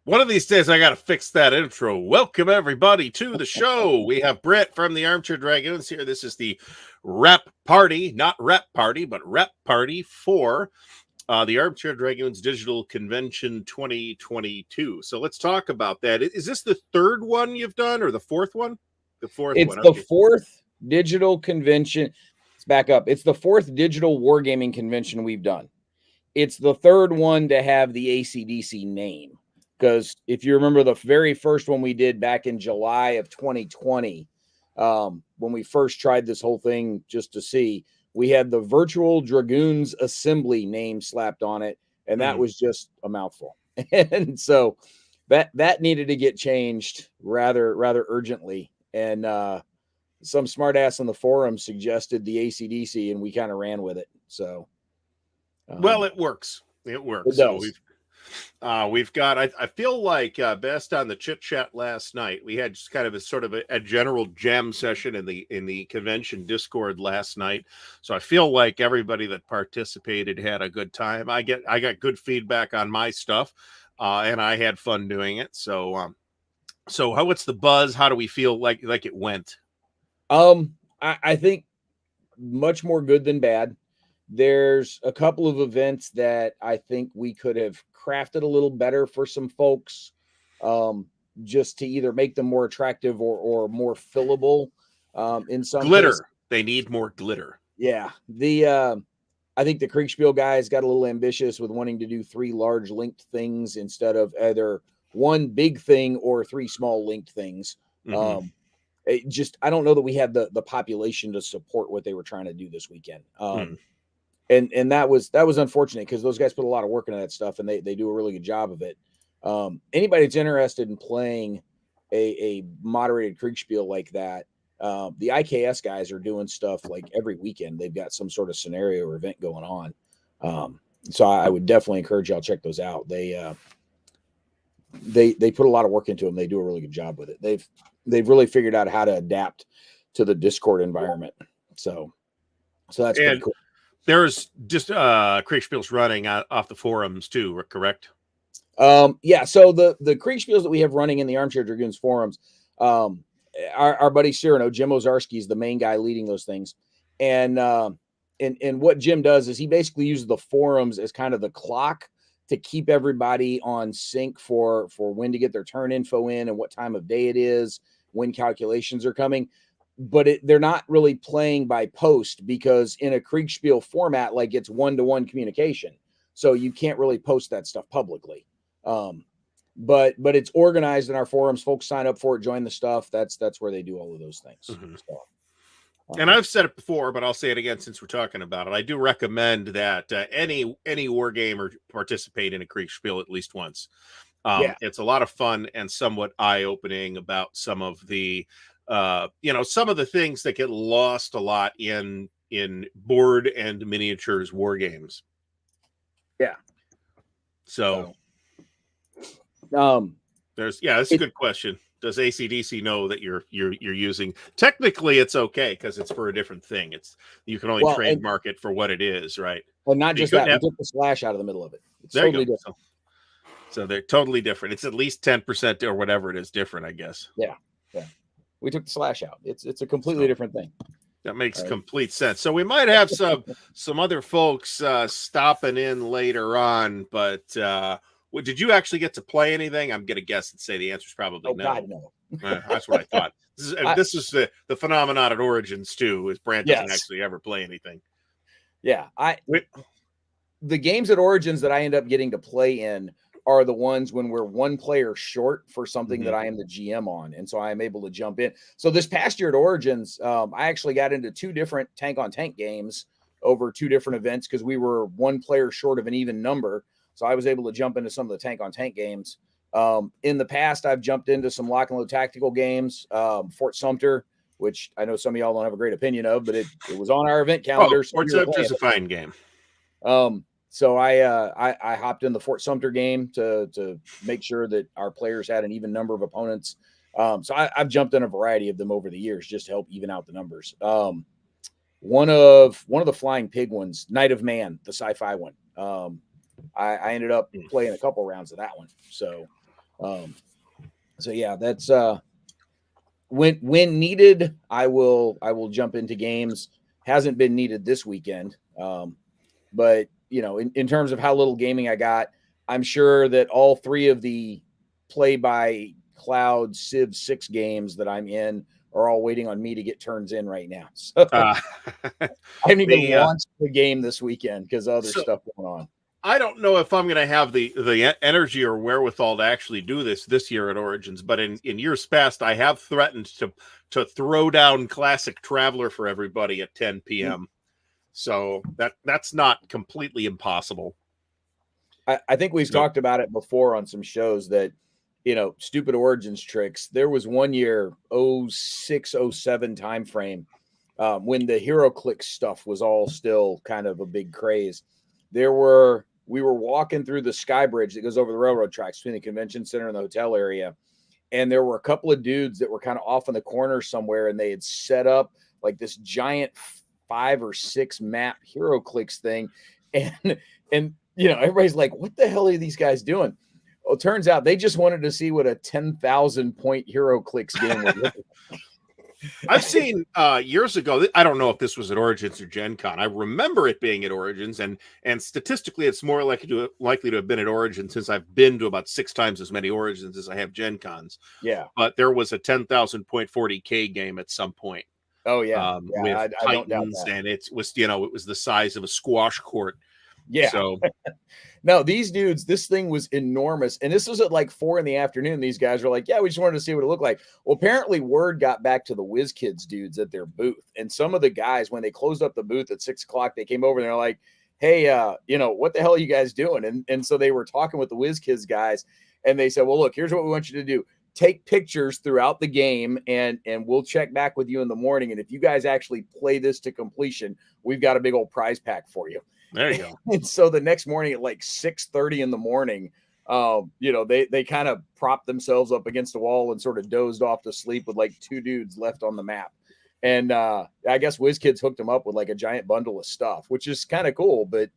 One of these days, I got to fix that intro. Welcome, everybody, to the show. We have Brett from the Armchair Dragoons here. This is the rep party, not rep party, but rep party for the Armchair Dragoons Digital Convention 2022. So let's talk about that. Is this the third one you've done or the fourth one? The fourth It's one. the fourth digital convention. Let's back up. It's the fourth digital wargaming convention we've done. It's the third one to have the ACDC name. Because if you remember the very first one we did back in July of 2020, when we first tried this whole thing just to see, we had the Virtual Dragoons Assembly name slapped on it, and that was just a mouthful. And so that needed to get changed rather urgently. And some smartass on the forum suggested the ACDC, and we kind of ran with it. So, well, it works. It works. It does. So we've got, I feel like best on the chit chat last night, we had just kind of a general jam session in the convention Discord last night. So I feel like everybody that participated had a good time. I got good feedback on my stuff, and I had fun doing it. So what's the buzz? How do we feel like it went? I think much more good than bad. There's a couple of events that I think we could have crafted a little better for some folks, just to either make them more attractive or more fillable. In some glitter, cases. They need more glitter. Yeah, I think the Kriegspiel guys got a little ambitious with wanting to do 3 large linked things instead of either one big thing or 3 small linked things. I don't know that we had the population to support what they were trying to do this weekend. And that was unfortunate because those guys put a lot of work into that stuff, and they do a really good job of it. Anybody that's interested in playing a moderated Kriegspiel like that, the IKS guys are doing stuff like every weekend. They've got some sort of scenario or event going on. So I would definitely encourage y'all check those out. They put a lot of work into them. They do a really good job with it. They've really figured out how to adapt to the Discord environment. So that's pretty cool. There's just Kriegspiels running off the forums too, correct? Yeah. So the Kriegspiels that we have running in the Armchair Dragoons forums, our buddy Cyrano, Jim Ozarski, is the main guy leading those things. And what Jim does is he basically uses the forums as kind of the clock to keep everybody on sync for when to get their turn info in and what time of day it is, when calculations are coming. But they're not really playing by post, because in a Kriegspiel format, like, it's one-to-one communication. So you can't really post that stuff publicly. But it's organized in our forums. Folks sign up for it, join the stuff. That's where they do all of those things. So, and I've said it before, but I'll say it again since we're talking about it. I do recommend that any war gamer participate in a Kriegspiel at least once. It's a lot of fun and somewhat eye-opening about some of the some of the things that get lost a lot in board and miniatures war games. Yeah. So that's a good question. Does ACDC know that you're using? Technically, it's okay because it's for a different thing. You can only trademark it for what it is, right? Well, not just that. We took the slash out of the middle of it. It's totally different. So they're totally different. It's at least 10% or whatever it is different, I guess. Yeah. We took the slash out. It's a completely different thing. That makes complete sense. So we might have some other folks stopping in later on, but did you actually get to play anything? I'm going to guess and say the answer is probably no. God, no. That's what I thought. This is the phenomenon at Origins too, is Brant doesn't actually ever play anything. Yeah, the games at Origins that I end up getting to play in are the ones when we're one player short for something that I am the GM on. And so I am able to jump in. So this past year at Origins, I actually got into 2 different tank on tank games over 2 different events because we were one player short of an even number. So I was able to jump into some of the tank on tank games. In the past, I've jumped into some lock and load tactical games, Fort Sumter, which I know some of y'all don't have a great opinion of, but it was on our event calendar. Fort Sumter is a fine game. So I hopped in the Fort Sumter game to make sure that our players had an even number of opponents. So I've jumped in a variety of them over the years just to help even out the numbers. One of the Flying Pig ones, Night of Man, the sci-fi one. I ended up playing a couple rounds of that one. So So yeah, that's when needed, I will jump into games. Hasn't been needed this weekend. But in terms of how little gaming I got, I'm sure that all three of the play by cloud Civ 6 games that I'm in are all waiting on me to get turns in right now. So Uh, I haven't even the launched the game this weekend because other so stuff going on. I don't know if I'm going to have the energy or wherewithal to actually do this year at Origins, but in years past, I have threatened to throw down Classic Traveler for everybody at 10 p.m. So that's not completely impossible. I think we've talked about it before on some shows that, stupid Origins tricks. There was one year, 06, 07 time frame, when the HeroClix stuff was all still kind of a big craze. We were walking through the sky bridge that goes over the railroad tracks between the convention center and the hotel area. And there were a couple of dudes that were kind of off in the corner somewhere, and they had set up like this giant 5 or 6 map HeroClix thing. And everybody's like, what the hell are these guys doing? Well, it turns out they just wanted to see what a 10,000 point HeroClix game would look like. I've seen years ago, I don't know if this was at Origins or Gen Con. I remember it being at Origins, and statistically, it's more likely to have been at Origins, since I've been to about 6 times as many Origins as I have Gen Cons. Yeah. But there was a 10,000 point 40K game at some point. Oh, yeah. With I don't doubt Titans, that. and it was the size of a squash court. Yeah. So no, these dudes, this thing was enormous. And this was at like 4 p.m. These guys were like, yeah, we just wanted to see what it looked like. Well, apparently word got back to the WizKids dudes at their booth. And some of the guys, when they closed up the booth at 6 o'clock, they came over and they're like, hey, what the hell are you guys doing? And so they were talking with the WizKids guys, and they said, well, look, here's what we want you to do. Take pictures throughout the game, and we'll check back with you in the morning. And if you guys actually play this to completion, we've got a big old prize pack for you. there you go. And so the next morning at like 6:30 in the morning, they kind of propped themselves up against the wall and sort of dozed off to sleep with like 2 dudes left on the map. And I guess WizKids hooked them up with like a giant bundle of stuff, which is kind of cool, but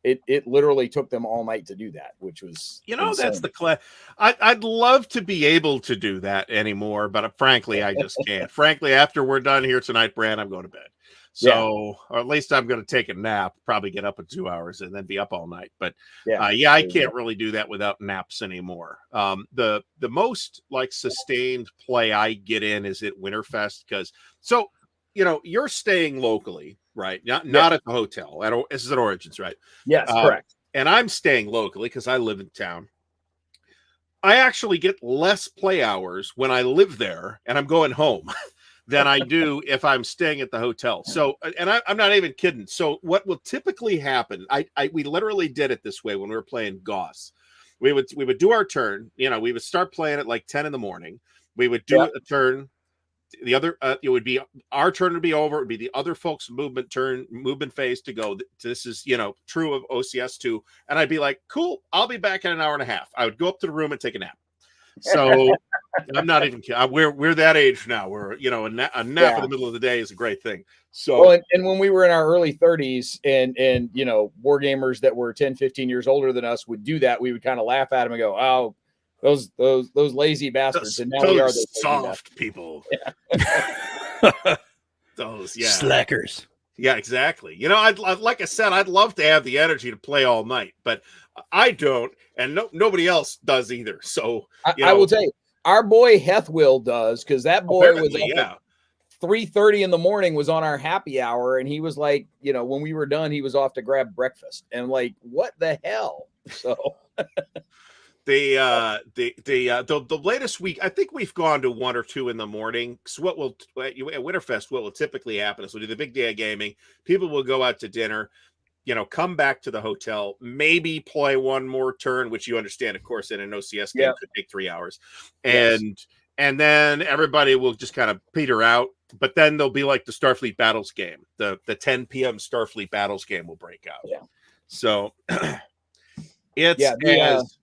it literally took them all night to do that, which was insane. That's the I'd love to be able to do that anymore, but frankly, I just can't. Frankly, after we're done here tonight, Brand, I'm going to bed. So, or at least I'm going to take a nap, probably get up in 2 hours and then be up all night. But I can't really do that without naps anymore. The most like sustained play I get in is at Winterfest, because you're staying locally, right? Not at the hotel. This is at Origins, right? Yes, correct. And I'm staying locally because I live in town. I actually get less play hours when I live there and I'm going home than I do if I'm staying at the hotel. So, and I'm not even kidding. So what will typically happen, we literally did it this way when we were playing Goss. We would do our turn, we would start playing at like 10 in the morning. We would do a turn. The other, it would be our turn to be over. It would be the other folks' movement phase to go. This is, true of OCS2. And I'd be like, cool, I'll be back in an hour and a half. I would go up to the room and take a nap. So I'm not even kidding. We're that age now where, a nap in the middle of the day is a great thing. So, well, and when we were in our early 30s and war gamers that were 10, 15 years older than us would do that, we would kind of laugh at them and go, oh, those lazy bastards. And now we are those soft people. Yeah. Those slackers. Yeah, exactly. Like I said, I'd love to have the energy to play all night, but I don't, and nobody else does either. So I will tell you, our boy Hethwill does, because that boy was up 3:30 in the morning, was on our happy hour, and he was like, when we were done, he was off to grab breakfast, and like, what the hell? So the latest week, I think we've gone to 1 or 2 in the morning. So at Winterfest, what will typically happen is we'll do the big day of gaming. People will go out to dinner, come back to the hotel, maybe play one more turn, which you understand, of course, in an OCS game could take 3 hours. And then everybody will just kind of peter out. But then there'll be like the Starfleet Battles game. The 10 p.m. Starfleet Battles game will break out. Yeah. So it's as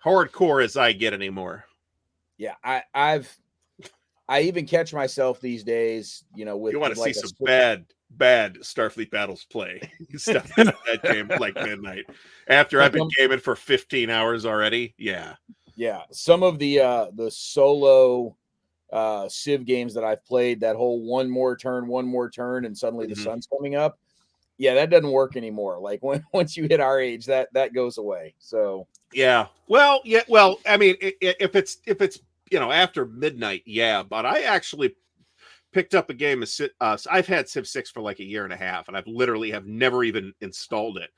hardcore as I get anymore. Yeah, I even catch myself these days, with you want to like see some bad Starfleet Battles play stuff in that game like midnight after I've been gaming for 15 hours already. Yeah. Yeah, some of the solo Civ games that I've played, that whole one more turn, and suddenly the sun's coming up. Yeah, that doesn't work anymore. Like once you hit our age, that goes away. So yeah, well, I mean, if it's after midnight, yeah. But I actually picked up a game of I've had Civ 6 for like a year and a half, and I've literally have never even installed it.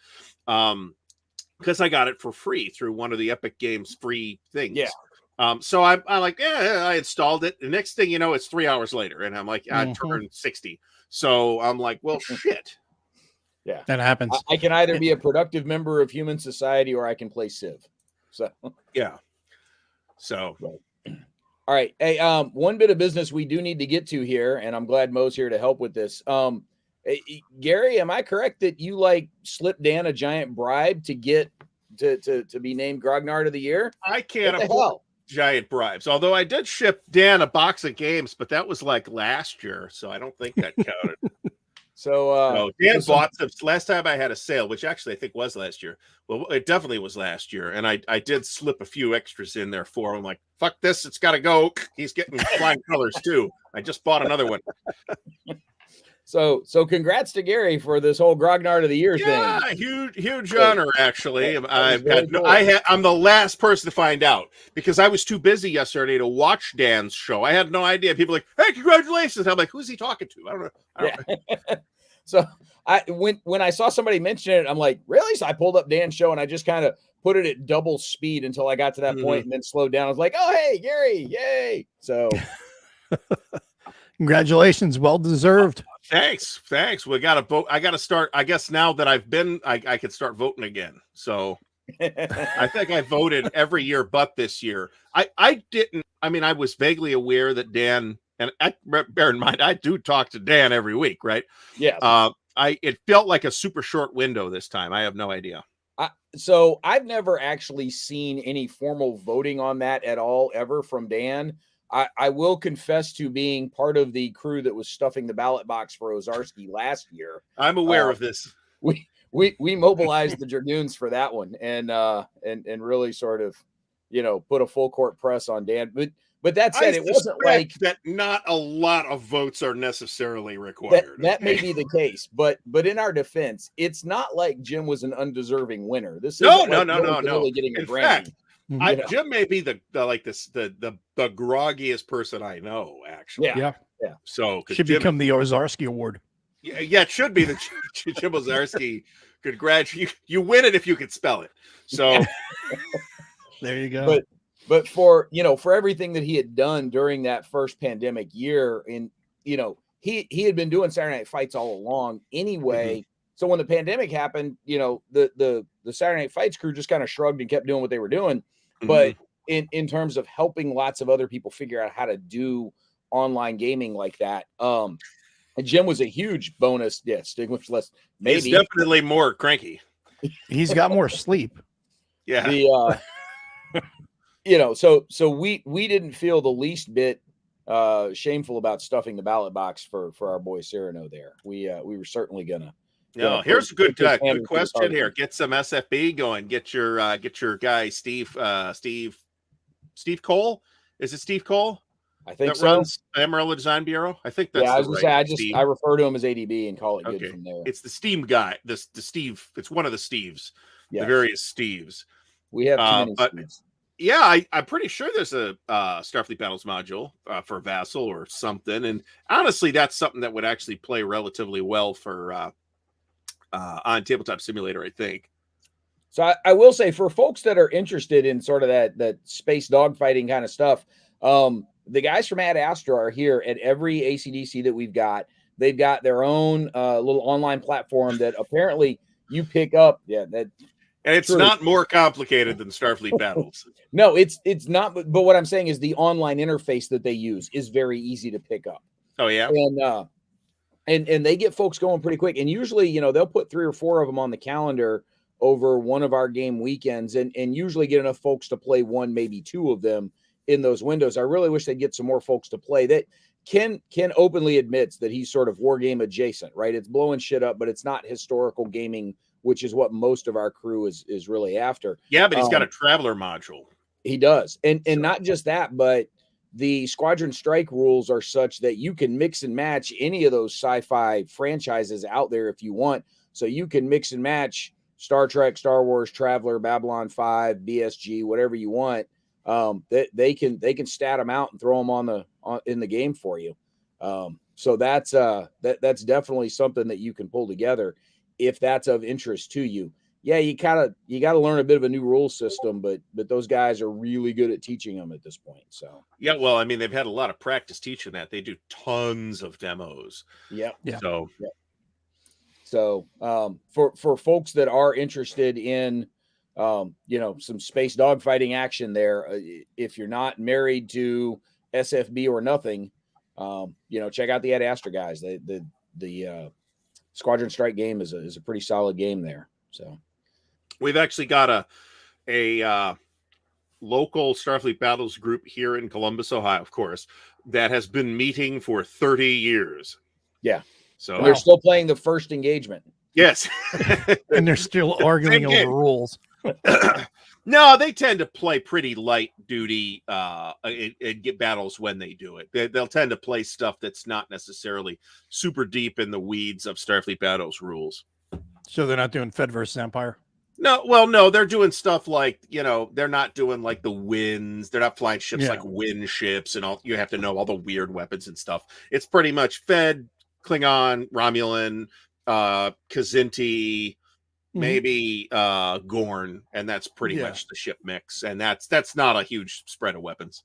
Because I got it for free through one of the Epic Games free things. Yeah. So I'm like, yeah, I installed it. The next thing you know, it's 3 hours later, and I'm like, I turned 60. So I'm like, well, shit. Yeah, that happens. I can either be a productive member of human society or I can play Civ. So yeah. So all right. Hey, one bit of business we do need to get to here, and I'm glad Mo's here to help with this. Gary, am I correct that you slipped Dan a giant bribe to get to be named Grognard of the Year? I can't afford giant bribes. Although I did ship Dan a box of games, but that was like last year, so I don't think that counted. So Dan bought some last time I had a sale, which actually I think was last year. Well, it definitely was last year, and I did slip a few extras in there for him. Like, fuck this, it's got to go. He's getting flying colors too. I just bought another one. So congrats to Gary for this whole Grognard of the Year thing. Yeah, huge honor actually. I'm the last person to find out because I was too busy yesterday to watch Dan's show. I had no idea. People were like, hey, congratulations. I'm like, who's he talking to? I don't know. So when I saw somebody mention it, I'm like, really? So I pulled up Dan's show and I just kind of put it at double speed until I got to that point and then slowed down. I was like, oh, hey, Gary, yay. So congratulations. Well deserved. Thanks. We got to vote. I got to start. I guess now that I've been, I could start voting again. So I think I voted every year, but this year I didn't. I mean, I was vaguely aware that Dan, and bear in mind, I do talk to Dan every week, right? Yeah. It felt like a super short window this time. I have no idea. So I've never actually seen any formal voting on that at all ever from Dan. I will confess to being part of the crew that was stuffing the ballot box for Ozarski last year. I'm aware of this. We mobilized the Dragoons for that one and really sort of, put a full court press on Dan. But that said, it wasn't like that. Not a lot of votes are necessarily required. That may be the case, but in our defense, it's not like Jim was an undeserving winner. This is no. Really getting a Grammy. Fact, Jim may be the groggiest person I know, actually. Yeah. So should become the Ozarski Award. Yeah, it should be the Jim Ozarski. Congratulations, you win it if you can spell it. So there you go. But for everything that he had done during that first pandemic year, and he had been doing Saturday Night Fights all along anyway. So when the pandemic happened, the Saturday Night Fights crew just kind of shrugged and kept doing what they were doing. But in terms of helping lots of other people figure out how to do online gaming like that, Jim was a huge bonus. Yeah, stigma less. Maybe he's definitely more cranky. He's got more sleep. Yeah. So we didn't feel the least bit shameful about stuffing the ballot box for our boy Cyrano there. We were certainly gonna. No, here's a good question here. Get some SFB going. Get your guy Steve Cole. Is it Steve Cole? I think that runs Amarillo Design Bureau. I think that's I was gonna say I refer to him as ADB and call it good from there. It's the Steam guy. The Steve. It's one of the Steves. Yes. The various Steves. We have too many Steves. Yeah, I'm pretty sure there's a Starfleet Battles module for Vassal or something. And honestly, that's something that would actually play relatively well for on Tabletop Simulator, I think. So I will say, for folks that are interested in sort of that space dogfighting kind of stuff, the guys from Ad Astra are here at every ACDC that we've got. They've got their own little online platform that apparently you pick up. Yeah, and it's not more complicated than Starfleet Battles. No, it's not. But what I'm saying is the online interface that they use is very easy to pick up. Oh yeah, and they get folks going pretty quick. And usually, they'll put 3 or 4 of them on the calendar over one of our game weekends, and usually get enough folks to play 1, maybe 2 of them in those windows. I really wish they'd get some more folks to play. That Ken openly admits that he's sort of war game adjacent, right? It's blowing shit up, but it's not historical gaming, which is what most of our crew is really after. Yeah, but he's got a traveler module. He does. And not just that, but the Squadron Strike rules are such that you can mix and match any of those sci-fi franchises out there if you want. So you can mix and match Star Trek, Star Wars, Traveler, Babylon 5, BSG, whatever you want. They can stat them out and throw them in the game for you. So that's definitely something that you can pull together if that's of interest to you. Yeah, you got to learn a bit of a new rule system, but those guys are really good at teaching them at this point. So yeah, well, I mean, they've had a lot of practice teaching that. They do tons of demos. Yeah. So for folks that are interested in some space dogfighting action there, if you're not married to SFB or nothing, check out the Ad Astra guys. The Squadron Strike game is a pretty solid game there. So we've actually got a local Starfleet Battles group here in Columbus, Ohio, of course, that has been meeting for 30 years. Yeah. So and they're still playing the first engagement. Yes. And they're still arguing over rules. No, they tend to play pretty light duty and get battles when they do it. They'll tend to play stuff that's not necessarily super deep in the weeds of Starfleet Battles rules. So they're not doing Fed versus Empire? No, they're doing stuff like, they're not doing like the winds. They're not flying ships like wind ships and all. You have to know all the weird weapons and stuff. It's pretty much Fed, Klingon, Romulan, Kazinti, maybe Gorn, and that's pretty much the ship mix. And that's not a huge spread of weapons.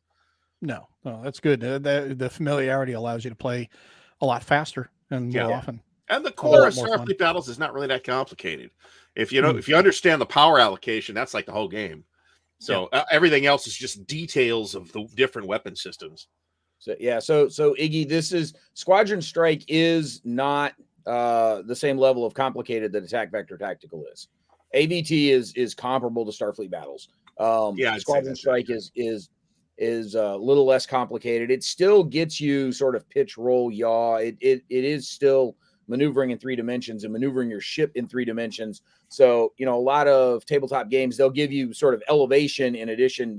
No, that's good. The familiarity allows you to play a lot faster and more often. And the core of Starfleet Battles is not really that complicated. If you if you understand the power allocation, that's like the whole game. So everything else is just details of the different weapon systems. So Iggy, this is Squadron Strike is not the same level of complicated that Attack Vector Tactical is. AVT is comparable to Starfleet Battles. Squadron Strike is a little less complicated. It still gets you sort of pitch, roll, yaw. It is still maneuvering in 3 dimensions and maneuvering your ship in 3 dimensions. So, a lot of tabletop games, they'll give you sort of elevation in addition.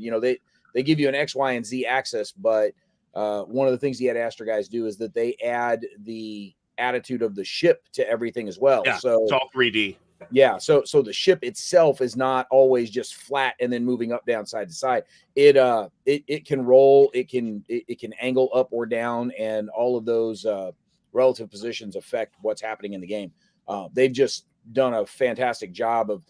They give you an X, Y, and Z axis, but one of the things the Ad Astra guys do is that they add the attitude of the ship to everything as well. Yeah, so it's all 3D. Yeah, so the ship itself is not always just flat and then moving up, down, side to side. It can roll, it can angle up or down, and all of those relative positions affect what's happening in the game. They've just done a fantastic job of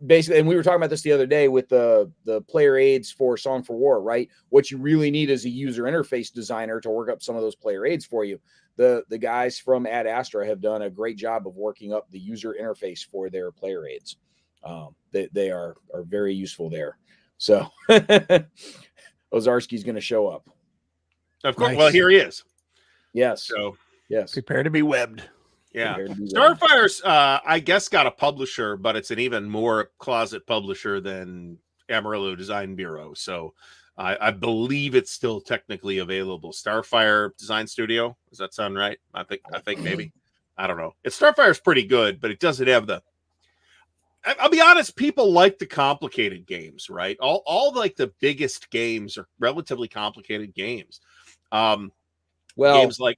basically, and we were talking about this the other day with the player aids for Song for War, right? What you really need is a user interface designer to work up some of those player aids for you. The guys from Ad Astra have done a great job of working up the user interface for their player aids. They are very useful there. So Ozarski's going to show up. Of course. Nice. Well, here he is. Yes. So yes. Prepare to be webbed. Yeah. Starfire's, I guess, got a publisher, but it's an even more closet publisher than Amarillo Design Bureau. So I believe it's still technically available. Starfire Design Studio. Does that sound right? I think maybe. I don't know. Starfire's pretty good, but it doesn't have the. I'll be honest. People like the complicated games, right? All like the biggest games are relatively complicated games. Games like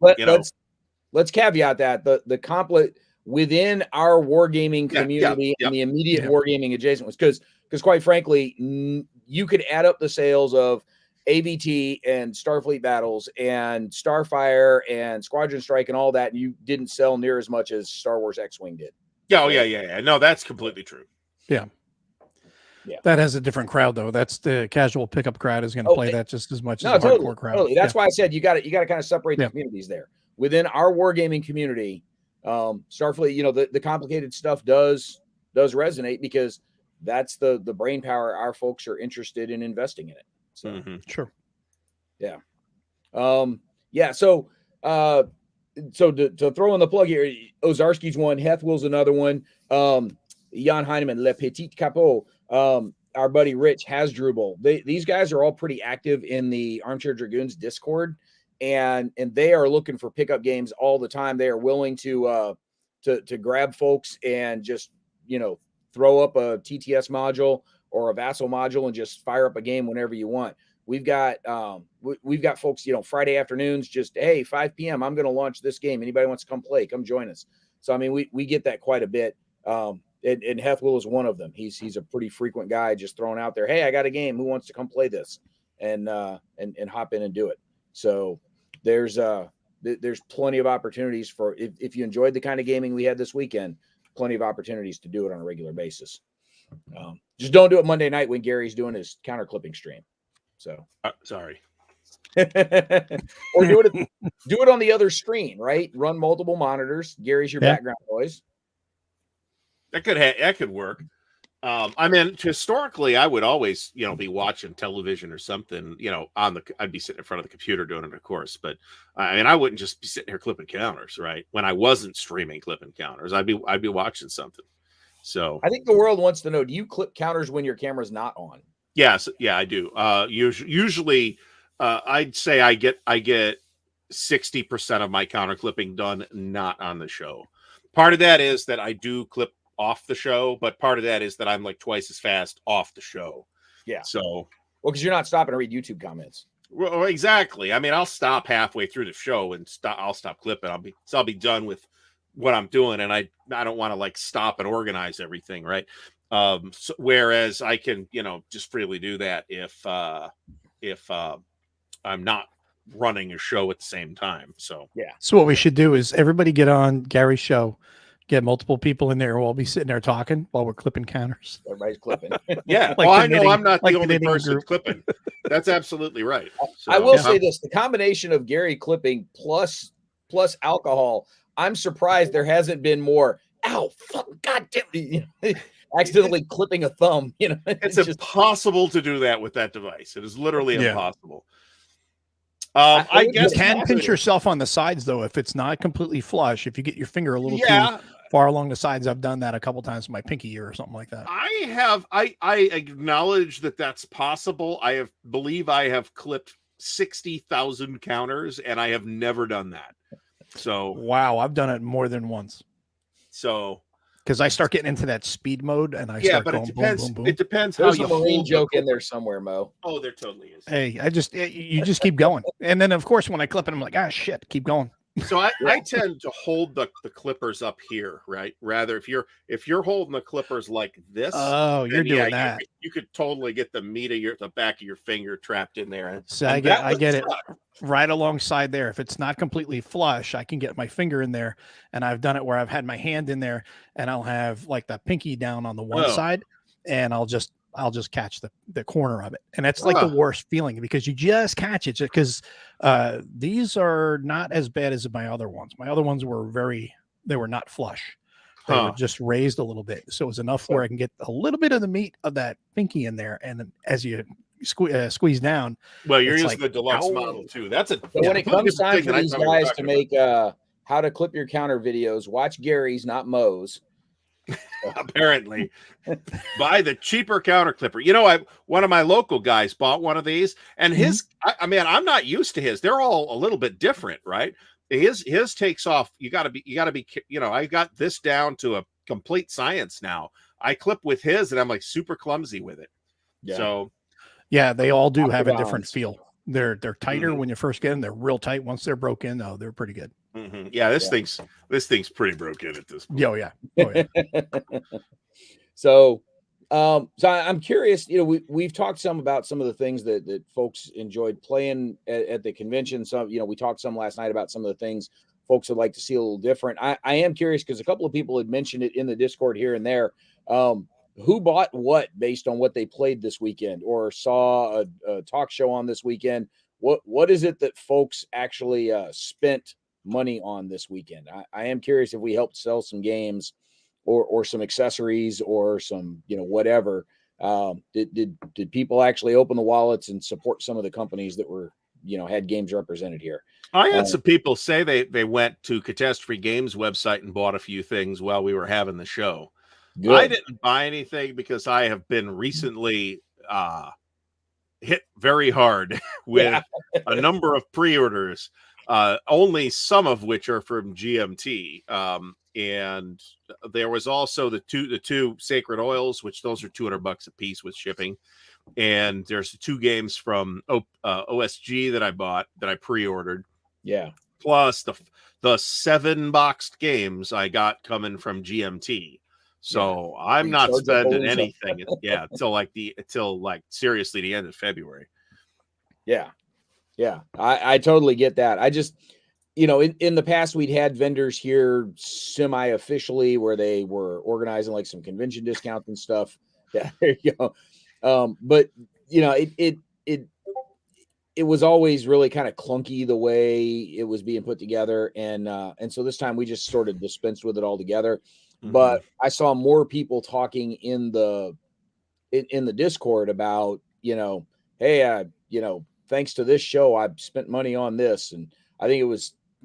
let's caveat that the within our wargaming community and the immediate wargaming adjacent ones, because quite frankly, you could add up the sales of AVT and Starfleet Battles and Starfire and Squadron Strike and all that, and you didn't sell near as much as Star Wars X-Wing did. Yeah. No, that's completely true. Yeah. That has a different crowd, though. That's the casual pickup crowd is going to play that just as much as the hardcore crowd. Totally. That's why I said you got to kind of separate the communities there. Within our wargaming community, Starfleet, the complicated stuff does resonate because that's the brain power our folks are interested in investing in it. So sure. Yeah. So to throw in the plug here, Ozarski's one, Hethwill's another one. Jan Heinemann, Le Petit Capot, our buddy Rich Hasdrubal. These guys are all pretty active in the Armchair Dragoons Discord, and they are looking for pickup games all the time. They are willing to grab folks and just throw up a TTS module or a Vassal module and just fire up a game whenever you want. We've got folks, Friday afternoons, just, hey, 5 p.m. I'm going to launch this game. Anybody wants to come play, come join us. So, I mean, we get that quite a bit. And Hethwell is one of them. He's a pretty frequent guy, just throwing out there, hey, I got a game. Who wants to come play this? And hop in and do it. So there's plenty of opportunities for, if you enjoyed the kind of gaming we had this weekend, plenty of opportunities to do it on a regular basis. Just don't do it Monday night when Gary's doing his counter clipping stream. So sorry. Or do it on the other screen, right? Run multiple monitors. Gary's your background noise. That could work. I mean, historically, I would always, be watching television or something, I'd be sitting in front of the computer doing it, of course. But I mean, I wouldn't just be sitting here clipping counters, right? When I wasn't streaming clipping counters, I'd be watching something. So I think the world wants to know, do you clip counters when your camera's not on? Yes. Yeah, I do. Usually, I'd say I get 60% of my counter clipping done not on the show. Part of that is that I do clip off the show, but part of that is that I'm like twice as fast off the show. Yeah. So, because you're not stopping to read YouTube comments. Well, exactly. I mean, I'll stop halfway through the show and I'll stop clipping. I'll be done with what I'm doing, and I don't want to like stop and organize everything, right? So, whereas I can, just freely do that if I'm not running a show at the same time. So yeah. So what we should do is everybody get on Gary's show, get multiple people in there. We'll be sitting there talking while we're clipping counters. Everybody's clipping. Yeah. Well, I know I'm not the only person clipping. That's absolutely right. So, I will say this: the combination of Gary clipping plus alcohol, I'm surprised there hasn't been more. Ow! God damn! Accidentally clipping a thumb. It's impossible to do that with that device. It is literally impossible. I guess you can pinch yourself on the sides though if it's not completely flush. If you get your finger a little too far along the sides, I've done that a couple times with my pinky or something like that. I acknowledge that that's possible. I believe I have clipped 60,000 counters, and I have never done that. So wow, I've done it more than once. So because I start getting into that speed mode, and I start going it depends. Boom, boom, boom. It depends There's how you a Marine hold joke in there somewhere, Mo. Oh, there totally is. Hey, you just keep going, and then of course when I clip it, I'm like, ah, shit, keep going. So I tend to hold the clippers up here, right? Rather, if you're holding the clippers like this, you're doing that. You could totally get the meat of the back of your finger trapped in there. So I get it right alongside there. If it's not completely flush, I can get my finger in there, and I've done it where I've had my hand in there, and I'll have like the pinky down on the one side, and I'll just catch the corner of it. And that's like the worst feeling because you just catch it because these are not as bad as my other ones. My other ones were they were not flush. They were just raised a little bit. So it was enough where I can get a little bit of the meat of that pinky in there. And then as you squeeze down. Well, you're using the deluxe model too. That's when it comes time for these guys to make how to clip your counter videos, watch Gary's, not Mo's. Apparently buy the cheaper counter clipper. One of my local guys bought one of these, and his I'm not used to his. They're all a little bit different, right? His takes off. You gotta be I got this down to a complete science now. I clip with his and I'm like super clumsy with it. So they all do have a different feel. They're tighter when you first get them. They're real tight. Once they're broken, they're pretty good. Mm-hmm. Yeah, this thing's pretty broken at this point. Oh yeah. So I'm curious. We've talked some about some of the things that folks enjoyed playing at the convention. So we talked some last night about some of the things folks would like to see a little different. I am curious because a couple of people had mentioned it in the Discord here and there. Who bought what based on what they played this weekend or saw a talk show on this weekend? What is it that folks actually spent money on this weekend? I am curious if we helped sell some games or some accessories or some whatever. Did people actually open the wallets and support some of the companies that were had games represented here? I had some people say they went to Catastrophe Games website and bought a few things while we were having the show. Good. I didn't buy anything because I have been recently hit very hard with a number of pre-orders, only some of which are from GMT. and there was also the two sacred oils, which those are $200 a piece with shipping. And there's 2 games from OSG that I bought that I pre-ordered. Yeah. Plus the 7 boxed games I got coming from GMT. So I'm not spending anything. Till seriously the end of February. Yeah. Yeah. I totally get that. I just, in the past, we'd had vendors here semi-officially where they were organizing like some convention discounts and stuff. Yeah, there you go. But it was always really kind of clunky the way it was being put together, and so this time we just sort of dispensed with it altogether. Mm-hmm. But I saw more people talking in the Discord about, hey, thanks to this show, I've spent money on this, and I think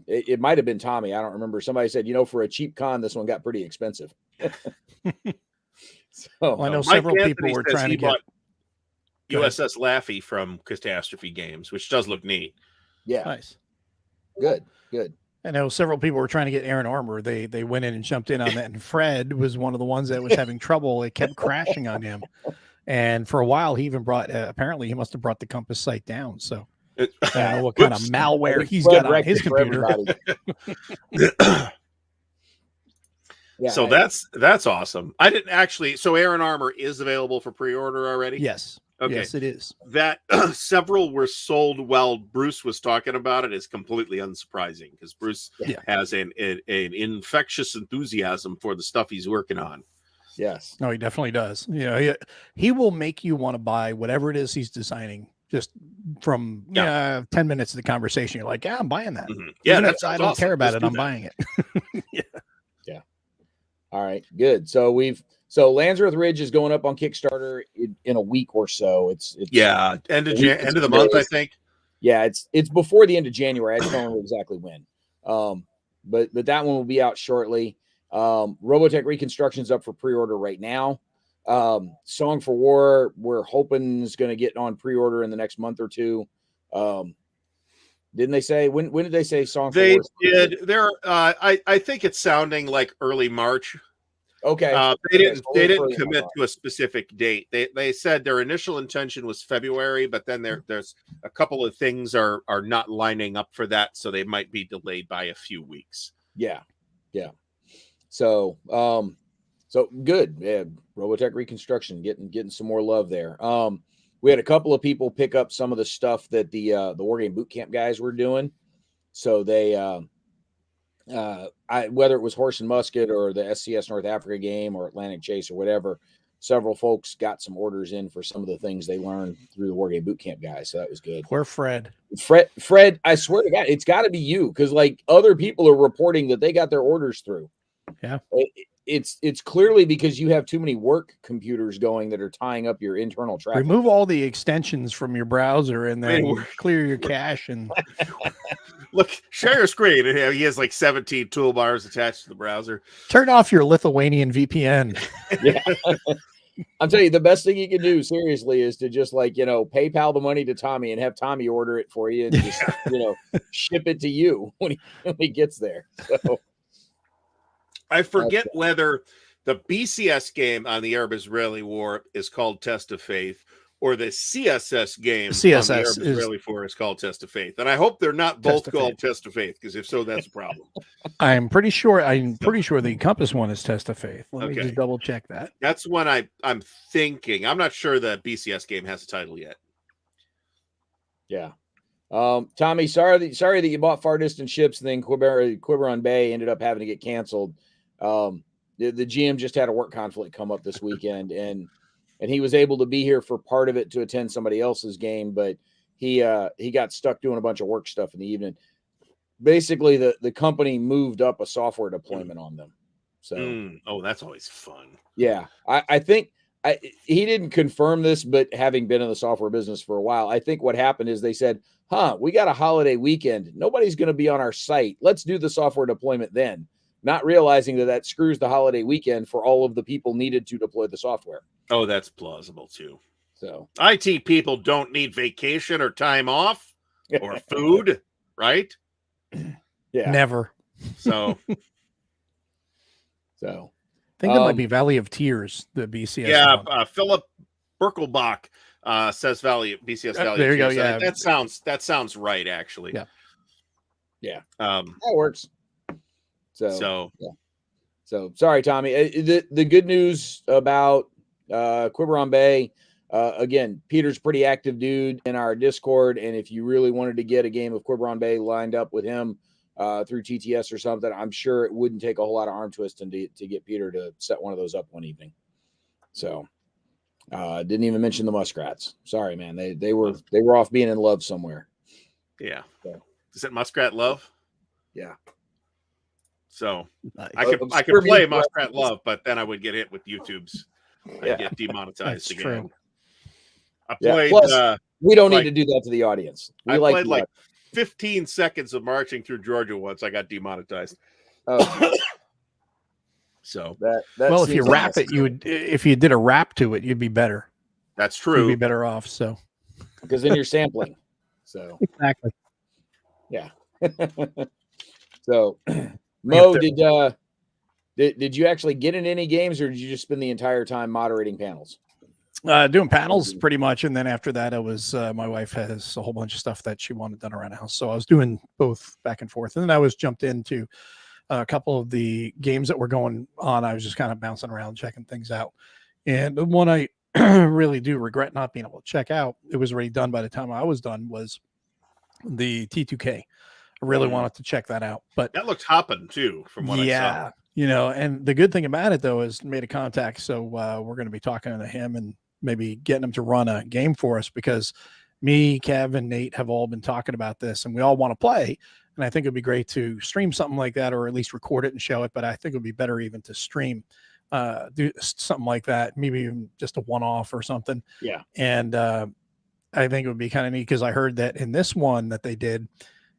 it might have been Tommy. I don't remember. Somebody said, for a cheap con, this one got pretty expensive. So I know several people were trying to get USS Laffy from Catastrophe Games, which does look neat. Yeah. Nice. Good. I know several people were trying to get Aaron Armour. They went in and jumped in on that, and Fred was one of the ones that was having trouble. It kept crashing on him. And for a while, he even brought, apparently he must have brought the Compass site down. So I don't know what kind of malware he's got on his computer. Yeah, so that's awesome. I didn't actually. So Aaron Armour is available for pre-order already? Yes. Okay. Yes, it is. That several were sold while Bruce was talking about it is completely unsurprising because Bruce has an infectious enthusiasm for the stuff he's working on. Yes. No, he definitely does. He will make you want to buy whatever it is he's designing. Just from 10 minutes of the conversation, you're like, yeah, I'm buying that. Mm-hmm. Yeah, I don't care about it. I'm buying it. Yeah. All right, good. So Landsworth Ridge is going up on Kickstarter in a week or so. It's end of the month, I think. Yeah, it's before the end of January. I just don't know exactly when. But that one will be out shortly. Robotech Reconstruction's up for pre-order right now. Song for War, we're hoping is going to get on pre-order in the next month or two. Didn't they say when did they say Song for War? They did. I think it's sounding like early March. Okay. They didn't commit to a specific date. They said their initial intention was February, but then there's a couple of things are not lining up for that, so they might be delayed by a few weeks. Yeah. So good. Yeah, Robotech Reconstruction getting some more love there. We had a couple of people pick up some of the stuff that the Wargame Bootcamp guys were doing. So they whether it was Horse and Musket or the SCS North Africa game or Atlantic Chase or whatever, several folks got some orders in for some of the things they learned through the Wargame Bootcamp guys. So that was good. Poor Fred, I swear to God, it's got to be you, because like other people are reporting that they got their orders through. Yeah. It's clearly because you have too many work computers going that are tying up your internal traffic. Remove all the extensions from your browser and then clear your cache and look, share your screen. He has like 17 toolbars attached to the browser. Turn off your Lithuanian VPN. Yeah. I'm telling you, the best thing you can do, seriously, is to just PayPal the money to Tommy and have Tommy order it for you and just ship it to you when he gets there. So I forget whether the BCS game on the Arab Israeli War is called Test of Faith or the CSS game on the Arab Israeli War is called Test of Faith. And I hope they're not both called Test of Faith, because if so, that's a problem. I'm pretty sure the Compass one is Test of Faith. Let me just double check that. That's what I'm thinking. I'm not sure the BCS game has a title yet. Yeah. Tommy, sorry that you bought Far Distant Ships and then Quiberon Bay ended up having to get canceled. The GM just had a work conflict come up this weekend, and he was able to be here for part of it to attend somebody else's game, but he got stuck doing a bunch of work stuff in the evening. Basically, the company moved up a software deployment on them. So, that's always fun. Yeah, I think he didn't confirm this, but having been in the software business for a while, I think what happened is they said, we got a holiday weekend. Nobody's going to be on our site. Let's do the software deployment then. Not realizing that screws the holiday weekend for all of the people needed to deploy the software. Oh, that's plausible too. So IT people don't need vacation or time off or food, right? Yeah. Never. So So I think that might be Valley of Tears, the BCS. Yeah, Philip Birkelbach says BCS Valley. There you go. Tears. Yeah, that sounds right, actually. Yeah. That works. So sorry, Tommy. The good news about Quiberon Bay, again, Peter's pretty active dude in our Discord, and if you really wanted to get a game of Quiberon Bay lined up with him through TTS or something, I'm sure it wouldn't take a whole lot of arm twisting to get Peter to set one of those up one evening. So didn't even mention the muskrats. Sorry, man. They were off being in love somewhere. Yeah. So. Is it Muskrat Love? Yeah. So nice. I could play Muskrat Love, but then I would get hit with YouTube's. I'd get demonetized again. True. I played. Plus, we don't need to do that to the audience. I played like 15 seconds of marching through Georgia once. I got demonetized. Oh. So that well, if you rap it, you would. If you did a rap to it, you'd be better. That's true. You'd be better off. So because then you're sampling. So exactly. Yeah. So, Mo, did you actually get in any games, or did you just spend the entire time moderating panels? Doing panels pretty much, and then after that, I was my wife has a whole bunch of stuff that she wanted done around the house, so I was doing both back and forth, and then I was jumped into a couple of the games that were going on. I was just kind of bouncing around, checking things out, and the one I really do regret not being able to check out, it was already done by the time I was done, was the T2K. I really wanted to check that out, but that looked hopping too from what I saw. You know, and the good thing about it though is made a contact, so we're going to be talking to him and maybe getting him to run a game for us, because me, Kev, and Nate have all been talking about this, and we all want to play. And I think it'd be great to stream something like that, or at least record it and show it. But I think it would be better even to stream, do something like that, maybe even just a one-off or something. Yeah, and I think it would be kind of neat, because I heard that in this one that they did,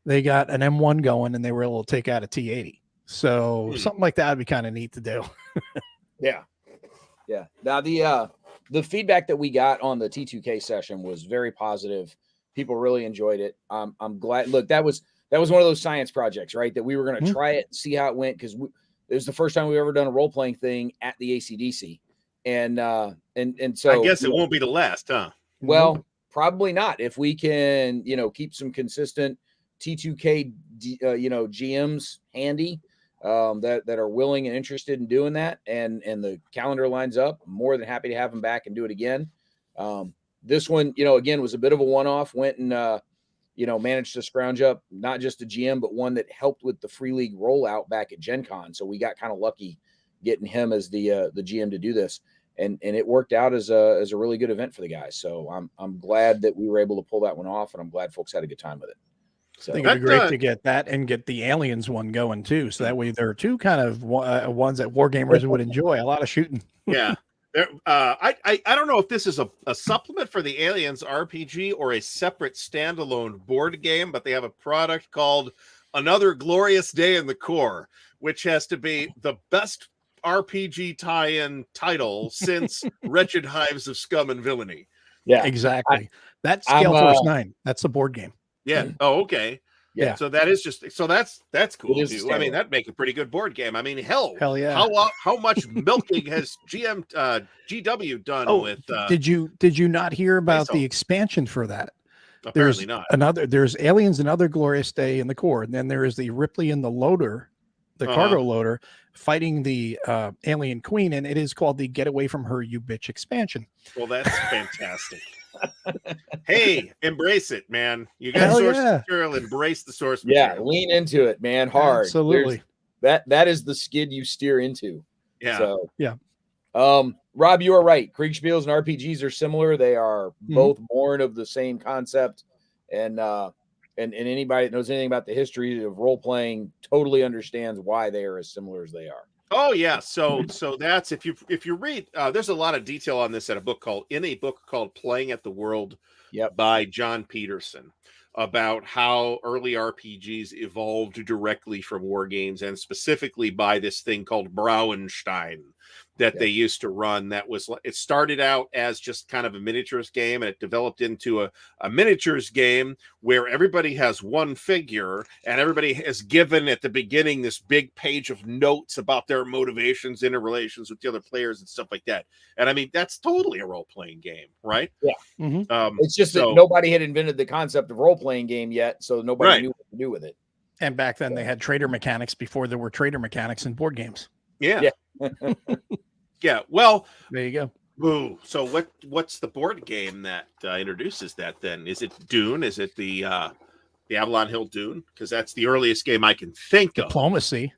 they got an M1 going and they were able to take out a T80. So something like that would be kind of neat to do. Yeah. Now the feedback that we got on the T2K session was very positive. People really enjoyed it. I'm glad. Look, that was one of those science projects, right? That we were going to try it, see how it went, because it was the first time we've ever done a role playing thing at the ACDC, and so I guess it won't be the last, huh? Well, probably not. If we can, keep some consistent T2K, GMs handy that are willing and interested in doing that, and the calendar lines up, I'm more than happy to have them back and do it again. This one, again, was a bit of a one-off. Went and managed to scrounge up not just a GM, but one that helped with the Free League rollout back at Gen Con. So we got kind of lucky getting him as the GM to do this. And it worked out as a really good event for the guys. So I'm glad that we were able to pull that one off, and I'm glad folks had a good time with it. So I think it'd be great to get that and get the aliens one going too. So that way there are two kind of ones that wargamers would enjoy. A lot of shooting. Yeah. I don't know if this is a supplement for the Aliens RPG or a separate standalone board game, but they have a product called Another Glorious Day in the Core, which has to be the best RPG tie-in title since Wretched Hives of Scum and Villainy. Yeah, exactly. That's Scale Force 9. That's the board game. Yeah. Oh, okay. Yeah. So that is that's cool too. I mean, that'd make a pretty good board game. I mean, hell yeah. How much milking has GW done with? Did you not hear about the expansion for that? Apparently not. There's Aliens, Another Glorious Day in the Core, and then there is the Ripley and the Loader, the cargo loader, fighting the alien queen, and it is called the Get Away From Her, You Bitch expansion. Well, that's fantastic. Hey, embrace it, man. You got source material, embrace the source material. Yeah, lean into it, man, hard. Absolutely. That is the skid you steer into. Yeah. So yeah. Rob, you are right. Kriegspiels and RPGs are similar. They are both born of the same concept, and anybody that knows anything about the history of role playing totally understands why they are as similar as they are. Oh yeah, so that's if you read, there's a lot of detail on this in a book called Playing at the World, by John Peterson, about how early RPGs evolved directly from war games, and specifically by this thing called Brauenstein, that they used to run. That was, it started out as just kind of a miniatures game, and it developed into a miniatures game where everybody has one figure and everybody is given at the beginning this big page of notes about their motivations, interrelations with the other players and stuff like that. And I mean, that's totally a role-playing game, right? Yeah. It's just that nobody had invented the concept of role-playing game yet, so nobody knew what to do with it. And back then they had trader mechanics before there were trader mechanics in board games. Yeah. Yeah. Well, there you go. Ooh, so what's the board game that introduces that then? Is it Dune? Is it the Avalon Hill Dune? Because that's the earliest game I can think of. Diplomacy.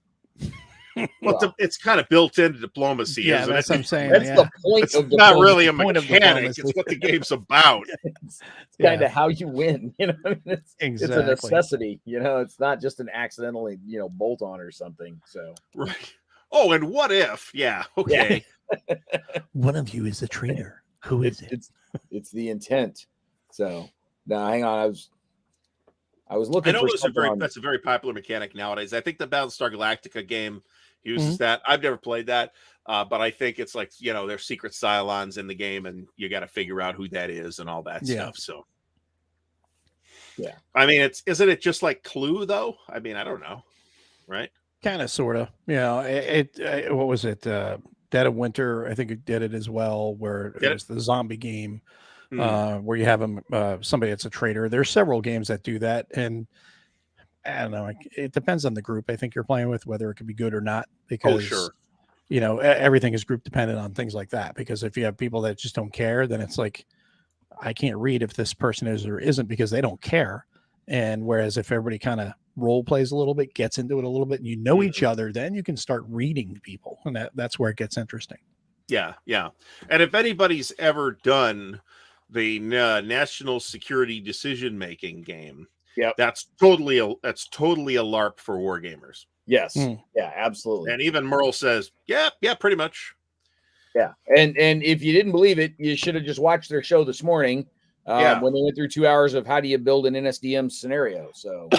Well, it's kind of built into diplomacy. Yeah, isn't that's it? what I'm saying. That's the point it's of not really a point of mechanic. It's what the game's about. It's kind of how you win. You know, it's Exactly. It's a necessity. You know, it's not just an accidentally bolt on or something. So right. Oh, and what if? Yeah. Okay. Yeah. One of you is the traitor. Who is it? It's the intent. So now, hang on. I was looking. I know for that's a very popular mechanic nowadays. I think the Battlestar Galactica game uses that. I've never played that, but I think it's like there's secret Cylons in the game, and you got to figure out who that is and all that stuff. So, yeah. I mean, isn't it just like Clue though? I mean, I don't know, right? Kind of, sort of. What was it? Dead of Winter, I think it did it as well, where it was the zombie game, where you have somebody that's a traitor. There's several games that do that, and I don't know. It depends on the group I think you're playing with, whether it can be good or not. Because everything is group dependent on things like that. Because if you have people that just don't care, then it's like I can't read if this person is or isn't because they don't care. And whereas if everybody kind of role plays a little bit, gets into it a little bit, and each other, then you can start reading people, and that's where it gets interesting. Yeah. And if anybody's ever done the national security decision making game, that's totally a LARP for wargamers. Yes, yeah, absolutely. And even Merle says, yeah, pretty much. Yeah, and if you didn't believe it, you should have just watched their show this morning. When they went through 2 hours of how do you build an NSDM scenario. So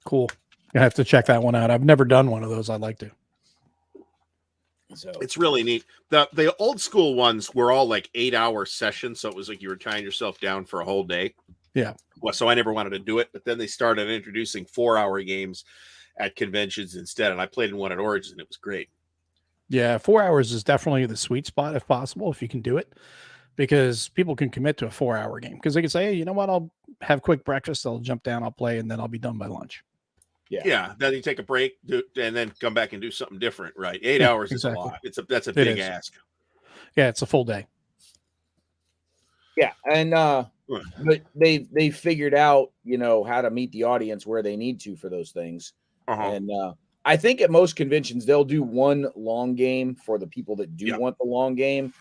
cool. I have to check that one out. I've never done one of those. I'd like to. So it's really neat. The old school ones were all like 8-hour sessions. So it was like you were tying yourself down for a whole day. Yeah. Well, so I never wanted to do it, but then they started introducing 4-hour games at conventions instead. And I played in one at Origins and it was great. Yeah. 4 hours is definitely the sweet spot if possible, if you can do it. Because people can commit to a 4-hour game because they can say, hey, you know what? I'll have quick breakfast. I'll jump down, I'll play, and then I'll be done by lunch. Yeah. Then you take a break and then come back and do something different, right? 8 hours is a lot. That's a big ask. Yeah, it's a full day. Yeah, and but they figured out how to meet the audience where they need to for those things. And I think at most conventions they'll do one long game for the people that do want the long game,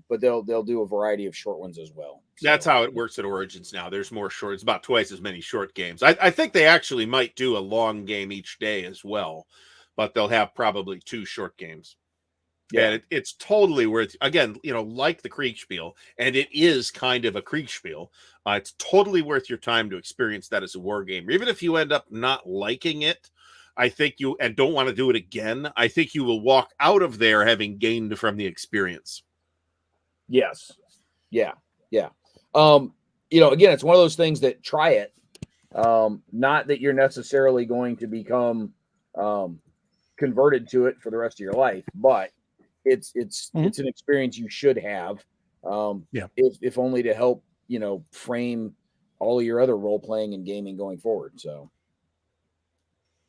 but they'll do a variety of short ones as well. So. That's how it works at Origins now. There's more short. It's about twice as many short games. I think they actually might do a long game each day as well, but they'll have probably 2 short games. Yeah, and it's totally worth. Again, like the Kriegspiel, and it is kind of a Kriegspiel. It's totally worth your time to experience that as a war game, even if you end up not liking it. I think and don't want to do it again. I think you will walk out of there having gained from the experience. Yes. Yeah. Again, it's one of those things that try it. Not that you're necessarily going to become converted to it for the rest of your life, but it's an experience you should have. If only to help, frame all of your other role playing and gaming going forward. So.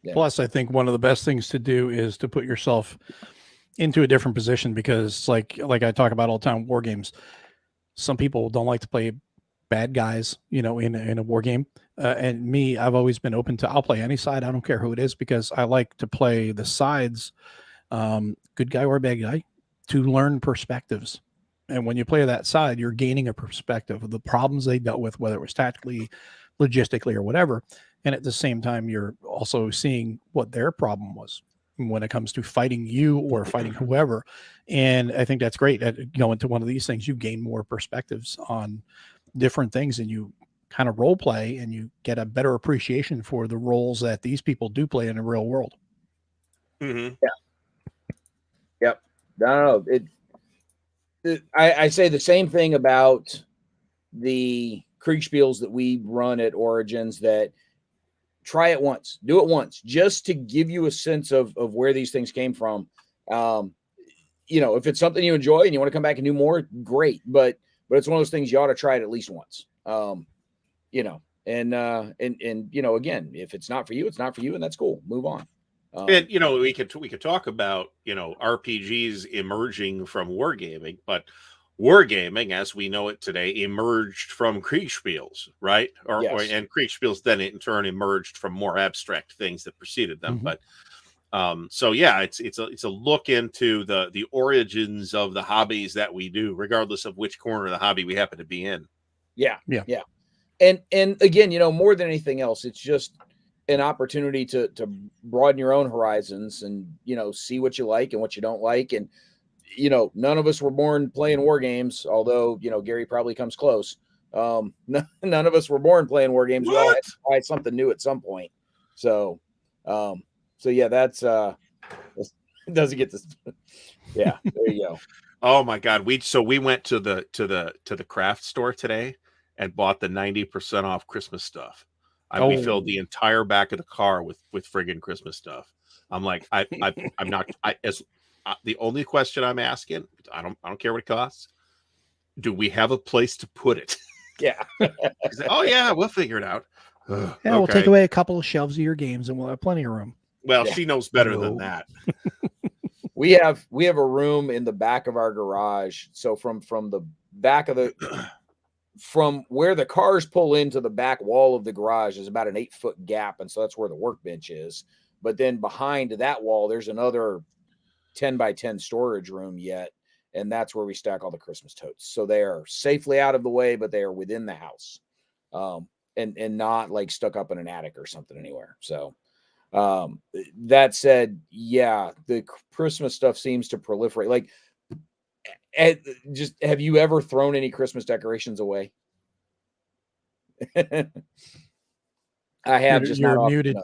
Yeah. Plus, I think one of the best things to do is to put yourself into a different position because, like I talk about all the time, war games. Some people don't like to play bad guys, in a war game. And me, I've always been open to. I'll play any side. I don't care who it is because I like to play the sides, good guy or bad guy, to learn perspectives. And when you play that side, you're gaining a perspective of the problems they dealt with, whether it was tactically, logistically, or whatever. And at the same time, you're also seeing what their problem was when it comes to fighting you or fighting whoever. And I think that's great. Going to one of these things, you gain more perspectives on different things and you kind of role play and you get a better appreciation for the roles that these people do play in the real world. Yeah. Yep. No. I say the same thing about the Kriegspiels that we run at Origins, that try it once, do it once, just to give you a sense of where these things came from. If it's something you enjoy and you want to come back and do more, great. But it's one of those things you ought to try it at least once. And again, if it's not for you, it's not for you, and that's cool. Move on. And we could talk about RPGs emerging from wargaming, but wargaming, as we know it today, emerged from Kriegspiels, right? And Kriegspiels then in turn emerged from more abstract things that preceded them. Mhm. But it's a look into the origins of the hobbies that we do, regardless of which corner of the hobby we happen to be in. Yeah. And again, more than anything else, it's just an opportunity to broaden your own horizons and see what you like and what you don't like. And none of us were born playing war games, although Gary probably comes close. None of us were born playing war games. We all had to try something new at some point. So yeah, that's it doesn't get this. Yeah, there you go. Oh my God, we went to the craft store today and bought the 90% off Christmas stuff. We filled the entire back of the car with friggin' Christmas stuff. I'm like, I'm not. The only question I'm asking, I don't care what it costs. Do we have a place to put it? Yeah. Oh yeah, we'll figure it out. We'll take away a couple of shelves of your games, and we'll have plenty of room. Well, she knows better than that. We have a room in the back of our garage. So from the back of from where the cars pull into the back wall of the garage is about an 8-foot gap. And so that's where the workbench is. But then behind that wall, there's another 10 by 10 storage room yet. And that's where we stack all the Christmas totes. So they are safely out of the way, but they are within the house. And not like stuck up in an attic or something anywhere. So that said, yeah, the Christmas stuff seems to proliferate. Like, just have you ever thrown any Christmas decorations away? I have. You're muted.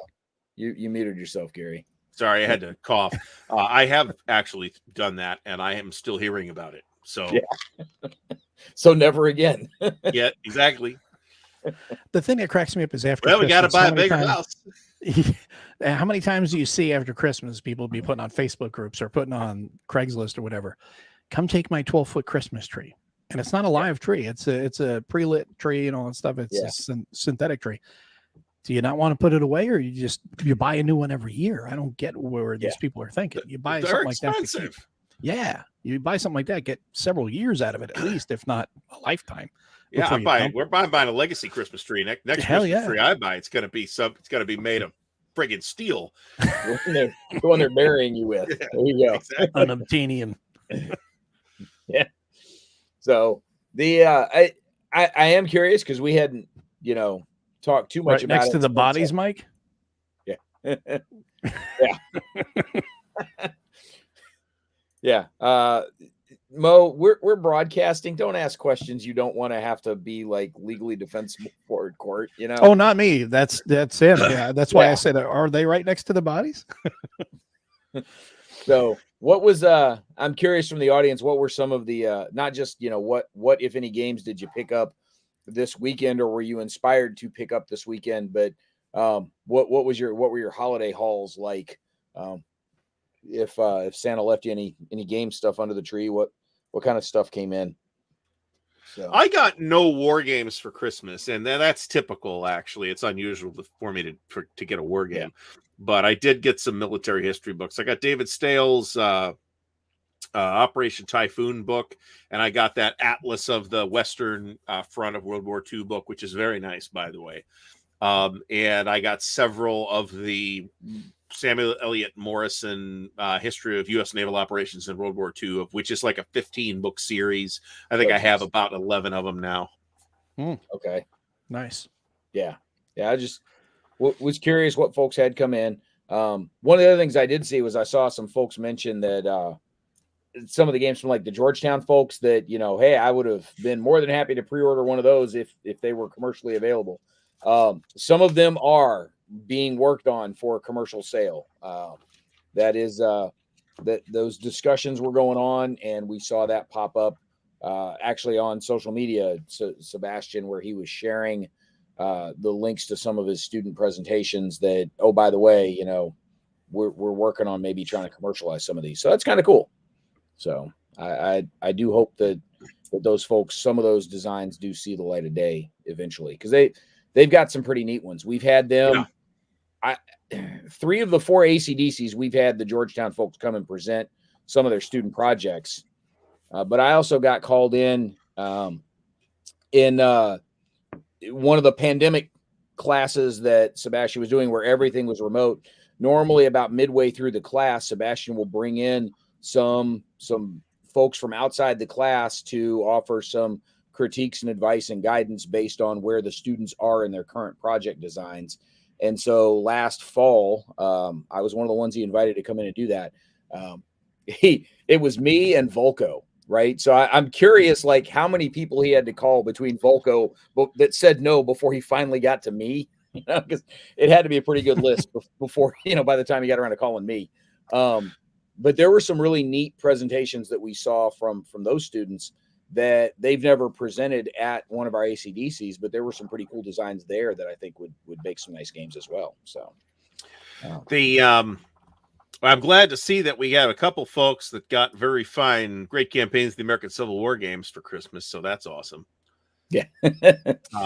You muted yourself, Gary. Sorry, I had to cough. I have actually done that, and I am still hearing about it. So yeah. So never again. Yeah, exactly. The thing that cracks me up is after we got to Christmas, buy a bigger house. How many times do you see after Christmas people be putting on Facebook groups or putting on Craigslist or whatever, come take my 12-foot Christmas tree? And it's not a live tree. It's a pre-lit tree and all that stuff. It's a synthetic tree. Do you not want to put it away, or you buy a new one every year? I don't get where these people are thinking. You buy something like that. Yeah. You buy something like that, get several years out of it, at least, if not a lifetime. Yeah, we're buying a legacy Christmas tree. Next Christmas tree I buy, it's gonna be made of friggin' steel. The one they're burying you with. There you go. Exactly. Unobtainium. Yeah. So I am curious because we hadn't, talked too much about next it. to the bodies, Mike. Yeah. Yeah. Yeah. Mo, we're broadcasting. Don't ask questions you don't want to have to be like legally defensible for court. Oh, not me. That's him. Yeah, that's why I said, are they right next to the bodies? So, what was I'm curious from the audience, what were some of the not just what if any games did you pick up this weekend, or were you inspired to pick up this weekend? But what were your holiday hauls like? If Santa left you any game stuff under the tree, what kind of stuff came in? So I got no war games for Christmas, and that's typical. Actually, it's unusual for me to get a war game, but I did get some military history books. I got David Stale's Operation Typhoon book, and I got that Atlas of the Western Front of World War II book, which is very nice, by the way. And I got several of the Samuel Eliot Morrison History of U.S. Naval Operations in World War II, of which is like a 15-book series. I think I have about 11 of them now. Okay. Nice. Yeah. I just was curious what folks had come in. One of the other things I did see was I saw some folks mention that some of the games from like the Georgetown folks that, hey, I would have been more than happy to pre-order one of those if they were commercially available. Some of them are being worked on for commercial sale. That is that those discussions were going on, and we saw that pop up actually on social media, Sebastian, where he was sharing the links to some of his student presentations that, oh, by the way, you know, we're working on maybe trying to commercialize some of these. So that's kind of cool. So I do hope that those folks, some of those designs do see the light of day eventually, because they've got some pretty neat ones. We've had them. Yeah. 3 of the 4 ACDCs, we've had the Georgetown folks come and present some of their student projects. But I also got called in one of the pandemic classes that Sebastian was doing, where everything was remote. Normally about midway through the class, Sebastian will bring in some folks from outside the class to offer some critiques and advice and guidance based on where the students are in their current project designs. And so last fall, I was one of the ones he invited to come in and do that. It was me and Volko, right? So I'm curious, like, how many people he had to call between Volko that said no before he finally got to me, you know, because it had to be a pretty good list before, you know, by the time he got around to calling me. But there were some really neat presentations that we saw from those students that they've never presented at one of our ACDCs, but there were some pretty cool designs there that I think would make some nice games as well. So I'm glad to see that we have a couple folks that got very fine, great campaigns of the American Civil War games for Christmas. So that's awesome. Yeah.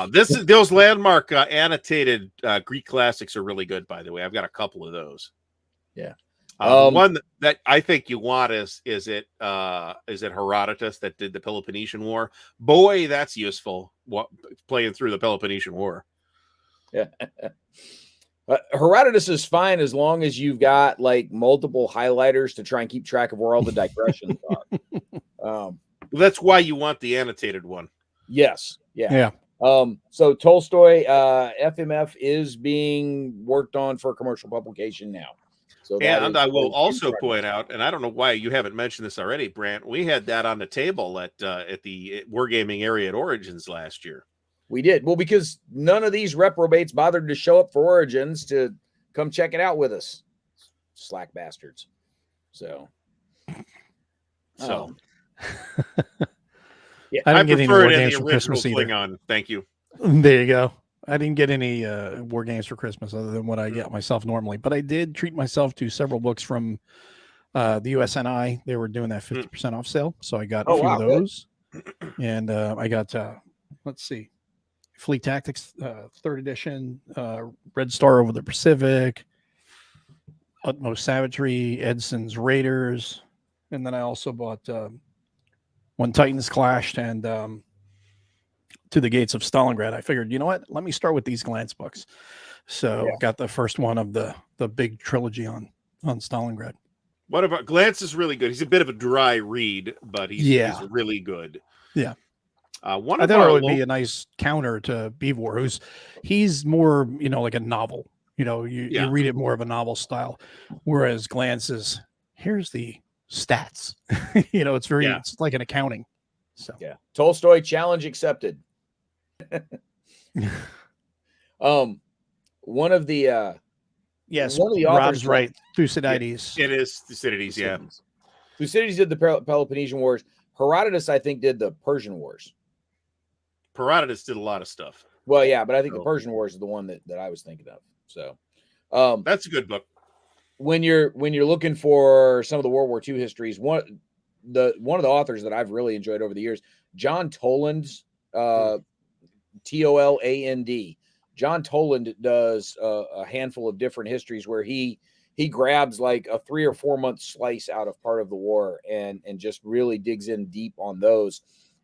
Those landmark annotated Greek classics are really good, by the way. I've got a couple of those. Yeah. One that I think you want is it Herodotus that did the Peloponnesian War? Boy, that's useful. Playing through the Peloponnesian War. Yeah. Herodotus is fine as long as you've got like multiple highlighters to try and keep track of where all the digressions are. That's why you want the annotated one. Yes. Yeah. So Tolstoy, FMF is being worked on for commercial publication now. So and I will also point out, and I don't know why you haven't mentioned this already, Brant, we had that on the table at the Wargaming area at Origins last year. We did. Well, because none of these reprobates bothered to show up for Origins to come check it out with us. Slack bastards. So. Yeah. I didn't get any war games for Christmas either. Thank you. There you go. I didn't get any war games for Christmas other than what I get myself normally, but I did treat myself to several books from the USNI. They were doing that 50% off sale, so I got a few of those. Good. And I got let's see, Fleet Tactics 3rd edition, Red Star Over the Pacific, Utmost Savagery, Edson's Raiders, and then I also bought When Titans Clashed and To the Gates of Stalingrad. I figured, you know what? Let me start with these Glance books. So got the first one of the big trilogy on Stalingrad. What about Glance is really good. He's a bit of a dry read, but he's really good. Yeah. I thought it would be a nice counter to Beevor, he's more, you know, like a novel. You know, you read it more of a novel style, whereas Glance is, here's the stats. You know, it's it's like an accounting. So Tolstoy challenge accepted. One of the authors, Rob's right. Thucydides. It is Thucydides. Yeah. Thucydides did the Peloponnesian Wars. Herodotus, I think, did the Persian Wars. Herodotus did a lot of stuff. Well, yeah, but I think the Persian Wars is the one that I was thinking of. So that's a good book. When you're looking for some of the World War II histories, one of the authors that I've really enjoyed over the years, John Toland's Toland. John Toland does a handful of different histories where he grabs like a 3 or 4 month slice out of part of the war and just really digs in deep on those.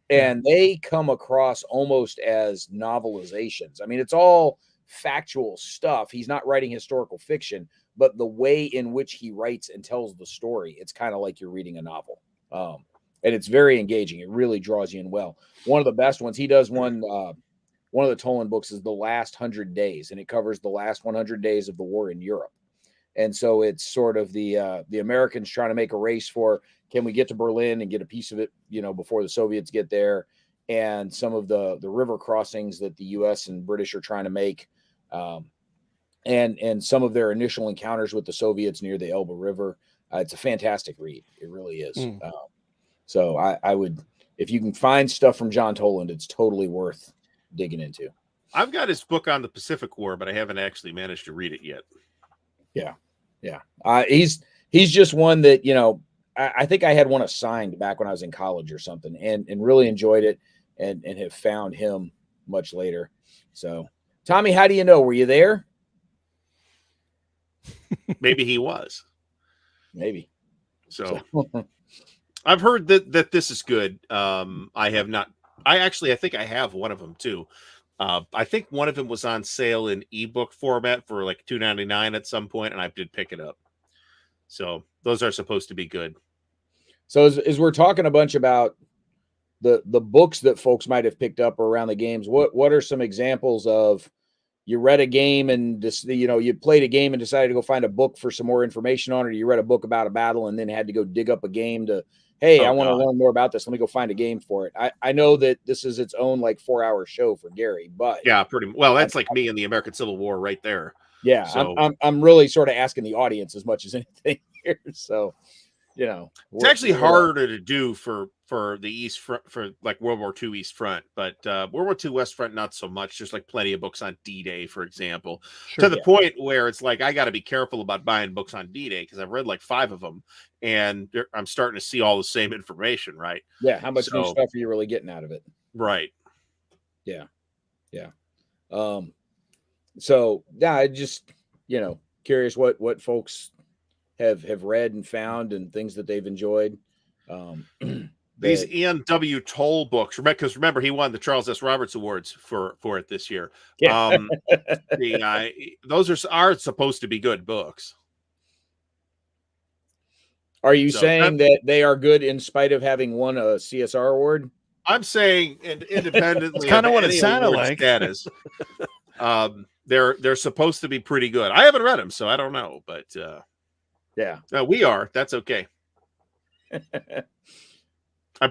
And they come across almost as novelizations. I mean, it's all factual stuff. He's not writing historical fiction, but the way in which he writes and tells the story, it's kind of like you're reading a novel. And it's very engaging. It really draws you in well. One of the best ones, he does one of the Toland books is The Last 100 Days, and it covers the last 100 days of the war in Europe. And so it's sort of the Americans trying to make a race for, can we get to Berlin and get a piece of it, you know, before the Soviets get there, and some of the river crossings that the U.S. and British are trying to make. and some of their initial encounters with the Soviets near the Elbe River. It's a fantastic read. It really is. So I would, if you can find stuff from John Toland, it's totally worth digging into. I've got his book on the Pacific War, but I haven't actually managed to read it yet. Yeah. He's just one that, I think I had one assigned back when I was in college or something, and really enjoyed it, and have found him much later. So, Tommy, how do you know? Were you there? Maybe he was. Maybe. So I've heard that this is good. I have not. I think I have one of them too. I think one of them was on sale in ebook format for like $2.99 at some point, and I did pick it up. So those are supposed to be good. So as we're talking a bunch about the books that folks might have picked up around the games, what are some examples of, you read a game and you played a game and decided to go find a book for some more information on it, or you read a book about a battle and then had to go dig up a game to, hey, I want to learn more about this. Let me go find a game for it. I know that this is its own like 4-hour show for Gary, but yeah, pretty well. That's like me in the American Civil War right there. Yeah, so, I'm really sort of asking the audience as much as anything here. So, it's actually harder to do for the East Front, for like World War II East Front, but World War II West Front not so much. There's like plenty of books on D-Day, for example, to the point where it's like I got to be careful about buying books on D-Day because I've read like 5 of them, and I'm starting to see all the same information. Right? Yeah. How much new stuff are you really getting out of it? Right. Yeah. So yeah, I just curious what folks have read and found and things that they've enjoyed. These Ian W. Toll books, because remember he won the Charles S. Roberts Awards for it this year. Yeah. Those are supposed to be good books. Are you saying that they are good in spite of having won a CSR award? I'm saying independently. It's kind of what it sounded like. Status, they're supposed to be pretty good. I haven't read them, so I don't know. But yeah, we are. That's okay.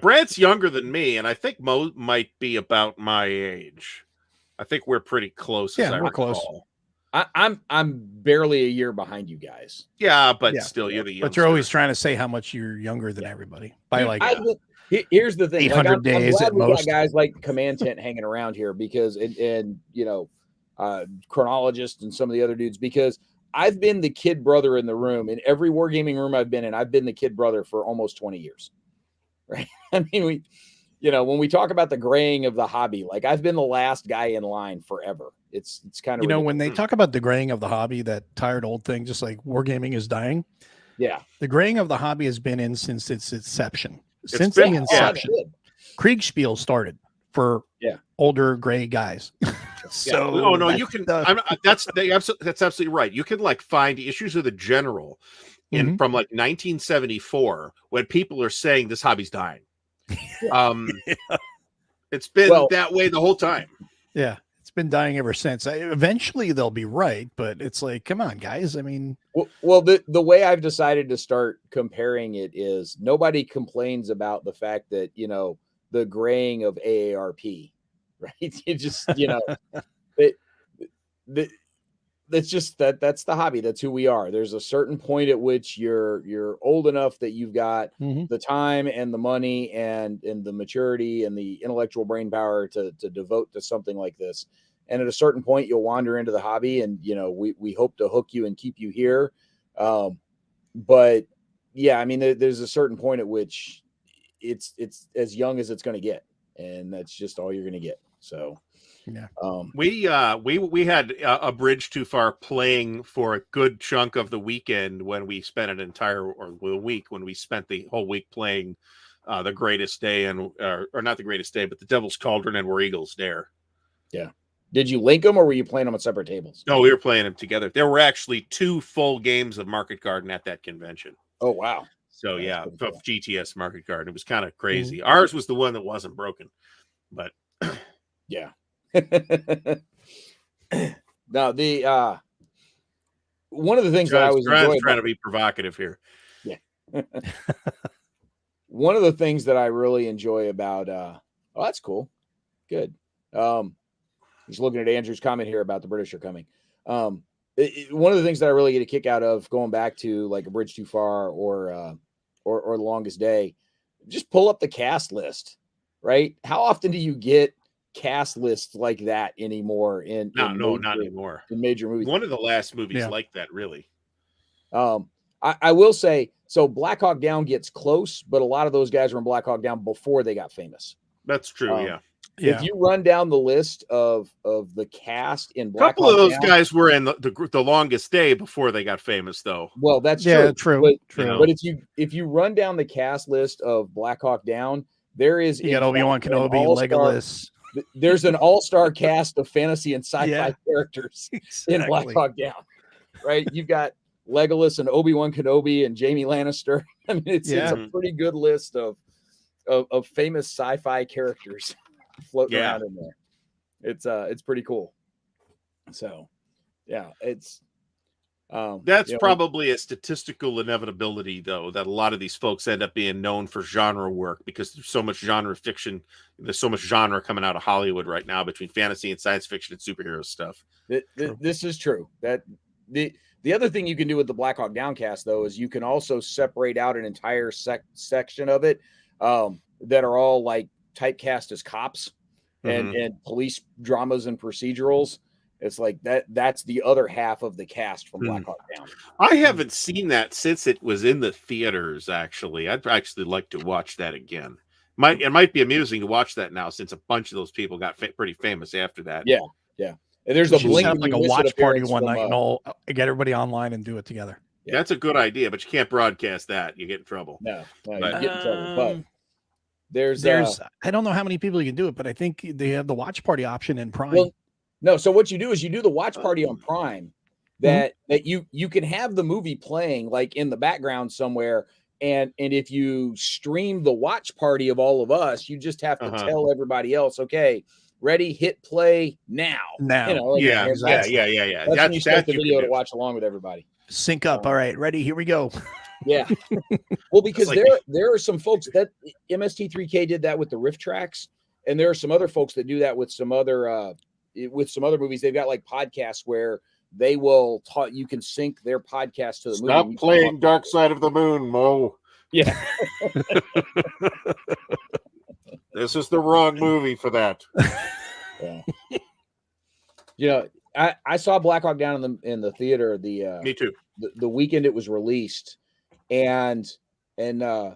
Brant's younger than me, and I think Mo might be about my age. I think we're pretty close. Yeah, we're close. I'm barely a year behind you guys. Yeah, but still, you're the youngster. But you're always trying to say how much you're younger than everybody by like. Here's the thing: 800 days at most. Got guys like Command Tent hanging around here because, chronologist and some of the other dudes, because I've been the kid brother in the room in every wargaming room I've been in. I've been the kid brother for almost 20 years. Right? I mean, when we talk about the graying of the hobby, like I've been the last guy in line forever. It's kind of when they talk about the graying of the hobby, that tired old thing, just like wargaming is dying. Yeah, the graying of the hobby has been in since its inception. Since the inception, Kriegspiel started for older gray guys. So you can. That's absolutely right. You can like find issues of the General from like 1974 when people are saying this hobby's dying. It's been that way the whole time. Yeah, it's been dying ever since. Eventually they'll be right, but it's like, come on, guys. I mean, well, the way I've decided to start comparing it is nobody complains about the fact that the graying of AARP, right? You just that's just that's the hobby. That's who we are. There's a certain point at which you're old enough that you've got the time and the money and the maturity and the intellectual brain power to devote to something like this. And at a certain point, you'll wander into the hobby, and we hope to hook you and keep you here. But yeah, I mean, there's a certain point at which it's as young as it's going to get, and that's just all you're going to get. So. Yeah. We had a bridge too far playing for a good chunk of the weekend when we spent the week when we spent the whole week playing the Greatest Day or not the Greatest Day, but the Devil's Cauldron and War Eagles Dare. Yeah. Did you link them or were you playing them on separate tables? No, we were playing them together. There were actually 2 full games of Market Garden at that convention. Oh, wow. So yeah, of GTS Market Garden. It was kind of crazy. Ours was the one that wasn't broken, but yeah. Now the one of the things that I was trying to be provocative here. Yeah. One of the things that I really enjoy about that's cool. Good. Just looking at Andrew's comment here about the British are coming. one of the things that I really get a kick out of going back to like A Bridge Too Far or The Longest Day, just pull up the cast list, right? How often do you get cast lists like that anymore not anymore in major movies? One of the last movies like that, really. I will say, so Black Hawk Down gets close, but a lot of those guys were in Black Hawk Down before they got famous. That's true. Yeah. If you run down the list of the cast in Black Hawk Down, a couple of those guys were in the Longest Day before they got famous, though. Well, that's true. But if you run down the cast list of Black Hawk Down, there is you got Obi-Wan Kenobi, Legolas. There's an all-star cast of fantasy and sci-fi characters in Black Hawk Down, right? You've got Legolas and Obi-Wan Kenobi and Jaime Lannister. I mean, it's a pretty good list of famous sci-fi characters floating around in there. It's pretty cool. So, yeah, it's that's probably a statistical inevitability, though, that a lot of these folks end up being known for genre work because there's so much genre fiction. There's so much genre coming out of Hollywood right now between fantasy and science fiction and superhero stuff. This is true. That the other thing you can do with the Black Hawk Down cast, though, is you can also separate out an entire section of it that are all like typecast as cops and police dramas and procedurals. It's like that's the other half of the cast from Black Hawk Down. I haven't seen that since it was in the theaters, actually. I'd actually like to watch that again. It might be amusing to watch that now since a bunch of those people got pretty famous after that. Yeah. And there's a blink like a watch party one night and all get everybody online and do it together. Yeah. That's a good idea, but you can't broadcast that. You get in trouble. No, you get in trouble. But there's I don't know how many people you can do it, but I think they have the watch party option in Prime. Well, no, so what you do is you do the watch party on Prime that you can have the movie playing like in the background somewhere. And if you stream the watch party of all of us, you just have to tell everybody else, okay, ready, hit play now. Yeah. That's when you start the video to watch along with everybody. Sync up. All right, ready, here we go. Yeah. Well, because there are some folks that MST3K did that with the riff tracks, and there are some other folks that do that with some other movies. They've got like podcasts where they will you can sync their podcast to the movie. Stop playing Dark Side of the Moon, Mo. Yeah. This is the wrong movie for that. Yeah. I saw Black Hawk Down in the theater me too. The weekend it was released, and I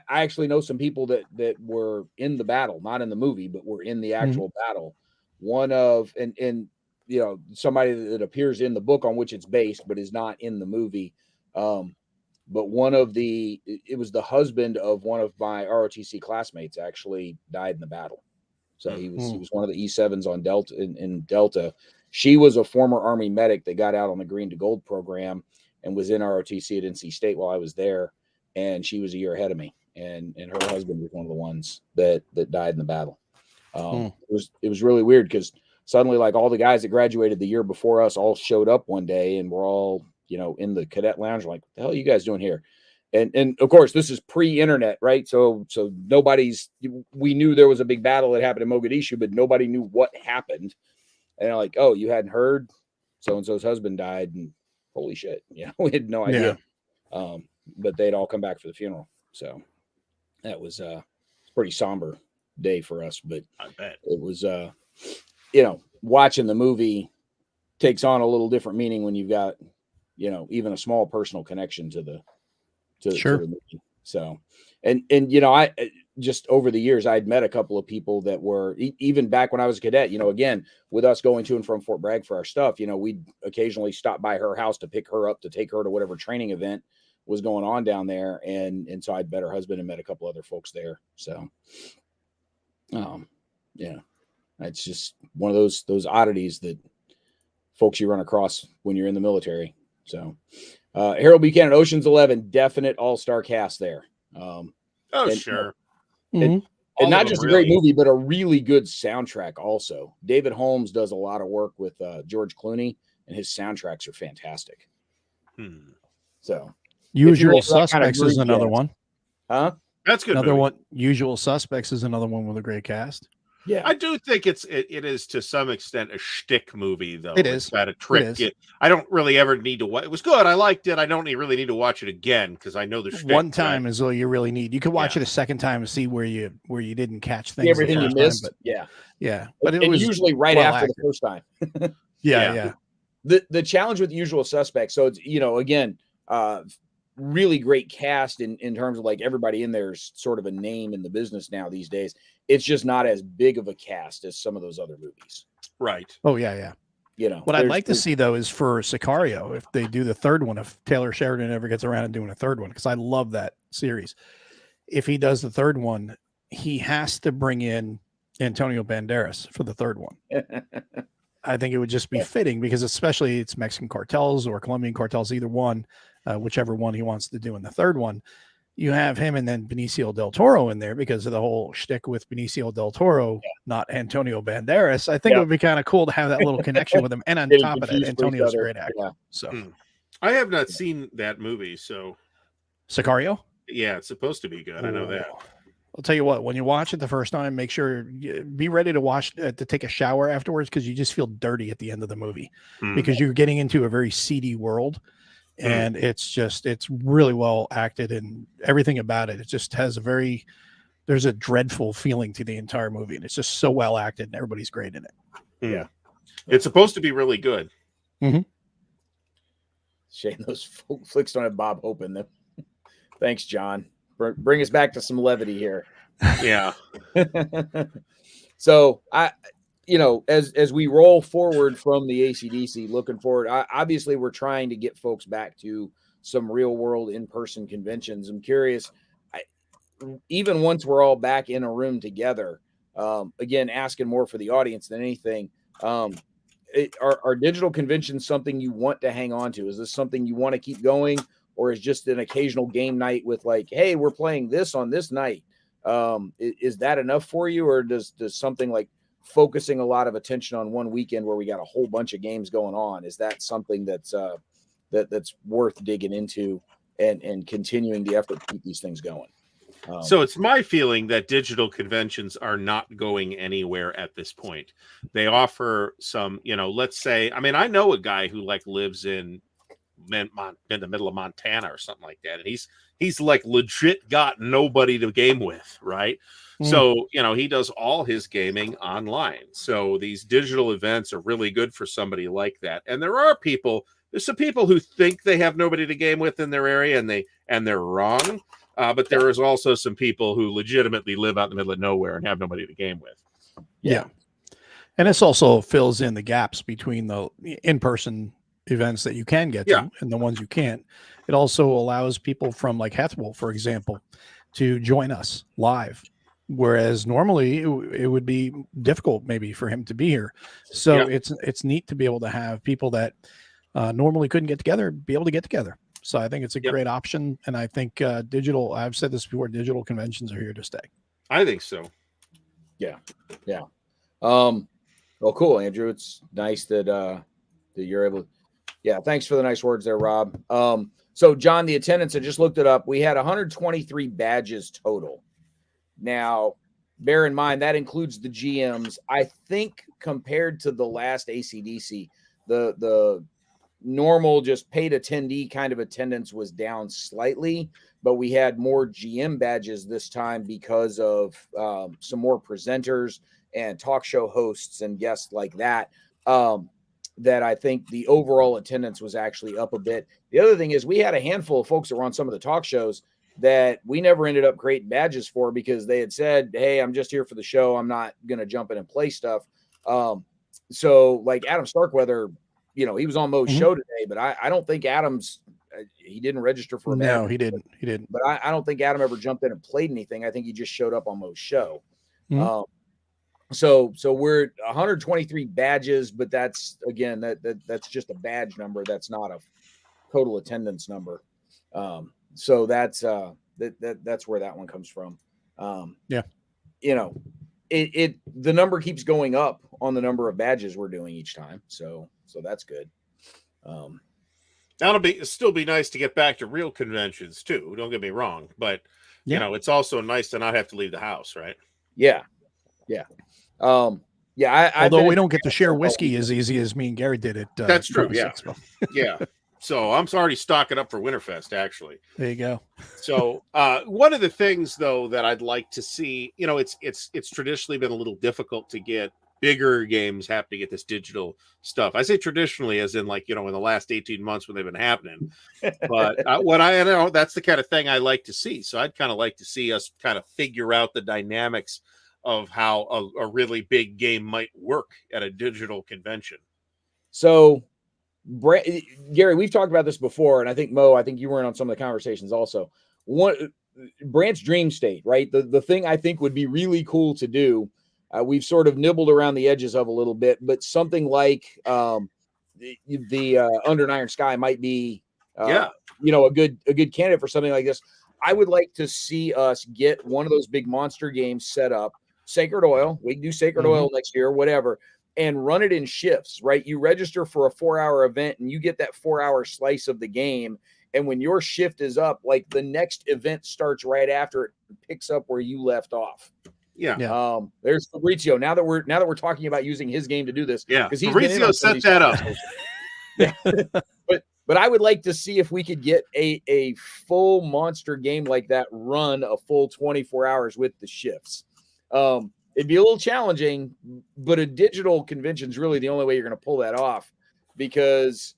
actually know some people that were in the battle, not in the movie, but were in the actual battle. One of somebody that appears in the book on which it's based, but is not in the movie. But it was the husband of one of my ROTC classmates actually died in the battle. So he was one of the E7s on Delta in Delta. She was a former Army medic that got out on the Green to Gold program and was in ROTC at NC State while I was there. And she was a year ahead of me. And her husband was one of the ones that died in the battle. It was really weird because suddenly like all the guys that graduated the year before us all showed up one day and we're all, in the cadet lounge, like, what the hell are you guys doing here? And of course, this is pre-internet, right? So we knew there was a big battle that happened in Mogadishu, but nobody knew what happened. And they're like, oh, you hadn't heard? So-and-so's husband died, and holy shit. Yeah, we had no idea. But they'd all come back for the funeral. So that was a pretty somber day for us, but I bet it was, watching the movie takes on a little different meaning when you've got, even a small personal connection to the movie. So, and I just over the years, I'd met a couple of people that were even back when I was a cadet, again, with us going to and from Fort Bragg for our stuff, we'd occasionally stop by her house to pick her up, to take her to whatever training event was going on down there. And so I'd met her husband and met a couple other folks there. So, it's just one of those oddities that folks you run across when you're in the military. So, Harold Buchanan, Ocean's 11, definite all-star cast there. Sure. And not just a great movie, but a really good soundtrack also. David Holmes does a lot of work with George Clooney, and his soundtracks are fantastic. So, Usual Suspects is another one. Huh? That's good. Another one. Usual Suspects is another one with a great cast. Yeah. I do think it is to some extent a shtick movie, though. It is. It's got a trick. It is. I don't really ever need to watch. It was good. I liked it. I don't really need to watch it again because I know the shtick. One time right? is all you really need. You could watch Yeah. it a second time to see where you didn't catch things. Everything you missed. But Yeah. but it and was usually right well after acted. the first time. Yeah. The challenge with Usual Suspects. So it's, again, really great cast in terms of like everybody in there's sort of a name in the business now these days. It's just not as big of a cast as some of those other movies. Right. Oh yeah. What I'd like to see though is for Sicario, if they do the third one, if Taylor Sheridan ever gets around to doing a third one, because I love that series. If he does the third one, he has to bring in Antonio Banderas for the third one. I think it would just be fitting because especially it's Mexican cartels or Colombian cartels, either one, whichever one he wants to do in the third one. You have him and then Benicio del Toro in there because of the whole shtick with Benicio del Toro, not Antonio Banderas. I think it would be kind of cool to have that little connection with him. And on top of that, Antonio's a great actor. Yeah. So I have not seen that movie. So Sicario? Yeah, it's supposed to be good. I know that. I'll tell you what, when you watch it the first time, make sure be ready to watch to take a shower afterwards because you just feel dirty at the end of the movie because you're getting into a very seedy world. And it's really well acted and everything about it. It just has there's a dreadful feeling to the entire movie. And it's just so well acted and everybody's great in it. Yeah. It's supposed to be really good. Mm-hmm. Shame those flicks don't have Bob Hope in them. Thanks, John. Bring us back to some levity here. Yeah. So as we roll forward from the ACDC, looking forward, obviously we're trying to get folks back to some real world in-person conventions. I'm curious, even once we're all back in a room together, again, asking more for the audience than anything. Are digital conventions something you want to hang on to? Is this something you want to keep going, or is just an occasional game night with like, hey, we're playing this on this night? Is that enough for you, or does something like focusing a lot of attention on one weekend where we got a whole bunch of games going on, is that something that's worth digging into and continuing the effort to keep these things going? So it's my feeling that digital conventions are not going anywhere at this point. They offer some, let's say, I mean, I know a guy who like lives in the middle of Montana or something like that, and he's like legit got nobody to game with, right? So, he does all his gaming online. So these digital events are really good for somebody like that. And there's some people who think they have nobody to game with in their area and they're wrong. But there is also some people who legitimately live out in the middle of nowhere and have nobody to game with. Yeah. And this also fills in the gaps between the in-person events that you can get to and the ones you can't. It also allows people from like Ardwulf, for example, to join us live. Whereas normally it would be difficult maybe for him to be here. So it's neat to be able to have people that normally couldn't get together, be able to get together. So I think it's a great option. And I think digital, I've said this before, digital conventions are here to stay. I think so. Yeah. Well, cool, Andrew. It's nice that you're able to. Yeah. Thanks for the nice words there, Rob. So John, the attendance, I just looked it up. We had 123 badges total. Now, bear in mind, that includes the GMs. I think compared to the last ACDC, the normal just paid attendee kind of attendance was down slightly, but we had more GM badges this time because of some more presenters and talk show hosts and guests like that, that I think the overall attendance was actually up a bit. The other thing is we had a handful of folks that were on some of the talk shows that we never ended up creating badges for because they had said, hey, I'm just here for the show. I'm not going to jump in and play stuff. So like Adam Starkweather, he was on Mo's show today, but I don't think Adam's, he didn't register for a badge. No, he didn't. But I don't think Adam ever jumped in and played anything. I think he just showed up on Mo's show. So we're 123 badges, but that's again, that's just a badge number. That's not a total attendance number. So that's that's where that one comes from. The number keeps going up on the number of badges we're doing each time. So that's good. That'll still be nice to get back to real conventions too. Don't get me wrong, but it's also nice to not have to leave the house, right? Yeah. Yeah, although we don't get to share whiskey as easy as me and Gary did it. That's true. Yeah. Yeah. So I'm already stocking up for Winterfest, actually. There you go. So one of the things, though, that I'd like to see, it's traditionally been a little difficult to get bigger games have to get this digital stuff. I say traditionally as in in the last 18 months when they've been happening. But what I know, that's the kind of thing I like to see. So I'd kind of like to see us kind of figure out the dynamics of how a really big game might work at a digital convention. So Gary, we've talked about this before, and I think Mo, you weren't on some of the conversations also. Brant's dream state, right? The thing I think would be really cool to do, we've sort of nibbled around the edges of a little bit, but something like the Under an Iron Sky might be, a good candidate for something like this. I would like to see us get one of those big monster games set up. Sacred Oil, we can do Sacred Oil next year, whatever. And run it in shifts, right? You register for a 4-hour event and you get that 4-hour slice of the game. And when your shift is up, the next event starts right after it and picks up where you left off. Yeah. There's Fabrizio. Now that we're talking about using his game to do this. Yeah. Because he's Fabrizio set that up. Yeah. But I would like to see if we could get a full monster game like that run a full 24 hours with the shifts. It'd be a little challenging, but a digital convention is really the only way you're going to pull that off, because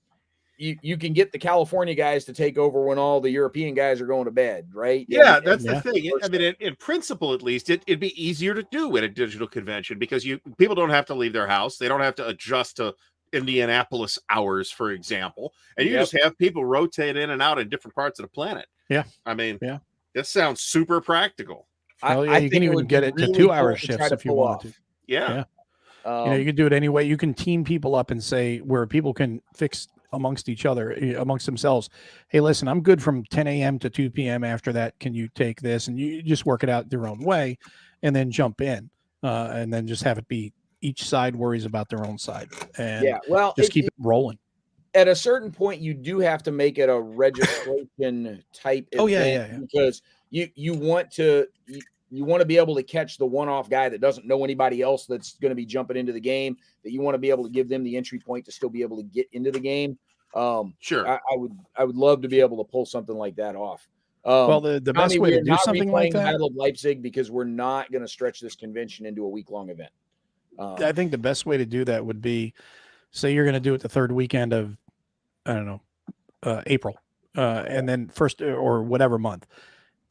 you can get the California guys to take over when all the European guys are going to bed, right? Yeah, that's the thing. I mean, in principle, at least, it'd be easier to do at a digital convention because people don't have to leave their house. They don't have to adjust to Indianapolis hours, for example, and you just have people rotate in and out in different parts of the planet. Yeah, I mean, that sounds super practical. You can even get it to 2-hour shifts if you wanted to. Yeah. You can do it anyway. You can team people up and say where people can fix amongst each other, amongst themselves. Hey, listen, I'm good from 10 a.m. to 2 p.m. After that, can you take this? And you just work it out their own way and then jump in and then just have it be each side worries about their own side. And just keep it rolling. At a certain point, you do have to make it a registration type event because you want to be able to catch the one-off guy that doesn't know anybody else that's going to be jumping into the game, that you want to be able to give them the entry point to still be able to get into the game. Sure. I would love to be able to pull something like that off. Well, the best way to do something like that, Battle of Leipzig, because we're not going to stretch this convention into a week-long event. I think the best way to do that would be, say you're going to do it the third weekend of, I don't know, April, and then first or whatever month.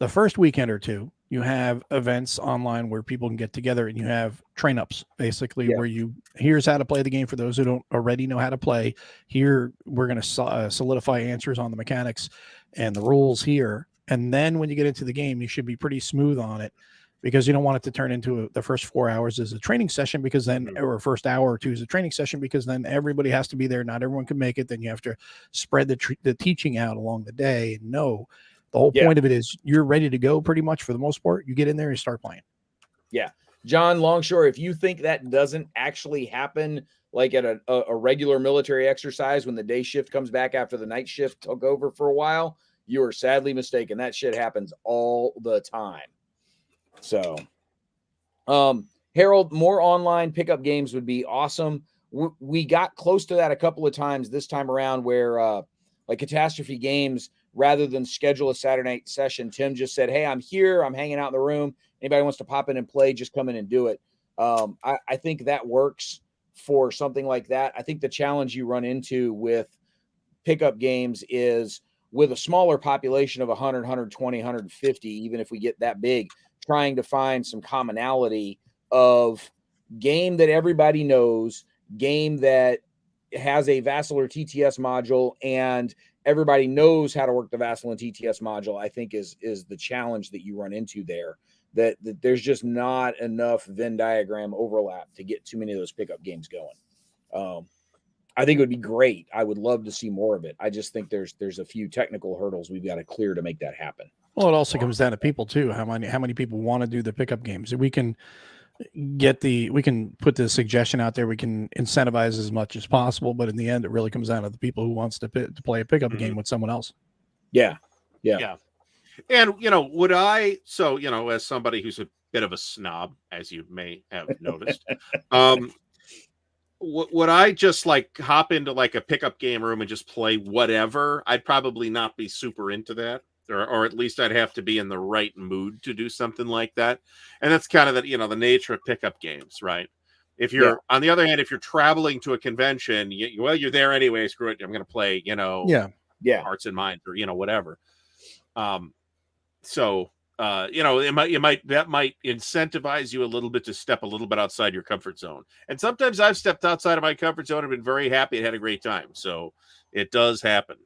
The first weekend or two, you have events online where people can get together and you have train ups, basically, where here's how to play the game for those who don't already know how to play. Here, we're going to solidify answers on the mechanics and the rules here. And then when you get into the game, you should be pretty smooth on it, because you don't want it to turn into the first 4 hours as a training session, because then, or first hour or two is a training session, because then everybody has to be there. Not everyone can make it. Then you have to spread the teaching out along the day. And the whole point of it is you're ready to go pretty much for the most part. You get in there and you start playing. Yeah. John Longshore, if you think that doesn't actually happen like at a regular military exercise when the day shift comes back after the night shift took over for a while, you are sadly mistaken. That shit happens all the time. So, Harold, more online pickup games would be awesome. We got close to that a couple of times this time around where like Catastrophe Games, rather than schedule a Saturday night session, Tim just said, hey, I'm here. I'm hanging out in the room. Anybody wants to pop in and play, just come in and do it. I think that works for something like that. I think the challenge you run into with pickup games is with a smaller population of 100, 120, 150, even if we get that big, trying to find some commonality of game that everybody knows, game that has a Vassal or TTS module, and everybody knows how to work the Vassal and TTS module, I think is the challenge that you run into there, that there's just not enough Venn diagram overlap to get too many of those pickup games going. I think it would be great. I would love to see more of it. I just think there's a few technical hurdles we've got to clear to make that happen. Well, it also comes down to people too. How many people want to do the pickup games? We can put the suggestion out there. We can incentivize as much as possible, but in the end, it really comes down to the people who wants to play a pickup game with someone else. Yeah. And would I? So as somebody who's a bit of a snob, as you may have noticed. Would I just like hop into like a pickup game room and just play whatever? I'd probably not be super into that, or at least I'd have to be in the right mood to do something like that. And that's kind of the nature of pickup games, right? If you're on the other hand, if you're traveling to a convention, you're there anyway. Screw it, I'm going to play, Hearts and Minds or whatever. So that might incentivize you a little bit to step a little bit outside your comfort zone. And sometimes I've stepped outside of my comfort zone and been very happy and had a great time. So it does happen.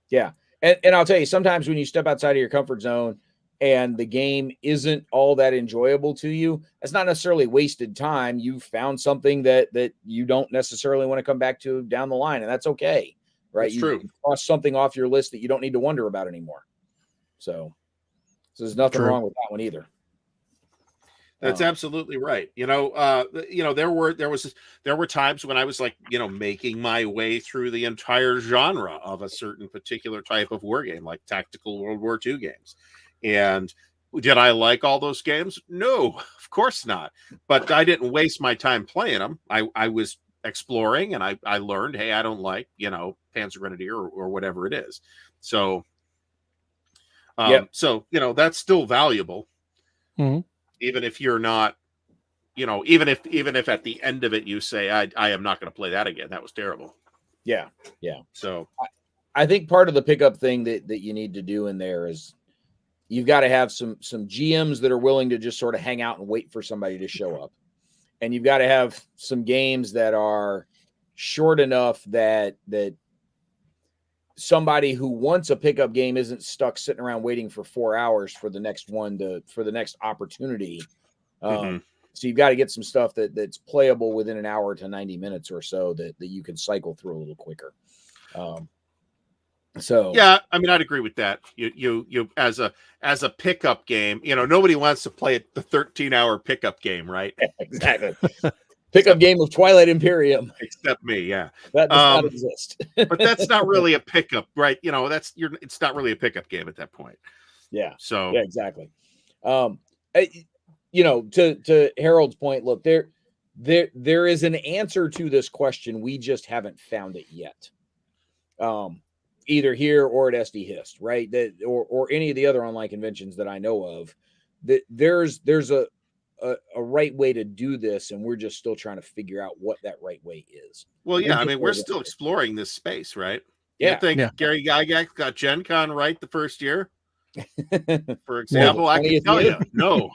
Yeah. And I'll tell you, sometimes when you step outside of your comfort zone and the game isn't all that enjoyable to you, that's not necessarily wasted time. You found something that you don't necessarily want to come back to down the line, and that's okay. Right. That's true. You cross something off your list that you don't need to wonder about anymore. So there's nothing wrong with that one either. That's absolutely right. There were times when I was like, making my way through the entire genre of a certain particular type of war game, like tactical World War II games. And did I like all those games? No, of course not. But I didn't waste my time playing them. I was exploring, and I learned, hey, I don't like, Panzer Grenadier or whatever it is. So that's still valuable. Mm-hmm. Even if you're not, even if at the end of it you say, I am not going to play that again. That was terrible. Yeah. Yeah. So I think part of the pickup thing that you need to do in there is you've got to have some GMs that are willing to just sort of hang out and wait for somebody to show up. And you've got to have some games that are short enough that somebody who wants a pickup game isn't stuck sitting around waiting for 4 hours for the next opportunity. So you've got to get some stuff that's playable within an hour to 90 minutes or so that you can cycle through a little quicker. Yeah, I mean, I'd agree with that. You as a pickup game, nobody wants to play the 13-hour pickup game, right? Exactly. Pickup game of Twilight Imperium. Except me, yeah. That does not exist. But that's not really a pickup, right? It's not really a pickup game at that point. Yeah. So yeah, exactly. To Harold's point, look, there is an answer to this question. We just haven't found it yet. Either here or at SD Hist, right? Or any of the other online conventions that I know of. That there's a right way to do this, and we're just still trying to figure out what that right way is. Well, yeah, I mean, we're still exploring this space, right? Yeah. You think Gary Gygax got Gen Con right the first year? For example, I can tell you, no.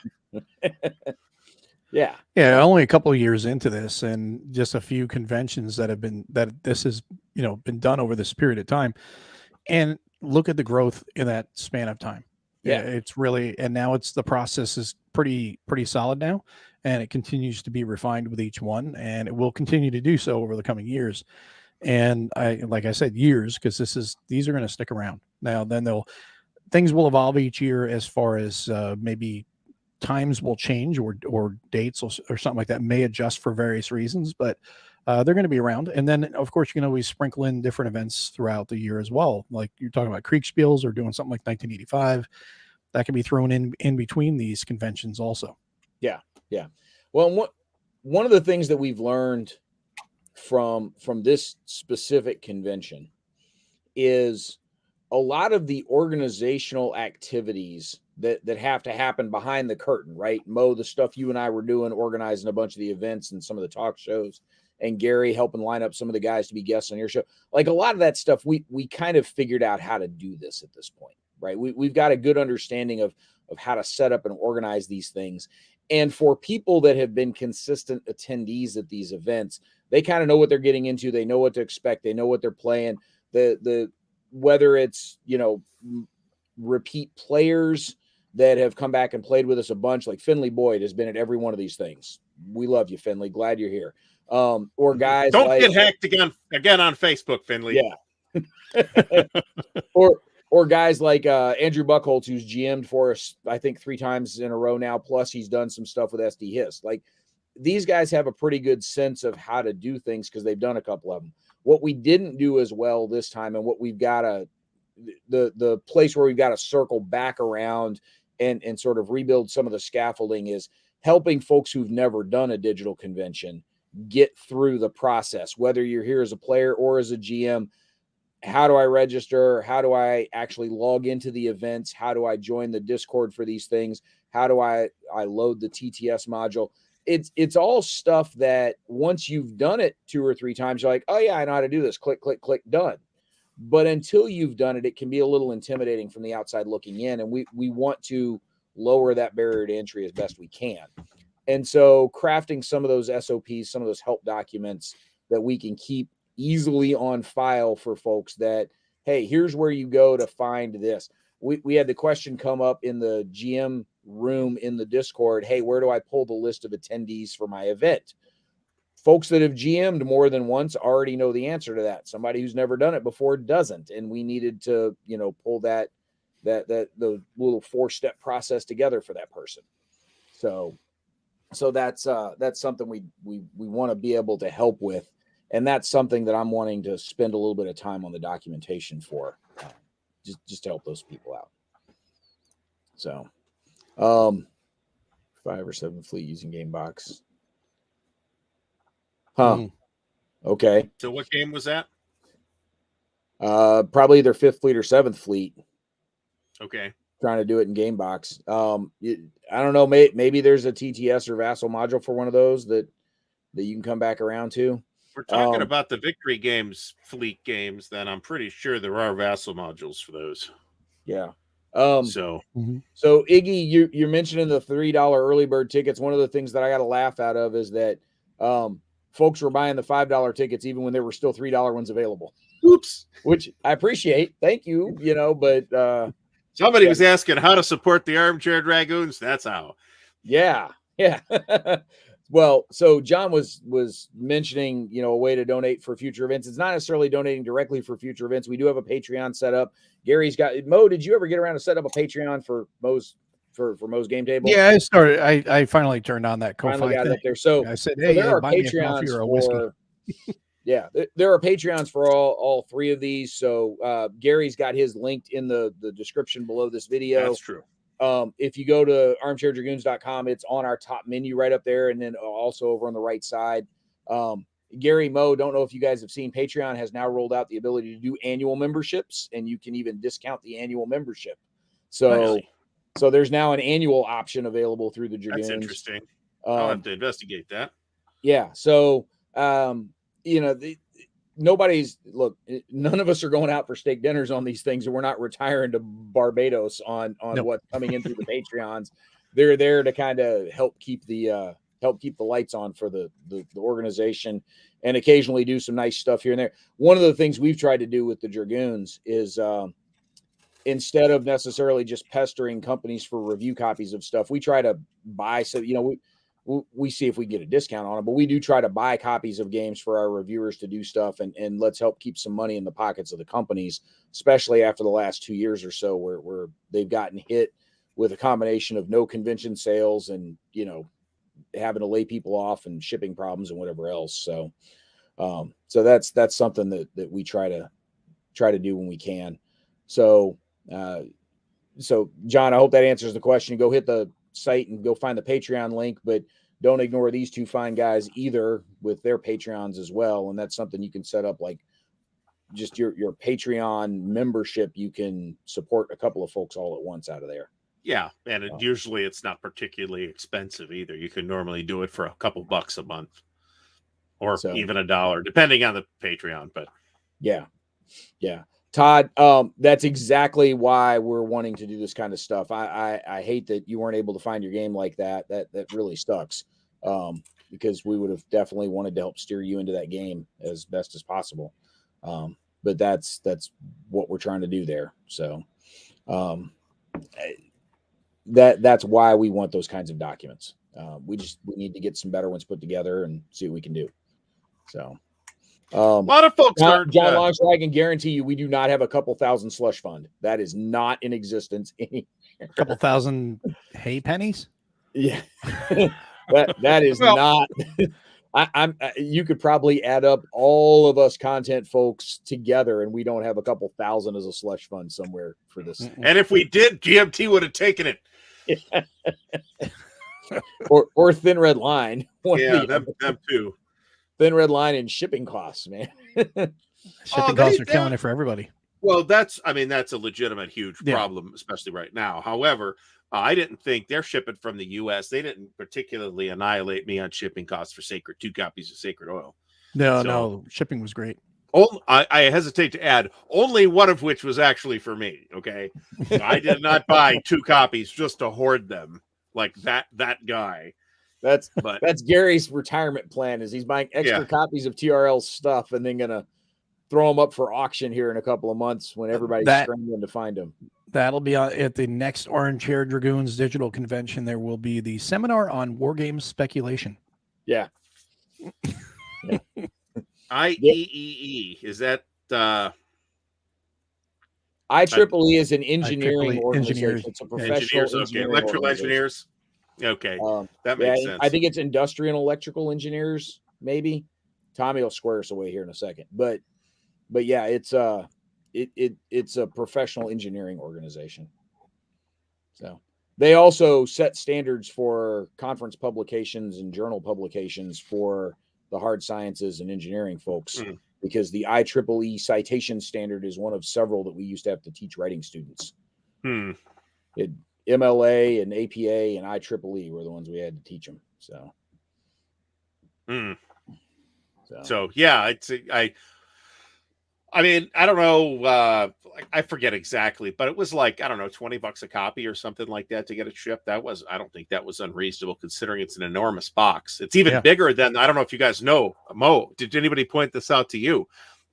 Yeah. Yeah, only a couple of years into this, and just a few conventions that this has been done over this period of time, and look at the growth in that span of time. Yeah, it's really, and now the process is pretty solid now, and it continues to be refined with each one, and it will continue to do so over the coming years. And like I said, years, because these are going to stick around. Now, then things will evolve each year as far as maybe times will change or dates or something like that may adjust for various reasons, but they're going to be around. And then, of course, you can always sprinkle in different events throughout the year as well. Like you're talking about Kriegspiels or doing something like 1985. That can be thrown in between these conventions also. Yeah. Yeah. Well, one of the things that we've learned from this specific convention is a lot of the organizational activities that have to happen behind the curtain, right? Mo, the stuff you and I were doing, organizing a bunch of the events and some of the talk shows, and Gary helping line up some of the guys to be guests on your show. Like a lot of that stuff, we kind of figured out how to do this at this point, right? We've got a good understanding of how to set up and organize these things. And for people that have been consistent attendees at these events, they kind of know what they're getting into. They know what to expect. They know what they're playing. Whether it's, repeat players that have come back and played with us a bunch, like Finley Boyd has been at every one of these things. We love you, Finley. Glad you're here. Or guys don't get hacked again on Facebook, Finley. Yeah. or guys like Andrew Buckholtz, who's GM'd for us, I think 3 times in a row now. Plus he's done some stuff with SD Hist. Like these guys have a pretty good sense of how to do things because they've done a couple of them. What we didn't do as well this time, and what we've got the place where we've got to circle back around and sort of rebuild some of the scaffolding is helping folks who've never done a digital convention get through the process, whether you're here as a player or as a GM. How do I register? How do I actually log into the events? How do I join the Discord for these things? How do I load the TTS module? It's all stuff that once you've done it 2 or 3 times, you're like, oh yeah, I know how to do this. Click, click, click, done. But until you've done it, it can be a little intimidating from the outside looking in. And we want to lower that barrier to entry as best we can. And so crafting some of those SOPs, some of those help documents that we can keep easily on file for folks that, hey, here's where you go to find this. We had the question come up in the GM room in the Discord. Hey, where do I pull the list of attendees for my event? Folks that have GM'd more than once already know the answer to that. Somebody who's never done it before doesn't. And we needed to, pull the little 4-step process together for that person. So that's something we want to be able to help with. And that's something that I'm wanting to spend a little bit of time on the documentation for, just to help those people out. So, 5 or 7 fleet using game box. Huh. Okay. So what game was that? Probably their 5th fleet or 7th fleet. Okay. Trying to do it in game box. I don't know. Maybe there's a TTS or Vassal module for one of those that you can come back around to. We're talking about the Victory Games fleet games, then I'm pretty sure there are Vassal modules for those. Yeah. So Iggy, you're mentioning the $3 early bird tickets. One of the things that I got a laugh out of is that folks were buying the $5 tickets even when there were still $3 ones available. Oops. Which I appreciate. Thank you. But somebody was asking how to support the Armchair Dragoons. That's how. Yeah. Well, so John was mentioning, a way to donate for future events. It's not necessarily donating directly for future events. We do have a Patreon set up. Gary's got Mo. Did you ever get around to set up a Patreon for Mo's Game Table? Yeah, I started. I finally turned on that Finally Ko-Fi got it thing. up there. So I said, "Hey, there are buy me a coffee Patreons or a whiskey." for. Yeah, there are Patreons for all 3 of these. So Gary's got his linked in the description below this video. That's true. If you go to armchairdragoons.com, it's on our top menu right up there. And then also over on the right side, Gary, Mo, don't know if you guys have seen, Patreon has now rolled out the ability to do annual memberships, and you can even discount the annual membership. So there's now an annual option available through the Dragoons. That's interesting. I'll have to investigate that. Yeah. So, none of us are going out for steak dinners on these things, and we're not retiring to Barbados on what's coming in through the Patreons. They're there to kind of help keep the lights on for the organization, and occasionally do some nice stuff here and there. One of the things we've tried to do with the Dragoons is instead of necessarily just pestering companies for review copies of stuff, we try to buy. So, we see if we get a discount on it, but we do try to buy copies of games for our reviewers to do stuff, and let's help keep some money in the pockets of the companies, especially after the last 2 years or so where they've gotten hit with a combination of no convention sales and, having to lay people off and shipping problems and whatever else. So, that's something that we try to do when we can. So John, I hope that answers the question. Go hit the site and go find the Patreon link, but don't ignore these 2 fine guys either with their Patreons as well. And that's something you can set up, like just your Patreon membership. You can support a couple of folks all at once out of there. Yeah. And usually it's not particularly expensive either. You can normally do it for a couple bucks a month or even $1, depending on the Patreon. But yeah. Todd, that's exactly why we're wanting to do this kind of stuff. I hate that you weren't able to find your game like that. That really sucks, because we would have definitely wanted to help steer you into that game as best as possible. But that's what we're trying to do there. So that's why we want those kinds of documents. We need to get some better ones put together and see what we can do. So. A lot of folks John Longstrike, I can guarantee you we do not have a couple thousand slush fund. That is not in existence. A couple thousand hay pennies. Yeah. that is not. You could probably add up all of us content folks together, and we don't have a couple thousand as a slush fund somewhere for this. And if we did, GMT would have taken it. or Thin Red Line. Yeah, them too. Thin Red Line and shipping costs, man. Shipping costs are killing it for everybody. Well, that's a legitimate huge problem, especially right now. However, I didn't think they're shipping from the U.S. They didn't particularly annihilate me on shipping costs for 2 copies of Sacred Oil. No, shipping was great. I hesitate to add, only one of which was actually for me. Okay, I did not buy 2 copies just to hoard them like that guy. That's Gary's retirement plan. Is he's buying extra copies of TRL stuff and then gonna throw them up for auction here in a couple of months when everybody's scrambling to find them. That'll be at the next Armchair Dragoons digital convention. There will be the seminar on war games speculation. Yeah. IEEE, is that IEEE is an engineering organization. It's a professional electrical engineers. Okay, that makes sense. I think it's industrial and electrical engineers, maybe. Tommy will square us away here in a second, but yeah, it's a professional engineering organization. So they also set standards for conference publications and journal publications for the hard sciences and engineering folks, because the IEEE citation standard is one of several that we used to have to teach writing students. MLA and APA and IEEE were the ones we had to teach them. So yeah, I mean, I don't know. I forget exactly, but it was like, I don't know, $20 a copy or something like that to get it shipped. I don't think that was unreasonable considering it's an enormous box. It's even bigger than, I don't know if you guys know, Mo, did anybody point this out to you?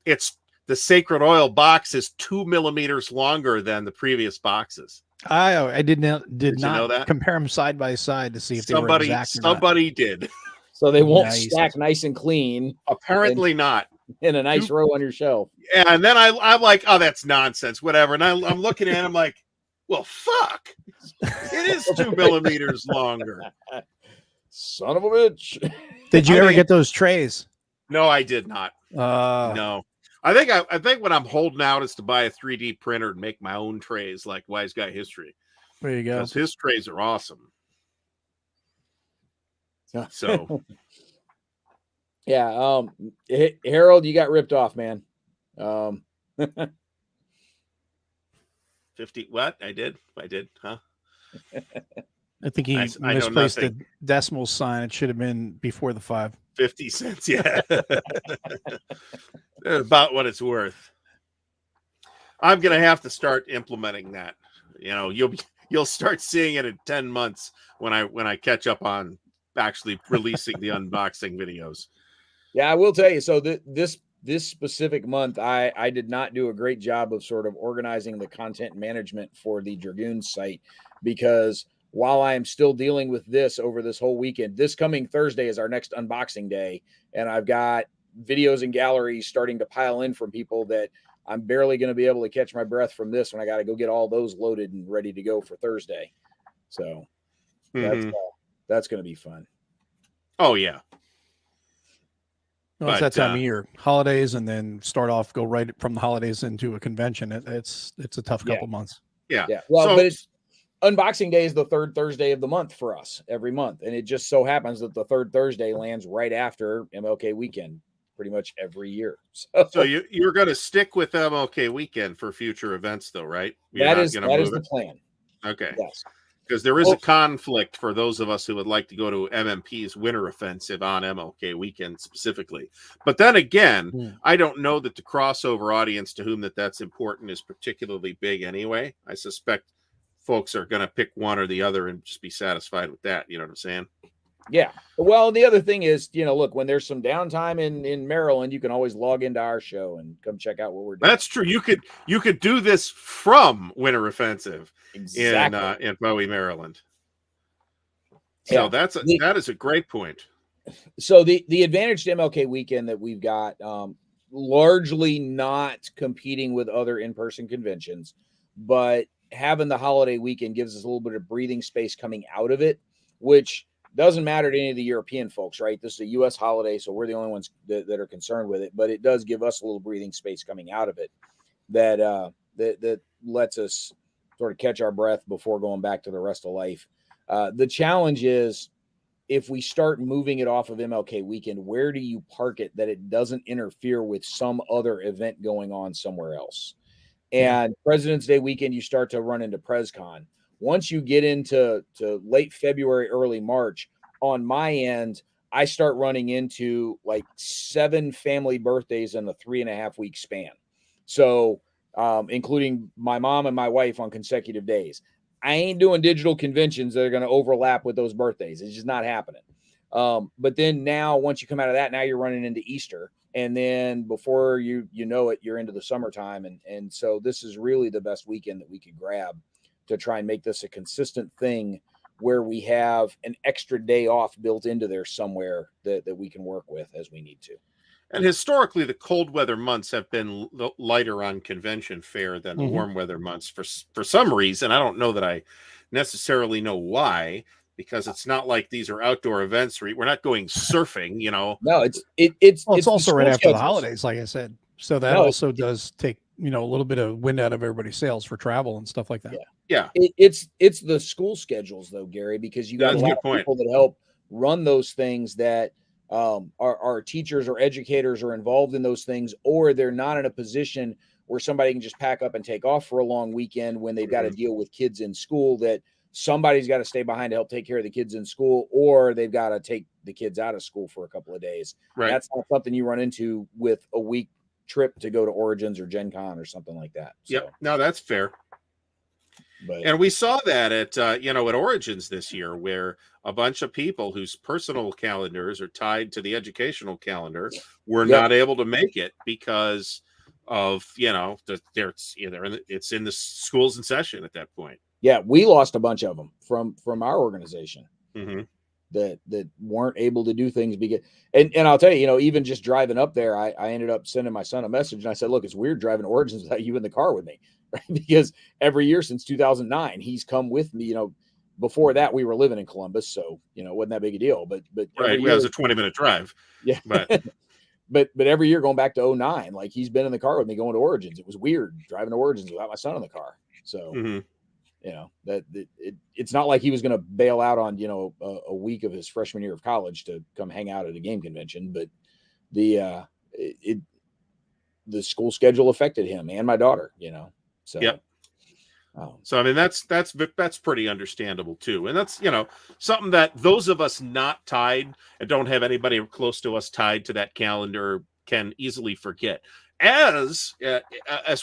It's the Sacred Oil box is 2 millimeters longer than the previous boxes. I did not know that? Compare them side by side to see if they were exact. Somebody did. So they won't stack nice and clean. Apparently not. In a nice row on your shelf. Yeah, and then I'm like, oh, that's nonsense, whatever. And I'm looking at it, I'm like, well, fuck. It is 2 millimeters longer. Son of a bitch. Did you ever get those trays? No, I did not. No. I think what I'm holding out is to buy a 3D printer and make my own trays like Wise Guy History. There you go. Because his trays are awesome. So yeah, Harold, you got ripped off, man. 50 what? I did, huh? I think he misplaced the decimal sign. It should have been before the 5. 50 cents, yeah. About what it's worth. I'm gonna have to start implementing that. You know, you'll start seeing it in 10 months when I catch up on actually releasing the unboxing videos. Yeah, I will tell you. So this specific month, I did not do a great job of sort of organizing the content management for the Dragoons site, because while I am still dealing with this over this whole weekend, this coming Thursday is our next unboxing day, and I've got videos and galleries starting to pile in from people that I'm barely going to be able to catch my breath from this when I got to go get all those loaded and ready to go for Thursday. So that's going to be fun. Oh yeah. Well, it's that time of year, holidays, and then go right from the holidays into a convention. It's a tough couple months. Yeah. Well, but it's unboxing day is the third Thursday of the month for us every month. And it just so happens that the third Thursday lands right after MLK weekend pretty much every year. So you're going to stick with MLK weekend for future events though, right? That is the plan. Okay. Yes. Because there is a conflict for those of us who would like to go to MMP's Winter Offensive on MLK weekend specifically. But then again, I don't know that the crossover audience to whom that's important is particularly big anyway. I suspect folks are going to pick one or the other and just be satisfied with that. You know what I'm saying? Yeah. Well, the other thing is, look, when there's some downtime in Maryland, you can always log into our show and come check out what we're doing. That's true. You could do this from Winter Offensive in Bowie, Maryland. So that is a great point. So the advantage to MLK weekend that we've got, largely not competing with other in-person conventions, but having the holiday weekend gives us a little bit of breathing space coming out of it, which doesn't matter to any of the European folks, right? This is a U.S. holiday, so we're the only ones that are concerned with it. But it does give us a little breathing space coming out of it that lets us sort of catch our breath before going back to the rest of life. The challenge is, if we start moving it off of MLK weekend, where do you park it that it doesn't interfere with some other event going on somewhere else? And President's Day weekend, you start to run into PresCon. Once you get into late February, early March, on my end, I start running into like 7 family birthdays in a 3.5 week span. So, including my mom and my wife on consecutive days. I ain't doing digital conventions that are going to overlap with those birthdays. It's just not happening. But then now, once you come out of that, now you're running into Easter. And then before you know it, you're into the summertime. And so this is really the best weekend that we could grab to try and make this a consistent thing where we have an extra day off built into there somewhere that we can work with as we need to. And historically, the cold weather months have been lighter on convention fare than the warm weather months for some reason. I don't know that I necessarily know why, because it's not like these are outdoor events. We're not going surfing, you know. No, it's also right after schedules. the holidays, like I said. So that also does take, a little bit of wind out of everybody's sails for travel and stuff like that. Yeah. It's the school schedules though, Gary, because you got a lot of people that help run those things that our teachers or educators are involved in those things, or they're not in a position where somebody can just pack up and take off for a long weekend when they've got to deal with kids in school, that somebody's got to stay behind to help take care of the kids in school, or they've got to take the kids out of school for a couple of days. Right. That's not something you run into with a week trip to go to Origins or Gen Con or something like that. So, yep. No, that's fair. But, and we saw that at Origins this year, where a bunch of people whose personal calendars are tied to the educational calendar were not able to make it because of, it's in the schools in session at that point. Yeah, we lost a bunch of them from our organization that weren't able to do things because, and I'll tell you, even just driving up there, I ended up sending my son a message and I said, look, it's weird driving Origins without you in the car with me, right? Because every year since 2009, he's come with me. Before that we were living in Columbus, so it wasn't that big a deal. But right, it was a 20-minute drive. Yeah, but every year going back to 2009, like he's been in the car with me going to Origins. It was weird driving to Origins without my son in the car. So. It's not like he was going to bail out on, a week of his freshman year of college to come hang out at a game convention, but the school schedule affected him and my daughter, so. Yep. So, I mean, that's pretty understandable too. And that's, something that those of us not tied and don't have anybody close to us tied to that calendar can easily forget. As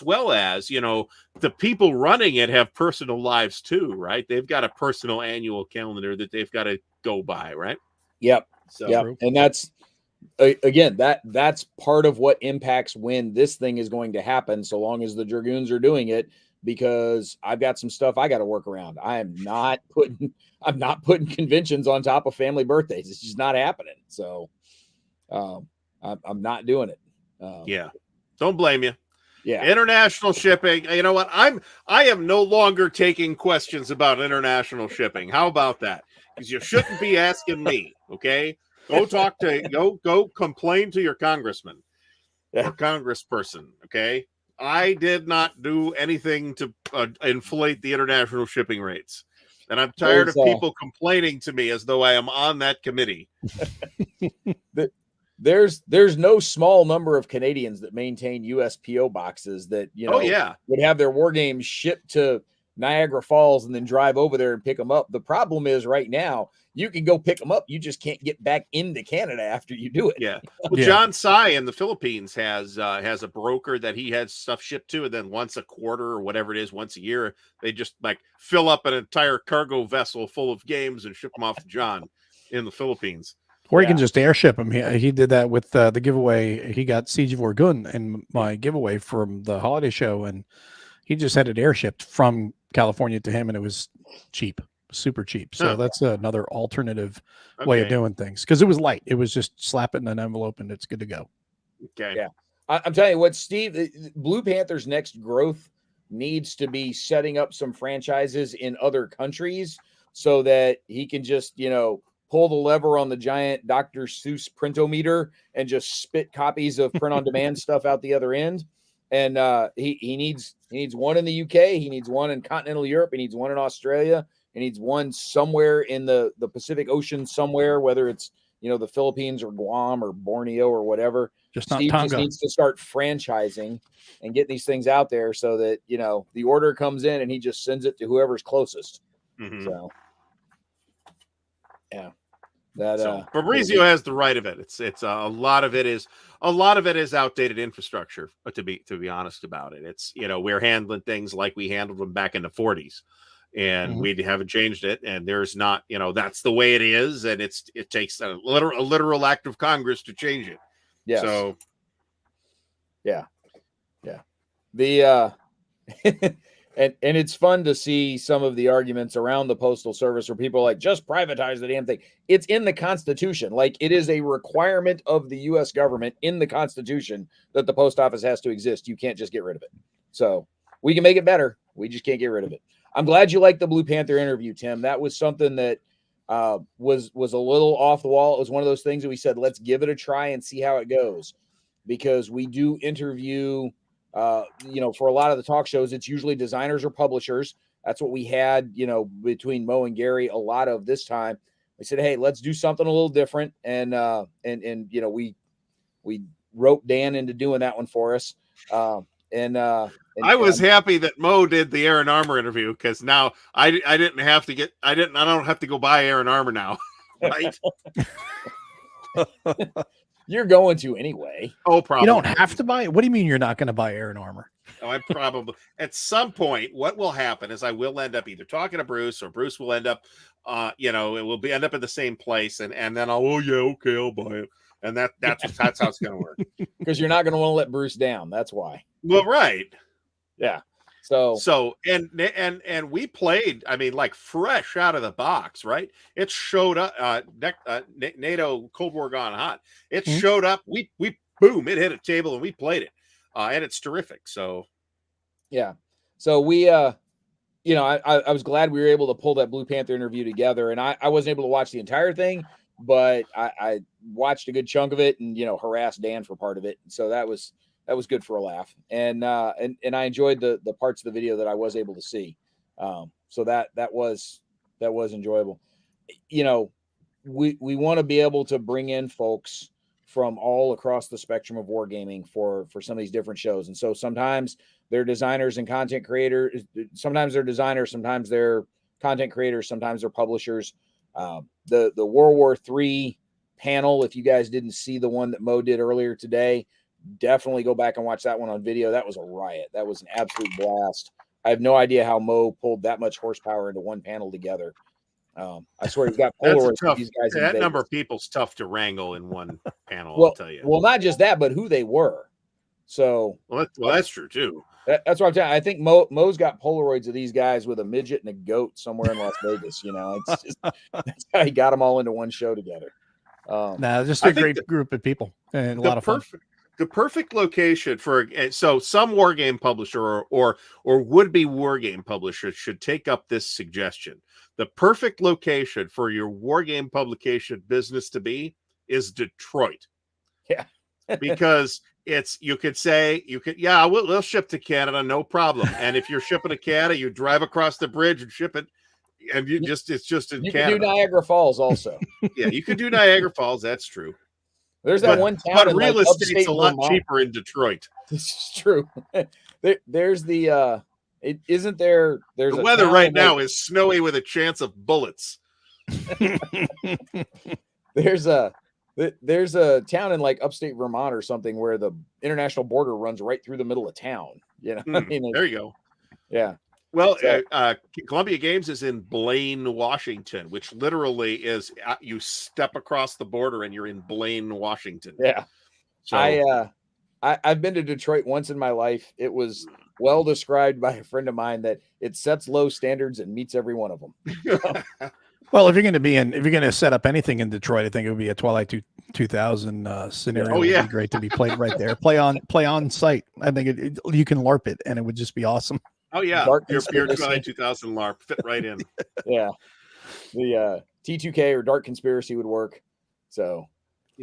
well as, the people running it have personal lives too, right? They've got a personal annual calendar that they've got to go by, right? Yep. So, yep. And that's, again, that's part of what impacts when this thing is going to happen, so long as the Dragoons are doing it, because I've got some stuff I got to work around. I'm not putting conventions on top of family birthdays. It's just not happening. So I'm not doing it. Don't blame you. Yeah. International shipping. You know what? I am no longer taking questions about international shipping. How about that? Because you shouldn't be asking me. Okay. Go complain to your congressman or congressperson. Okay. I did not do anything to inflate the international shipping rates. And I'm tired of people complaining to me as though I am on that committee. There's no small number of Canadians that maintain USPO boxes that, would have their war games shipped to Niagara Falls and then drive over there and pick them up. The problem is right now you can go pick them up. You just can't get back into Canada after you do it. Yeah. Well, John Tsai in the Philippines has a broker that he has stuff shipped to, and then once a quarter or whatever it is, once a year, they just fill up an entire cargo vessel full of games and ship them off to John in the Philippines. Or you can just airship them. He did that with the giveaway. He got Siege of Orgun and my giveaway from the holiday show, and he just had it airshipped from California to him, and it was cheap, super cheap. So that's another alternative way of doing things, because it was light. It was just slap it in an envelope and it's good to go. Okay. Yeah. I'm telling you what, Steve, Blue Panther's next growth needs to be setting up some franchises in other countries so that he can just, pull the lever on the giant Dr. Seuss printometer and just spit copies of print on demand stuff out the other end. And he needs He needs one in the UK. He needs one in continental Europe. He needs one in Australia. He needs one somewhere in the Pacific Ocean somewhere, whether it's, the Philippines or Guam or Borneo or whatever. Just not Steve Tonga. just needs to start franchising and get these things out there so that, the order comes in and he just sends it to whoever's closest. Mhm. So, yeah. Fabrizio has the right of it. It's a lot of it is outdated infrastructure. To be honest about it, it's we're handling things like we handled them back in the 40s, and we haven't changed it. And there's not that's the way it is, and it takes a literal act of Congress to change it. Yes. So yeah. The and it's fun to see some of the arguments around the Postal Service where people are like, just privatize the damn thing. It's in the Constitution. Like, it is a requirement of the U.S. government in the Constitution that the post office has to exist. You can't just get rid of it. So we can make it better. We just can't get rid of it. I'm glad you liked the Blue Panther interview, Tim. That was something that was a little off the wall. It was one of those things that we said, let's give it a try and see how it goes, because we do interview for a lot of the talk shows, it's usually designers or publishers. That's what we had, between Mo and Gary a lot of this time. We said, hey, let's do something a little different. And we roped Dan into doing that one for us. I was happy that Mo did the Air and Armor interview, because now I don't have to go buy Air and Armor now. Right. You're going to anyway. Oh, probably. You don't have to buy it. What do you mean you're not going to buy Air and Armor? Oh, I probably at some point. What will happen is I will end up either talking to Bruce, or Bruce will end up, it will end up in the same place, and then I'll buy it, and that's how it's going to work. Because you're not going to want to let Bruce down. That's why. Well, right. Yeah. So and we played, like fresh out of the box, right? It showed up, NATO Cold War Gone Hot. It showed up. We boom, it hit a table and we played it, and it's terrific. So yeah. So we I was glad we were able to pull that Blue Panther interview together, and I wasn't able to watch the entire thing, but I watched a good chunk of it and harassed Dan for part of it. So that was good for a laugh. And I enjoyed the parts of the video that I was able to see. So that was enjoyable. We want to be able to bring in folks from all across the spectrum of wargaming for some of these different shows. And so sometimes they're designers and content creators. Sometimes they're designers, sometimes they're content creators, sometimes they're publishers. The World War III panel, if you guys didn't see the one that Mo did earlier today, definitely go back and watch that one on video. That was a riot. That was an absolute blast. I have no idea how Mo pulled that much horsepower into one panel together. I swear he's got Polaroids. These guys that number of people's tough to wrangle in one panel. Well, I'll tell you. Well, not just that, but who they were. So that's true too. That's what I'm telling you. I think Mo's got Polaroids of these guys with a midget and a goat somewhere in Las Vegas. It's just that's how he got them all into one show together. Just a great group of people and a lot of fun. The perfect location for some war game publisher or would-be war game publisher should take up this suggestion. The perfect location for your war game publication business to be is Detroit. Yeah. Because we'll ship to Canada, no problem. And if you're shipping to Canada, you drive across the bridge and ship it, and it's just in Canada. You can do Niagara Falls also. Yeah, you can do Niagara Falls. That's true. There's that one town. But real estate's a lot cheaper in Detroit. This is true. There's the isn't there? There's the weather right now is snowy with a chance of bullets. There's a town in like upstate Vermont or something where the international border runs right through the middle of town. There you go. Yeah. Well, Columbia Games is in Blaine, Washington, which literally is you step across the border and you're in Blaine, Washington. Yeah. So I've been to Detroit once in my life. It was well described by a friend of mine that it sets low standards and meets every one of them. Well, if you're going to set up anything in Detroit, I think it would be a Twilight 2000 scenario. Oh, yeah. It would be great to be played right there. Play on site. I think you can LARP it, and it would just be awesome. Oh yeah, your Twilight 2000 LARP fit right in. Yeah, the T2K or Dark Conspiracy would work. So,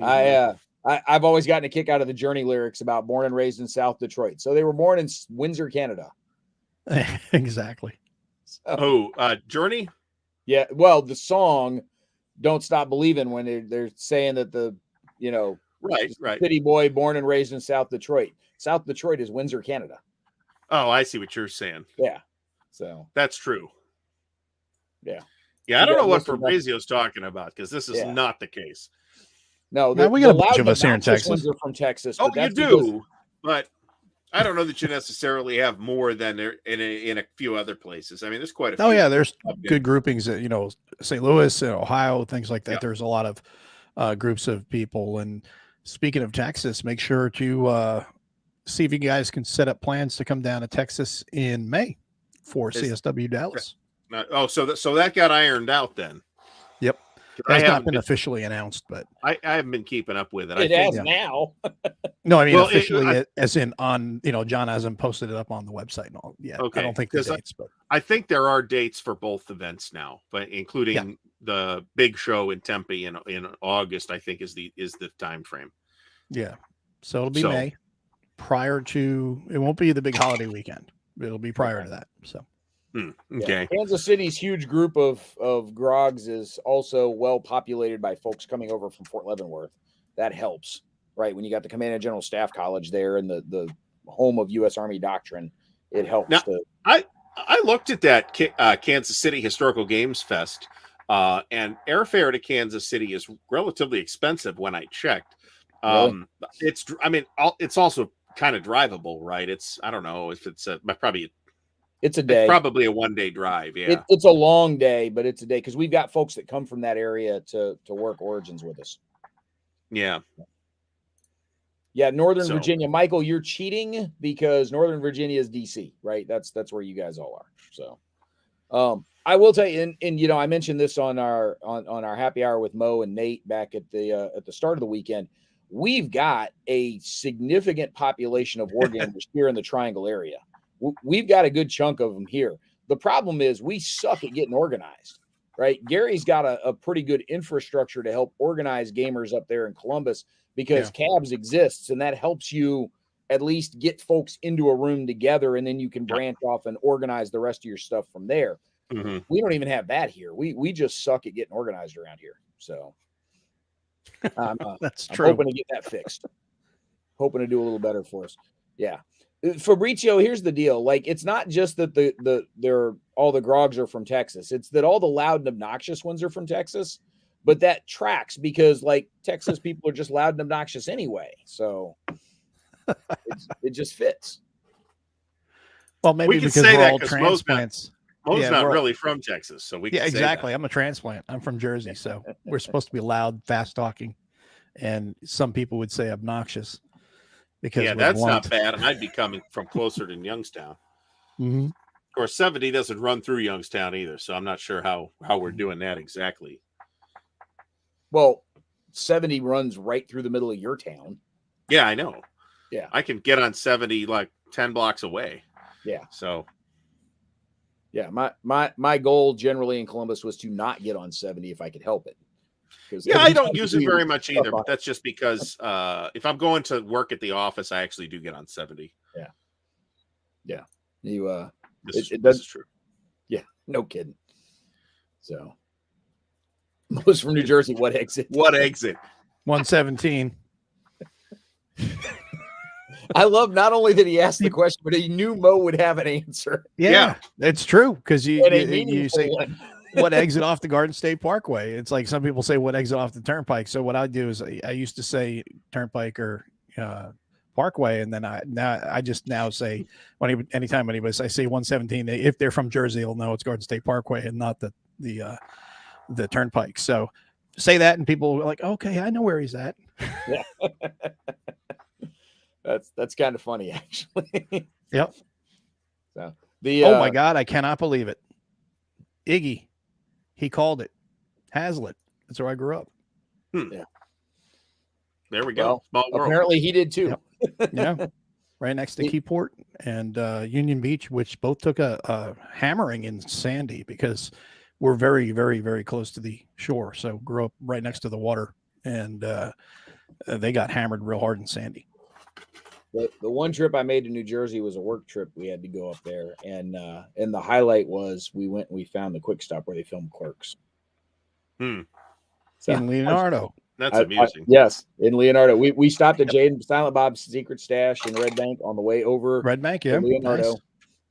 I've always gotten a kick out of the Journey lyrics about born and raised in South Detroit. So they were born in Windsor, Canada. Exactly. So, Journey? yeah. Well, the song "Don't Stop Believing" when they're saying that Right. city boy born and raised in South Detroit. South Detroit is Windsor, Canada. Oh, I see what you're saying. Yeah. So That's true. yeah. Yeah, I don't know what Fabrizio's talking about because this is not the case. No, we got a bunch of us here in Texas. Ones are from Texas. Oh, you do, but I don't know that you necessarily have more than there in a few other places. I mean, there's quite a few. Oh yeah, there's good groupings at St. Louis and Ohio, things like that. Yeah. There's a lot of groups of people. And speaking of Texas, make sure to see if you guys can set up plans to come down to Texas in May for CSW Dallas. So that got ironed out then. Yep. It has not been officially announced, but I haven't been keeping up with it. It has now. No, I mean officially, as in on John hasn't posted it up on the website and all. Yeah, okay. I don't think the dates, but I think there are dates for both events now, but including the big show in Tempe in August. I think is the time frame. Yeah, so it'll be May. Prior to it, won't be the big holiday weekend. It'll be prior to that. So. Okay. Yeah. Kansas City's huge group of grogs is also well populated by folks coming over from Fort Leavenworth. That helps, right? When you got the Command and General Staff College there and the home of U.S. Army doctrine, it helps. Now, I looked at that Kansas City Historical Games Fest, and airfare to Kansas City is relatively expensive when I checked. Really? It's also kind of drivable, right? I don't know if it's probably. It's a day. It's probably a one-day drive. Yeah, it's a long day, but it's a day because we've got folks that come from that area to work Origins with us. Yeah. Northern Virginia, Michael, you're cheating because Northern Virginia is DC, right? That's where you guys all are. So, I will tell you, and I mentioned this on our happy hour with Mo and Nate back at the start of the weekend. We've got a significant population of wargamers here in the Triangle area. We've got a good chunk of them here. The problem is we suck at getting organized, right? Gary's got a pretty good infrastructure to help organize gamers up there in Columbus because CABS exists, and that helps you at least get folks into a room together, and then you can branch off and organize the rest of your stuff from there. Mm-hmm. We don't even have that here. We just suck at getting organized around here. So that's true. I'm hoping to get that fixed. Hoping to do a little better for us. Yeah. Fabrizio, here's the deal. Like, it's not just that they're all the grogs are from Texas. It's that all the loud and obnoxious ones are from Texas, but that tracks because like Texas people are just loud and obnoxious anyway. So it just fits. Well, maybe we can because say we're that all transplants. Mo's not really from Texas, so we can say exactly. that. I'm a transplant. I'm from Jersey, so we're supposed to be loud, fast talking, and some people would say obnoxious. Because that's not bad. I'd be coming from closer to Youngstown. Mm-hmm. Of course, 70 doesn't run through Youngstown either, so I'm not sure how we're doing that exactly. Well, 70 runs right through the middle of your town. Yeah, I know. Yeah, I can get on 70 like 10 blocks away. Yeah. So. Yeah, my goal generally in Columbus was to not get on 70 if I could help it. Yeah, I don't use it very much either, but that's just because if I'm going to work at the office, I actually do get on 70. Yeah. You this is true. Yeah, no kidding. So Mo's from New Jersey. What exit? 117. I love not only that he asked the question, but he knew Mo would have an answer. Yeah. It's true because you say one. what exit off the Garden State Parkway. It's like some people say what exit off the Turnpike. So what I do is I used to say Turnpike or Parkway, and then I just now say anytime anybody I say 117, if they're from Jersey, they'll know it's Garden State Parkway and not the Turnpike. So say that, and people are like, okay, I know where he's at. Yeah. That's kind of funny, actually. Yep. So oh my God, I cannot believe it. Iggy, he called it Hazlitt. That's where I grew up. Yeah. There we go. Well, apparently he did too. Yep. Yeah. Right next to Keyport and Union Beach, which both took a hammering in Sandy because we're very, very, very close to the shore. So grew up right next to the water, and they got hammered real hard in Sandy. The one trip I made to New Jersey was a work trip. We had to go up there, and the highlight was we found the quick stop where they filmed Clerks. Hmm. So, In Leonardo. That's amusing. yes, in Leonardo. We stopped at Jade and Silent Bob's Secret Stash in Red Bank on the way over Red Bank, to yeah. Leonardo. Nice.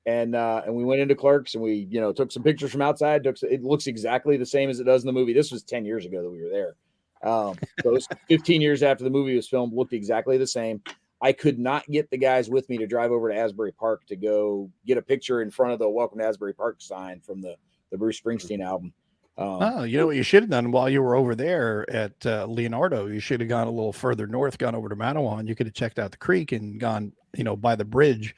And we went into Clerks and we, took some pictures from outside. It looks exactly the same as it does in the movie. This was 10 years ago that we were there. So it was 15 years after the movie was filmed, looked exactly the same. I could not get the guys with me to drive over to Asbury Park to go get a picture in front of the Welcome to Asbury Park sign from the Bruce Springsteen album. You know what you should have done while you were over there at Leonardo? You should have gone a little further north, gone over to Manawan. You could have checked out the creek and gone, by the bridge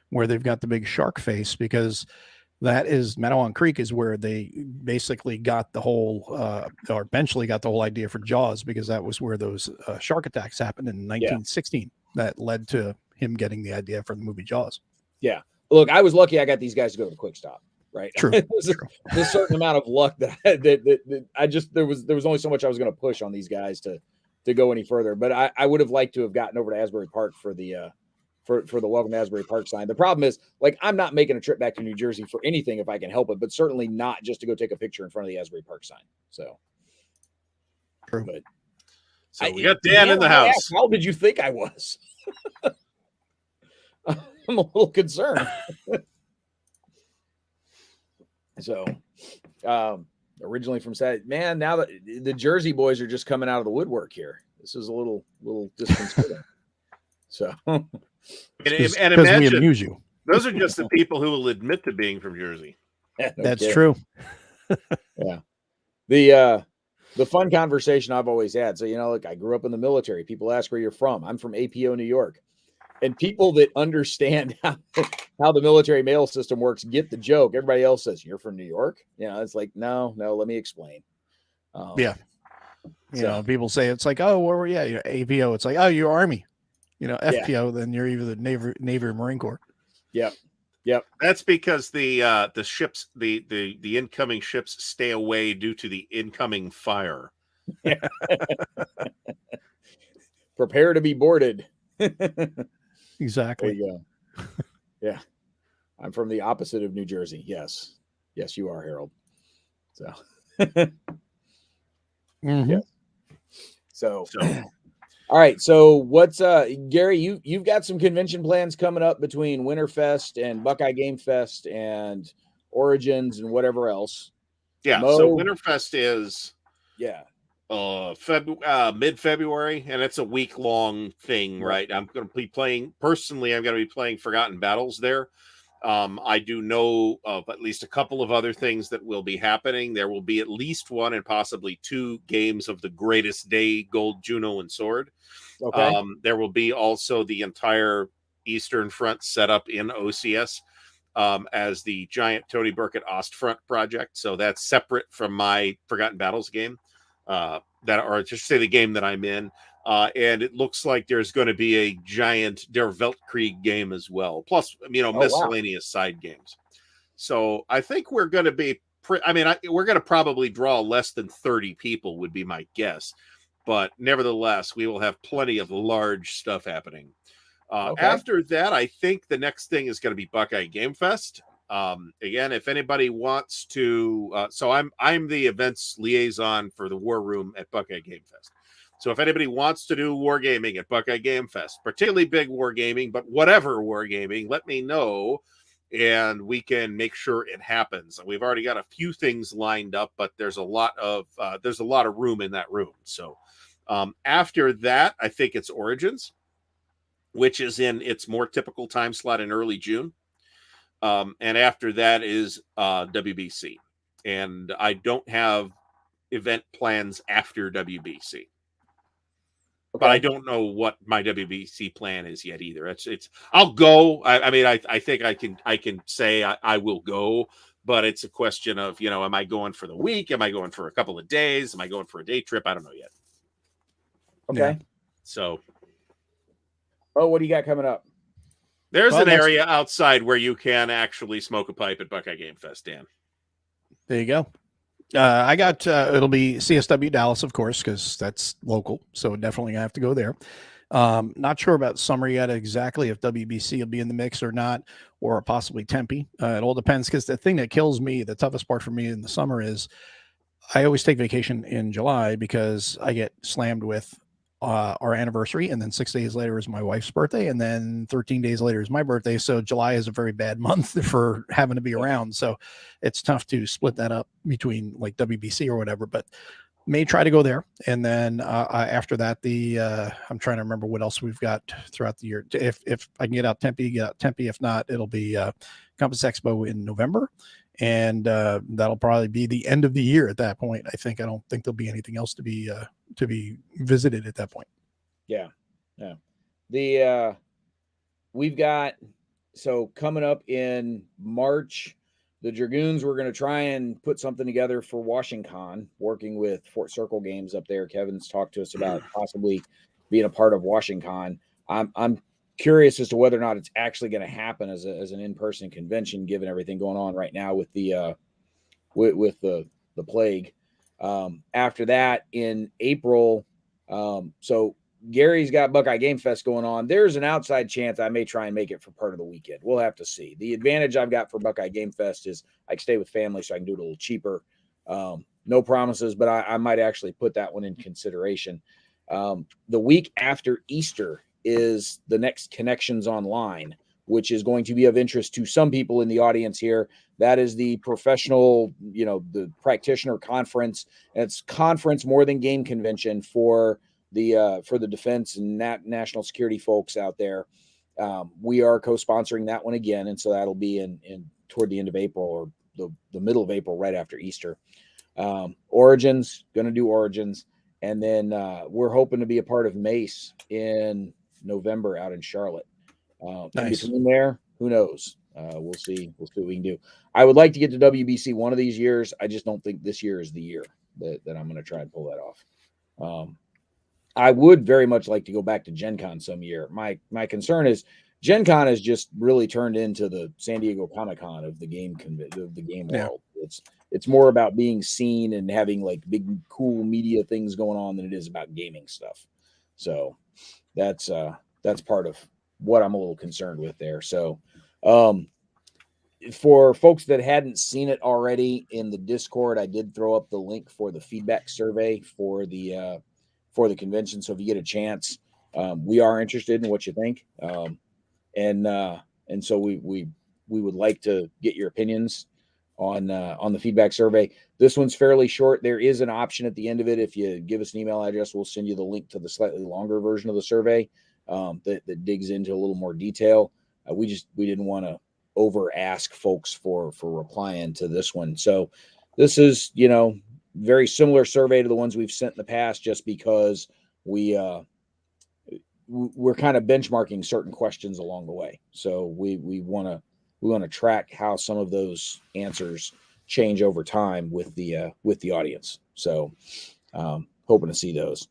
where they've got the big shark face, because that is Manawan Creek is where they basically got the whole, or eventually got the whole idea for Jaws, because that was where those shark attacks happened in 1916. That led to him getting the idea for the movie Jaws. Yeah. Look, I was lucky I got these guys to go to the Quick Stop. Right. True. There's a certain amount of luck that I just there was only so much I was going to push on these guys to go any further. But I would have liked to have gotten over to Asbury Park for the for the Welcome to Asbury Park sign. The problem is, I'm not making a trip back to New Jersey for anything if I can help it, but certainly not just to go take a picture in front of the Asbury Park sign. So true. But so we got Dan in the house. How did you think I was? I'm a little concerned. So, originally from Saturday, man, now that the Jersey boys are just coming out of the woodwork here, this is a little disconcerting. So, and imagine we amuse you. Those are just the people who will admit to being from Jersey. Yeah, That's true. Yeah. The fun conversation I've always had. So, I grew up in the military. People ask where you're from. I'm from APO, New York. And people that understand how the military mail system works get the joke. Everybody else says, "You're from New York?" It's like, no, let me explain. Yeah. People say it's like, "Oh, where were you?" APO. It's like, "Oh, you're Army." FPO, then you're either the Navy or Marine Corps. Yep. That's because the ships, the incoming ships stay away due to the incoming fire. Prepare to be boarded. Exactly. There you go. Yeah. I'm from the opposite of New Jersey. Yes, you are, Harold. So, Yeah. So, all right. So what's Gary, you've got some convention plans coming up between Winterfest and Buckeye Game Fest and Origins and whatever else. Yeah. So Winterfest is mid-February, and it's a week-long thing, right? I'm going to be playing Forgotten Battles there. I do know of at least a couple of other things that will be happening. There will be at least one and possibly two games of the Greatest Day Gold Juno and Sword. Okay. There will be also the entire Eastern Front set up in OCS as the giant Tony Burkett Ostfront project. So that's separate from my Forgotten Battles game. Or just say the game that I'm in. And it looks like there's going to be a giant Der Weltkrieg game as well. Plus, miscellaneous side games. So I think we're going to be, we're going to probably draw less than 30 people would be my guess. But nevertheless, we will have plenty of large stuff happening. After that, I think the next thing is going to be Buckeye Game Fest. Again, if anybody wants to, so I'm the events liaison for the War Room at Buckeye Game Fest. So if anybody wants to do wargaming at Buckeye Game Fest, particularly big wargaming, but whatever wargaming, let me know, and we can make sure it happens. And we've already got a few things lined up, but there's a lot of room in that room. So after that, I think it's Origins, which is in its more typical time slot in early June. And after that is WBC. And I don't have event plans after WBC. But I don't know what my WBC plan is yet either. It's I'll go. I think I can say I will go, but it's a question of, am I going for the week? Am I going for a couple of days? Am I going for a day trip? I don't know yet. Okay. Yeah. So. Oh, what do you got coming up? There's an area outside where you can actually smoke a pipe at Buckeye Game Fest, Dan. There you go. I got, it'll be CSW Dallas, of course, because that's local. So definitely I have to go there. Not sure about summer yet exactly if WBC will be in the mix or not, or possibly Tempe. It all depends, because the thing that kills me, the toughest part for me in the summer is I always take vacation in July because I get slammed with our anniversary, and then 6 days later is my wife's birthday, and then 13 days later is my birthday. So July is a very bad month for having to be around. So it's tough to split that up between like WBC or whatever, but may try to go there. And then after that, I'm trying to remember what else we've got throughout the year. If I can get out Tempe, get out Tempe. If not, it'll be Compass Expo in November. And that'll probably be the end of the year at that point. I don't think there'll be anything else to be visited at that point. Yeah. We've got, so coming up in March, the Dragoons, we're going to try and put something together for Washington, working with Fort Circle Games up there. Kevin's talked to us about possibly being a part of Washington. I'm curious as to whether or not it's actually going to happen as an in-person convention, given everything going on right now with the plague. After that, in April, so Gary's got Buckeye Game Fest going on. There's an outside chance I may try and make it for part of the weekend. We'll have to see. The advantage I've got for Buckeye Game Fest is I can stay with family, so I can do it a little cheaper. No promises, but I might actually put that one in consideration. The week after Easter is the next Connections Online, which is going to be of interest to some people in the audience here. That is the professional, the practitioner conference. And it's conference more than game convention for the defense and national security folks out there. We are co-sponsoring that one again. And so that'll be in toward the end of April, or the middle of April, right after Easter. Origins, going to do Origins. And then we're hoping to be a part of Mace in November out in Charlotte. Nice. Between there, who knows? We'll see what we can do. I would like to get to WBC one of these years. I just don't think this year is the year that I'm going to try and pull that off. I would very much like to go back to Gen Con some year. My concern is Gen Con has just really turned into the San Diego Comic-Con of the game world. It's more about being seen and having like big cool media things going on than it is about gaming stuff. So that's part of what I'm a little concerned with there. So for folks that hadn't seen it already, in the Discord, I did throw up the link for the feedback survey for the convention. So if you get a chance, we are interested in what you think. And so we would like to get your opinions on the feedback survey. This one's fairly short. There is an option at the end of it. If you give us an email address, we'll send you the link to the slightly longer version of the survey that digs into a little more detail. We didn't want to over ask folks for replying to this one. So this is, very similar survey to the ones we've sent in the past, just because we're kind of benchmarking certain questions along the way. So we want to track how some of those answers change over time with the audience. So hoping to see those.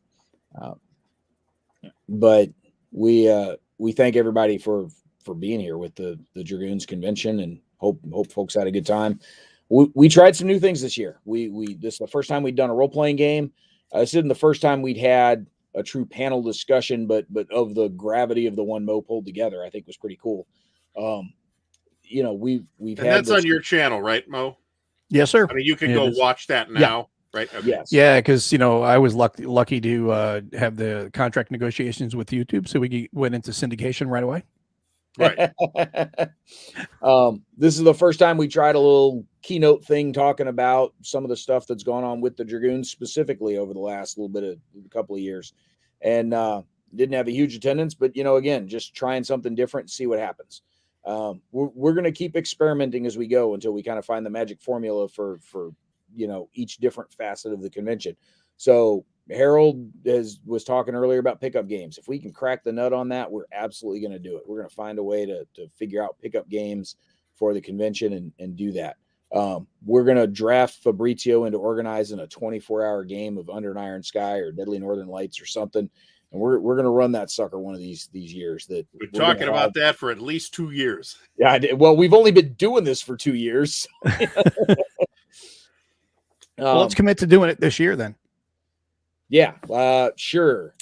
But we thank everybody for being here with the Dragoons convention, and hope folks had a good time. We tried some new things this year. This is the first time we'd done a role-playing game. This isn't the first time we'd had a true panel discussion, but of the gravity of the one Mo pulled together, I think was pretty cool. We've and had that's on your channel, right, Mo? Yes, sir. I mean, you can go watch that now, right? Okay. Yes. Yeah, because I was lucky to have the contract negotiations with YouTube, so we went into syndication right away. Right. This is the first time we tried a little keynote thing talking about some of the stuff that's gone on with the Dragoons specifically over the last couple of years, and didn't have a huge attendance, but again, just trying something different, see what happens. We're going to keep experimenting as we go until we kind of find the magic formula for each different facet of the convention. So Harold was talking earlier about pickup games. If we can crack the nut on that, we're absolutely going to do it. We're going to find a way to figure out pickup games for the convention and do that. We're going to draft Fabrizio into organizing a 24-hour game of Under an Iron Sky or Deadly Northern Lights or something. And we're going to run that sucker one of these years. That we're talking about that for at least 2 years. Yeah. Well, we've only been doing this for 2 years. Well, let's commit to doing it this year then. Yeah, sure.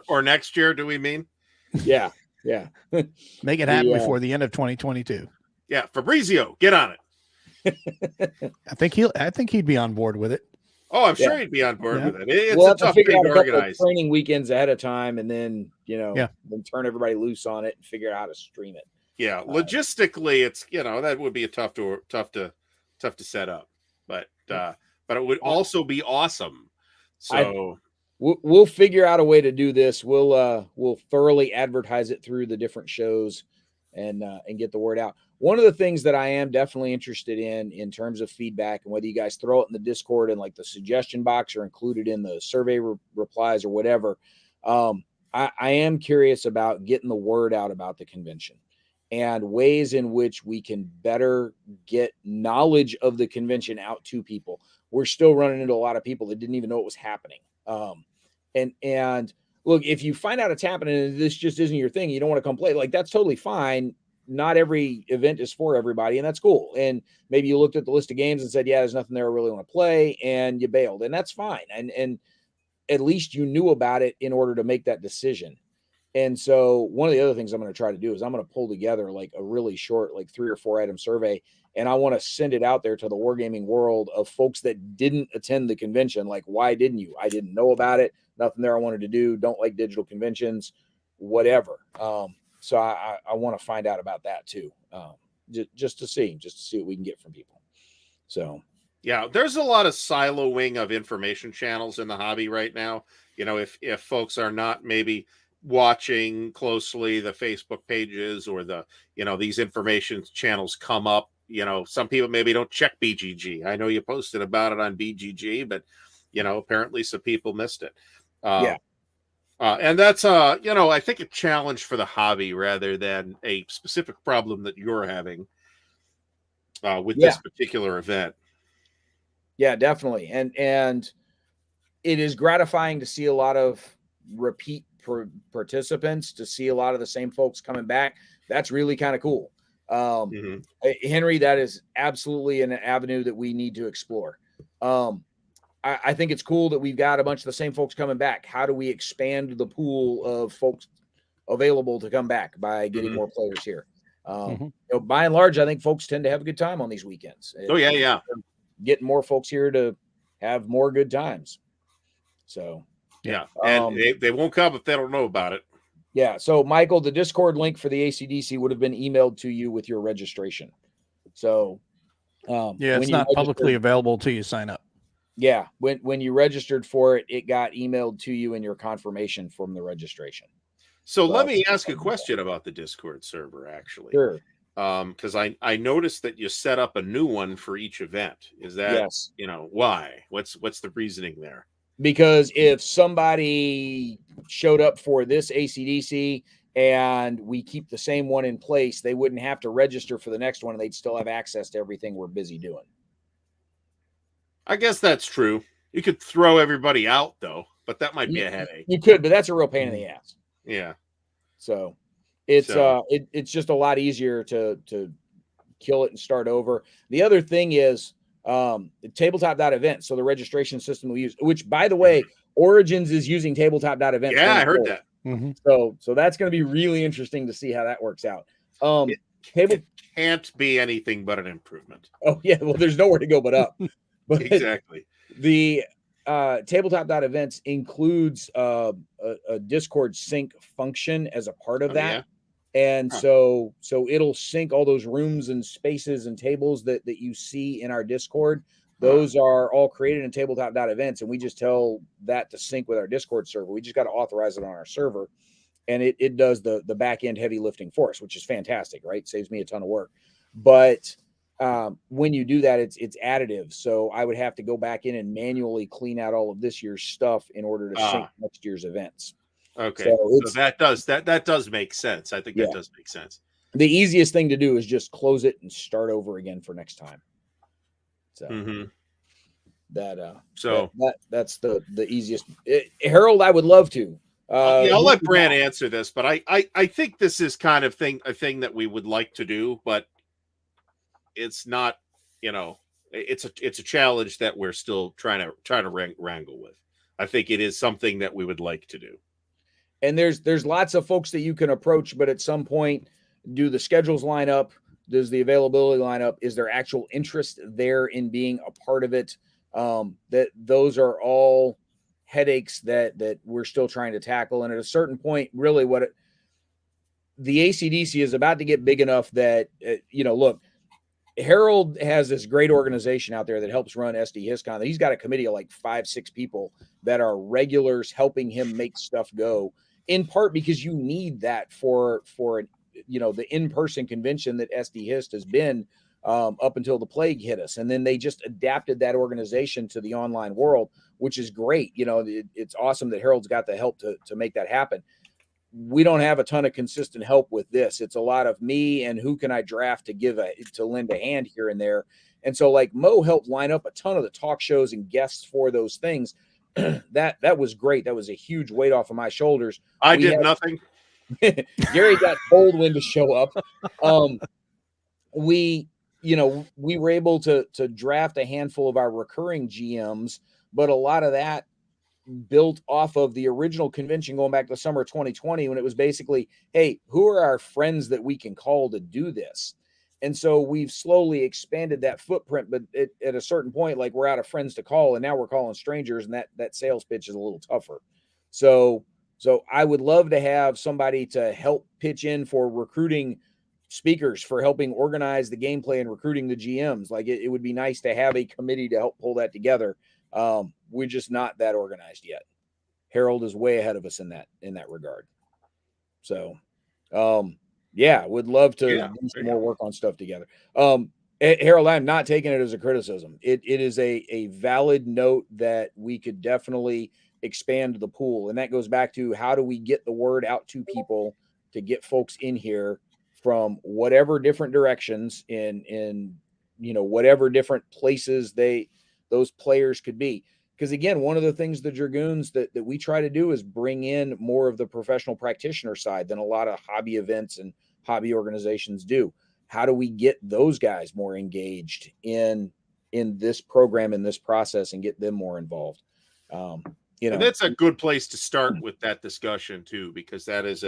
or next year, do we mean? Yeah. Yeah. Make it happen before the end of 2022. Yeah. Fabrizio, get on it. I think he'd be on board with it. Oh, I'm sure he'd be on board with it. It's we'll a have to tough figure thing out to a couple of organize. training weekends ahead of time, and then then turn everybody loose on it and figure out how to stream it. Yeah, logistically, it's that would be a tough to set up, but it would also be awesome. So we'll figure out a way to do this. We'll thoroughly advertise it through the different shows and get the word out. One of the things that I am definitely interested in terms of feedback, and whether you guys throw it in the Discord and like the suggestion box or include it in the survey replies or whatever, I am curious about getting the word out about the convention and ways in which we can better get knowledge of the convention out to people. We're still running into a lot of people that didn't even know it was happening. And look, if you find out it's happening and this just isn't your thing, you don't want to come play, like that's totally fine. Not every event is for everybody, and that's cool. And maybe you looked at the list of games and said, yeah, there's nothing there I really want to play, and you bailed, and that's fine. And at least you knew about it in order to make that decision. And so one of the other things I'm going to try to do is I'm going to pull together like a really short, like 3 or 4 item survey. And I want to send it out there to the wargaming world of folks that didn't attend the convention. Like, why didn't you? I didn't know about it. Nothing there I wanted to do. Don't like digital conventions, whatever. So I want to find out about that too. Just to see what we can get from people. So, yeah, there's a lot of siloing of information channels in the hobby right now. If folks are not maybe watching closely the Facebook pages or these information channels come up, some people maybe don't check BGG. I know you posted about it on BGG, but apparently some people missed it. And that's I think a challenge for the hobby rather than a specific problem that you're having with this particular event. Yeah, definitely. And it is gratifying to see a lot of repeat participants, to see a lot of the same folks coming back. That's really kind of cool. Henry, that is absolutely an avenue that we need to explore. I think it's cool that we've got a bunch of the same folks coming back. How do we expand the pool of folks available to come back by getting more players here? By and large, I think folks tend to have a good time on these weekends. Getting more folks here to have more good times. So, and they won't come if they don't know about it. Yeah. So, Michael, the Discord link for the ACDC would have been emailed to you with your registration. So, it's not publicly available until you sign up. Yeah. When you registered for it, it got emailed to you in your confirmation from the registration. So let me ask a question about the Discord server, actually. Sure. Because I noticed that you set up a new one for each event. Is that, why? What's the reasoning there? Because if somebody showed up for this ACDC and we keep the same one in place, they wouldn't have to register for the next one, and they'd still have access to everything we're busy doing. I guess that's true. You could throw everybody out, though, but that might be a headache. You could, but that's a real pain in the ass. Yeah. So it's just a lot easier to kill it and start over. The other thing is tabletop.event. So the registration system we use, which by the way, Origins is using tabletop.event. Yeah, I heard that. So that's going to be really interesting to see how that works out. It can't be anything but an improvement. Oh yeah. Well, there's nowhere to go but up. But exactly. The tabletop.events includes a Discord sync function as a part of that. And so it'll sync all those rooms and spaces and tables that you see in our Discord. Those are all created in tabletop.events, and we just tell that to sync with our Discord server. We just got to authorize it on our server, and it does the back end heavy lifting for us, which is fantastic, right? Saves me a ton of work. But when you do that, it's additive. So I would have to go back in and manually clean out all of this year's stuff in order to sync next year's events. Okay. So that does make sense. I think that does make sense. The easiest thing to do is just close it and start over again for next time. So that's the easiest. Harold, I would love to. I'll let Brand answer this, but I think this is kind of a thing that we would like to do, but it's not, it's a challenge that we're still trying to wrangle with. I think it is something that we would like to do. And there's lots of folks that you can approach, but at some point, do the schedules line up? Does the availability line up? Is there actual interest there in being a part of it? That those are all headaches that we're still trying to tackle. And at a certain point, really the ACDC is about to get big enough that, look, Harold has this great organization out there that helps run SD HISCON. He's got a committee of like 5-6 people that are regulars helping him make stuff go, in part because you need that for the in-person convention that SD HIST has been up until the plague hit us. And then they just adapted that organization to the online world, which is great. It's awesome that Harold's got the help to make that happen. We don't have a ton of consistent help with this. It's a lot of me and who can I draft to lend a hand here and there. And so like Mo helped line up a ton of the talk shows and guests for those things. That was great. That was a huge weight off of my shoulders. I did nothing. Gary got told when to show up. We were able to draft a handful of our recurring GMs, but a lot of that built off of the original convention going back to the summer of 2020, when it was basically, hey, who are our friends that we can call to do this? And so we've slowly expanded that footprint, but at a certain point, like we're out of friends to call, and now we're calling strangers, and that sales pitch is a little tougher. So I would love to have somebody to help pitch in for recruiting speakers, for helping organize the gameplay and recruiting the GMs. Like it would be nice to have a committee to help pull that together. We're just not that organized yet. Harold is way ahead of us in that regard. So, would love to do some more work on stuff together. Harold, I'm not taking it as a criticism. It is a valid note that we could definitely expand the pool. And that goes back to, how do we get the word out to people to get folks in here from whatever different directions in whatever different places those players could be. Because again, one of the things the Dragoons that we try to do is bring in more of the professional practitioner side than a lot of hobby events and hobby organizations do. How do we get those guys more engaged in this program, in this process, and get them more involved? And that's a good place to start with that discussion too, because that is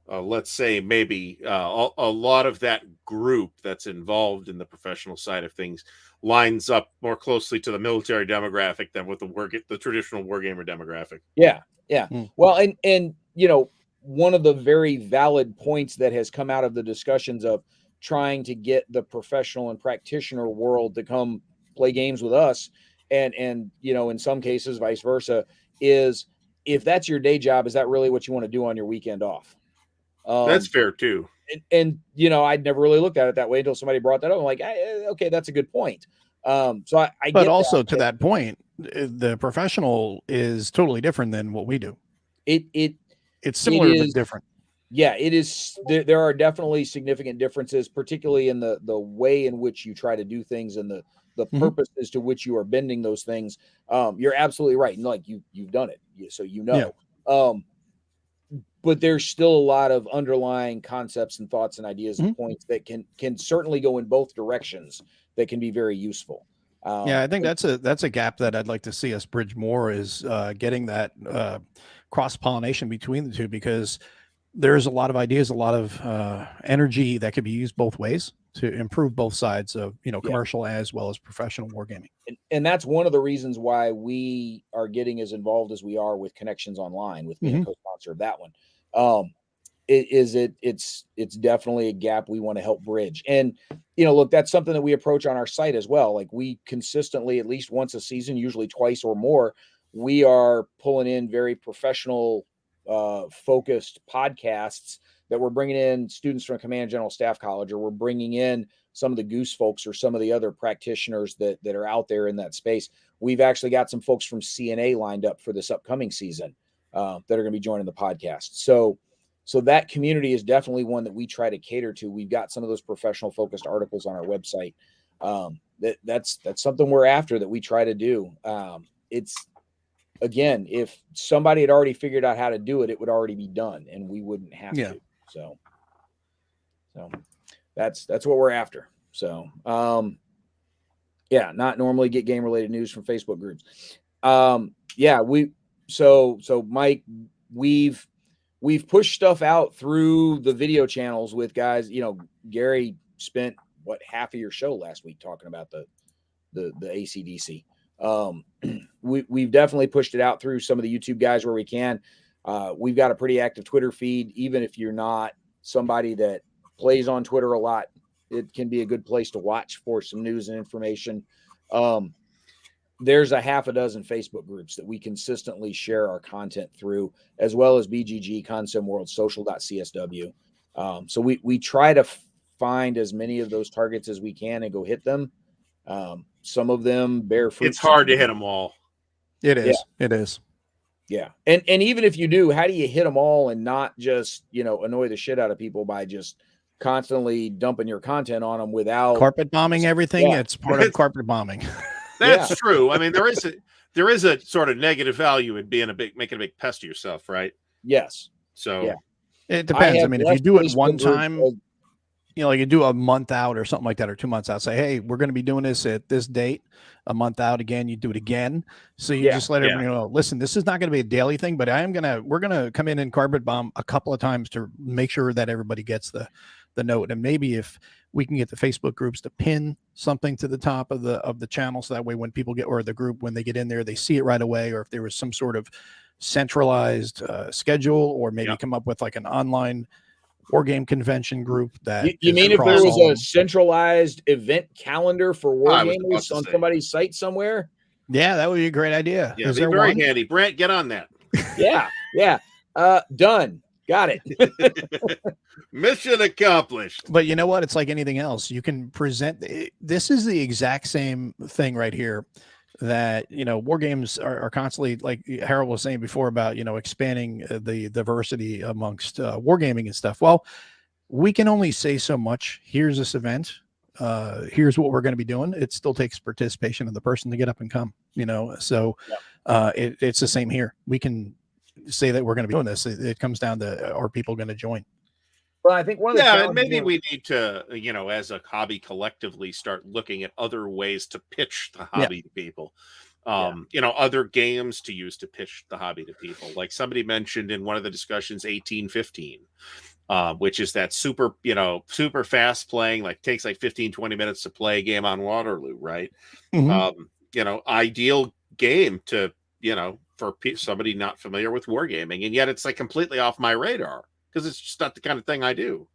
let's say maybe a lot of that group that's involved in the professional side of things lines up more closely to the military demographic than with the traditional wargamer demographic. Yeah. Well, and one of the very valid points that has come out of the discussions of trying to get the professional and practitioner world to come play games with us, and in some cases vice versa, is, if that's your day job, is that really what you want to do on your weekend off? That's fair too. And I'd never really looked at it that way until somebody brought that up. I'm like, okay, that's a good point. So I but get also to that point, the professional is totally different than what we do. It's similar but different. Yeah, it is. There are definitely significant differences, particularly in the way in which you try to do things and the purposes to which you are bending those things. You're absolutely right. And like you've done it, so but there's still a lot of underlying concepts and thoughts and ideas and points that can certainly go in both directions that can be very useful. I think that's a gap that I'd like to see us bridge more, is getting that cross-pollination between the two, because there's a lot of ideas, a lot of energy that could be used both ways to improve both sides of commercial as well as professional wargaming. And that's one of the reasons why we are getting as involved as we are with Connections Online, with being a co-sponsor of that one. It's definitely a gap we want to help bridge. And look, that's something that we approach on our site as well. Like, we consistently, at least once a season, usually twice or more, we are pulling in very professional focused podcasts that we're bringing in students from Command General Staff College, or we're bringing in some of the Goose folks or some of the other practitioners that are out there in that space. We've actually got some folks from CNA lined up for this upcoming season that are going to be joining the podcast. So that community is definitely one that we try to cater to. We've got some of those professional focused articles on our website. That's something we're after, that we try to do. It's, again, if somebody had already figured out how to do it, it would already be done and we wouldn't have to. So that's what we're after. So, not normally get game related news from Facebook groups. So Mike, we've pushed stuff out through the video channels with guys. Gary spent half of your show last week talking about the AC/DC. We've definitely pushed it out through some of the YouTube guys where we can. We've got a pretty active Twitter feed. Even if you're not somebody that plays on Twitter a lot, it can be a good place to watch for some news and information. There's a half a dozen Facebook groups that we consistently share our content through, as well as BGG, Consim World, social.csw. So we try to find as many of those targets as we can and go hit them. Some of them bear fruit. It's hard to hit them all. It is. Yeah. It is. Yeah. And even if you do, how do you hit them all and not just, annoy the shit out of people by just constantly dumping your content on them without carpet bombing everything? Yeah. It's part of carpet bombing. That's true. I mean, there is a sort of negative value in making a big pest of yourself, right? Yes. So it depends. I mean, if you do it one time, like you do a month out or something like that, or 2 months out, say, hey, we're going to be doing this at this date. A month out again, you do it again. So you just let everybody know, listen, this is not going to be a daily thing, but we're going to come in and carpet bomb a couple of times to make sure that everybody gets the note. And maybe if we can get the Facebook groups to pin something to the top of the channel, so that way when people or the group, when they get in there, they see it right away. Or if there was some sort of centralized schedule, or maybe come up with like an online war game convention group that you mean if there was a centralized event calendar for war gamers on somebody's site somewhere? Yeah, that would be a great idea. Yeah, be very handy. Brent, get on that. Yeah. Done. Got it. Mission accomplished. But you know what? It's like anything else. You can present. This is the exact same thing right here. That war games are constantly, like Harold was saying before about expanding the diversity amongst wargaming and stuff. Well, we can only say so much. Here's this event. Here's what we're going to be doing. It still takes participation of the person to get up and come. So it's the same here. We can say that we're going to be doing this. It comes down to, are people going to join? Well, I think one of the and maybe we need to, as a hobby, collectively start looking at other ways to pitch the hobby to people. Other games to use to pitch the hobby to people. Like somebody mentioned in one of the discussions, 1815, which is that super fast playing, like takes like 15, 20 minutes to play a game on Waterloo, right? Mm-hmm. Ideal game to, for somebody not familiar with wargaming, and yet it's like completely off my radar. Because it's just not the kind of thing I do.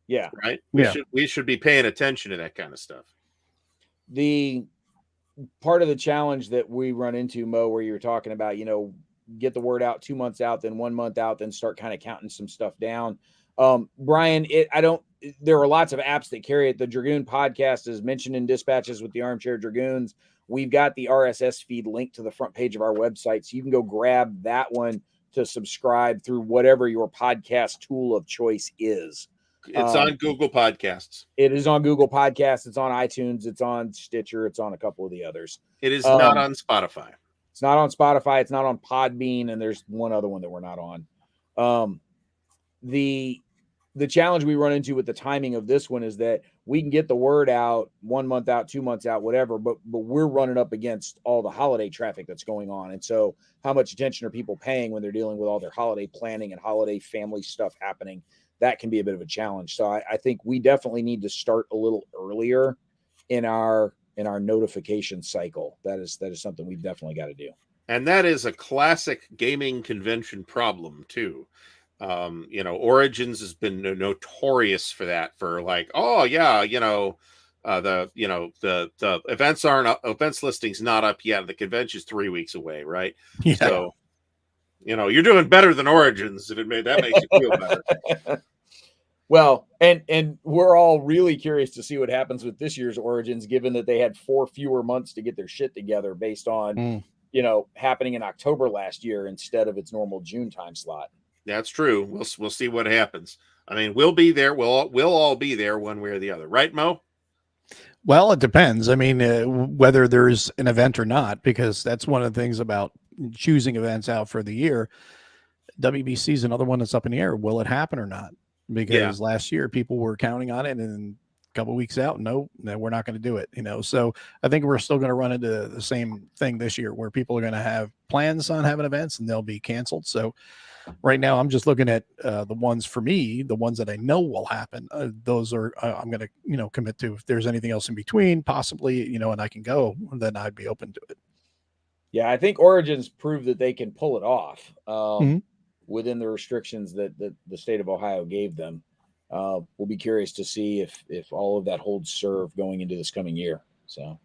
Yeah. Right. We should be paying attention to that kind of stuff. The part of the challenge that we run into, Mo, where you were talking about, get the word out 2 months out, then 1 month out, then start kind of counting some stuff down. Brian, there are lots of apps that carry it. The Dragoon podcast is mentioned in Dispatches with the Armchair Dragoons. We've got the RSS feed linked to the front page of our website. So you can go grab that one to subscribe through whatever your podcast tool of choice is. It's on Google Podcasts. It is on Google Podcasts. It's on iTunes. It's on Stitcher. It's on a couple of the others. It is not on Spotify. It's not on Spotify. It's not on Podbean. And there's one other one that we're not on. The challenge we run into with the timing of this one is that we can get the word out 1 month out, 2 months out, whatever, but we're running up against all the holiday traffic that's going on. And so how much attention are people paying when they're dealing with all their holiday planning and holiday family stuff happening? That can be a bit of a challenge. So I think we definitely need to start a little earlier in our notification cycle. That is something we've definitely got to do. And that is a classic gaming convention problem too. Origins has been notorious for that, for like, the events listing's not up yet. The convention's 3 weeks away. Right. Yeah. So, you're doing better than Origins. If that makes you feel better. Well, and we're all really curious to see what happens with this year's Origins, given that they had 4 fewer months to get their shit together based on, happening in October last year instead of its normal June time slot. That's true. We'll see what happens. I mean, we'll be there. We'll all be there one way or the other, right, Mo? Well, it depends. I mean, whether there's an event or not, because that's one of the things about choosing events out for the year. WBC is another one that's up in the air. Will it happen or not? Because last year people were counting on it, and A couple weeks out, no, we're not going to do it. So I think we're still going to run into the same thing this year, where people are going to have plans on having events and they'll be canceled. So right now I'm just looking at the ones for me, the ones that I know will happen. Those are I'm going to commit to. If there's anything else in between, possibly, and I can go, then I'd be open to it. Yeah, I think Origins proved that they can pull it off within the restrictions that the state of Ohio gave them. We'll be curious to see if all of that holds serve going into this coming year. So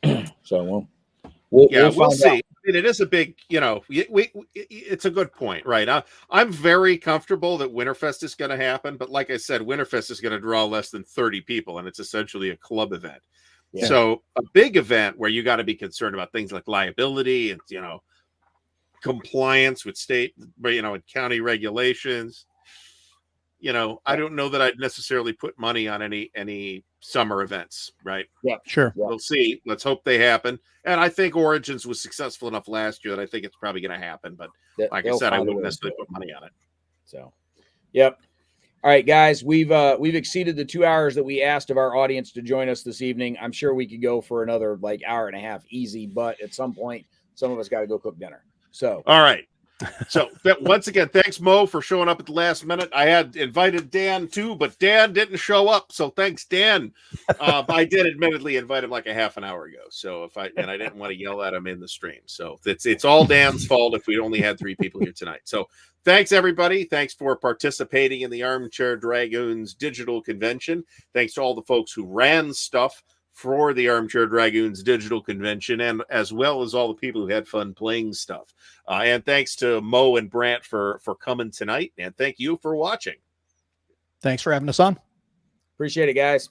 we'll see. out. I mean, it is a big, it's a good point, right? I'm very comfortable that Winterfest is going to happen, but like I said, Winterfest is going to draw less than 30 people, and it's essentially a club event. Yeah. So a big event where you got to be concerned about things like liability and, compliance with state, and county regulations. I don't know that I'd necessarily put money on any summer events, right? Yeah, sure. We'll see. Let's hope they happen. And I think Origins was successful enough last year that I think it's probably going to happen. But like I said, I wouldn't necessarily put money on it. So, yep. All right, guys, we've exceeded the 2 hours that we asked of our audience to join us this evening. I'm sure we could go for another hour and a half easy, but at some point, some of us got to go cook dinner. So, all right. So once again, thanks, Mo, for showing up at the last minute. I had invited Dan too, but Dan didn't show up. So thanks, Dan. I did admittedly invite him like a half an hour ago. So I didn't want to yell at him in the stream. So it's all Dan's fault if we only had 3 people here tonight. So thanks, everybody. Thanks for participating in the Armchair Dragoons digital convention. Thanks to all the folks who ran stuff for the Armchair Dragoons digital convention, and as well as all the people who had fun playing stuff. And thanks to Mo and Brant for coming tonight. And thank you for watching. Thanks for having us on. Appreciate it, guys.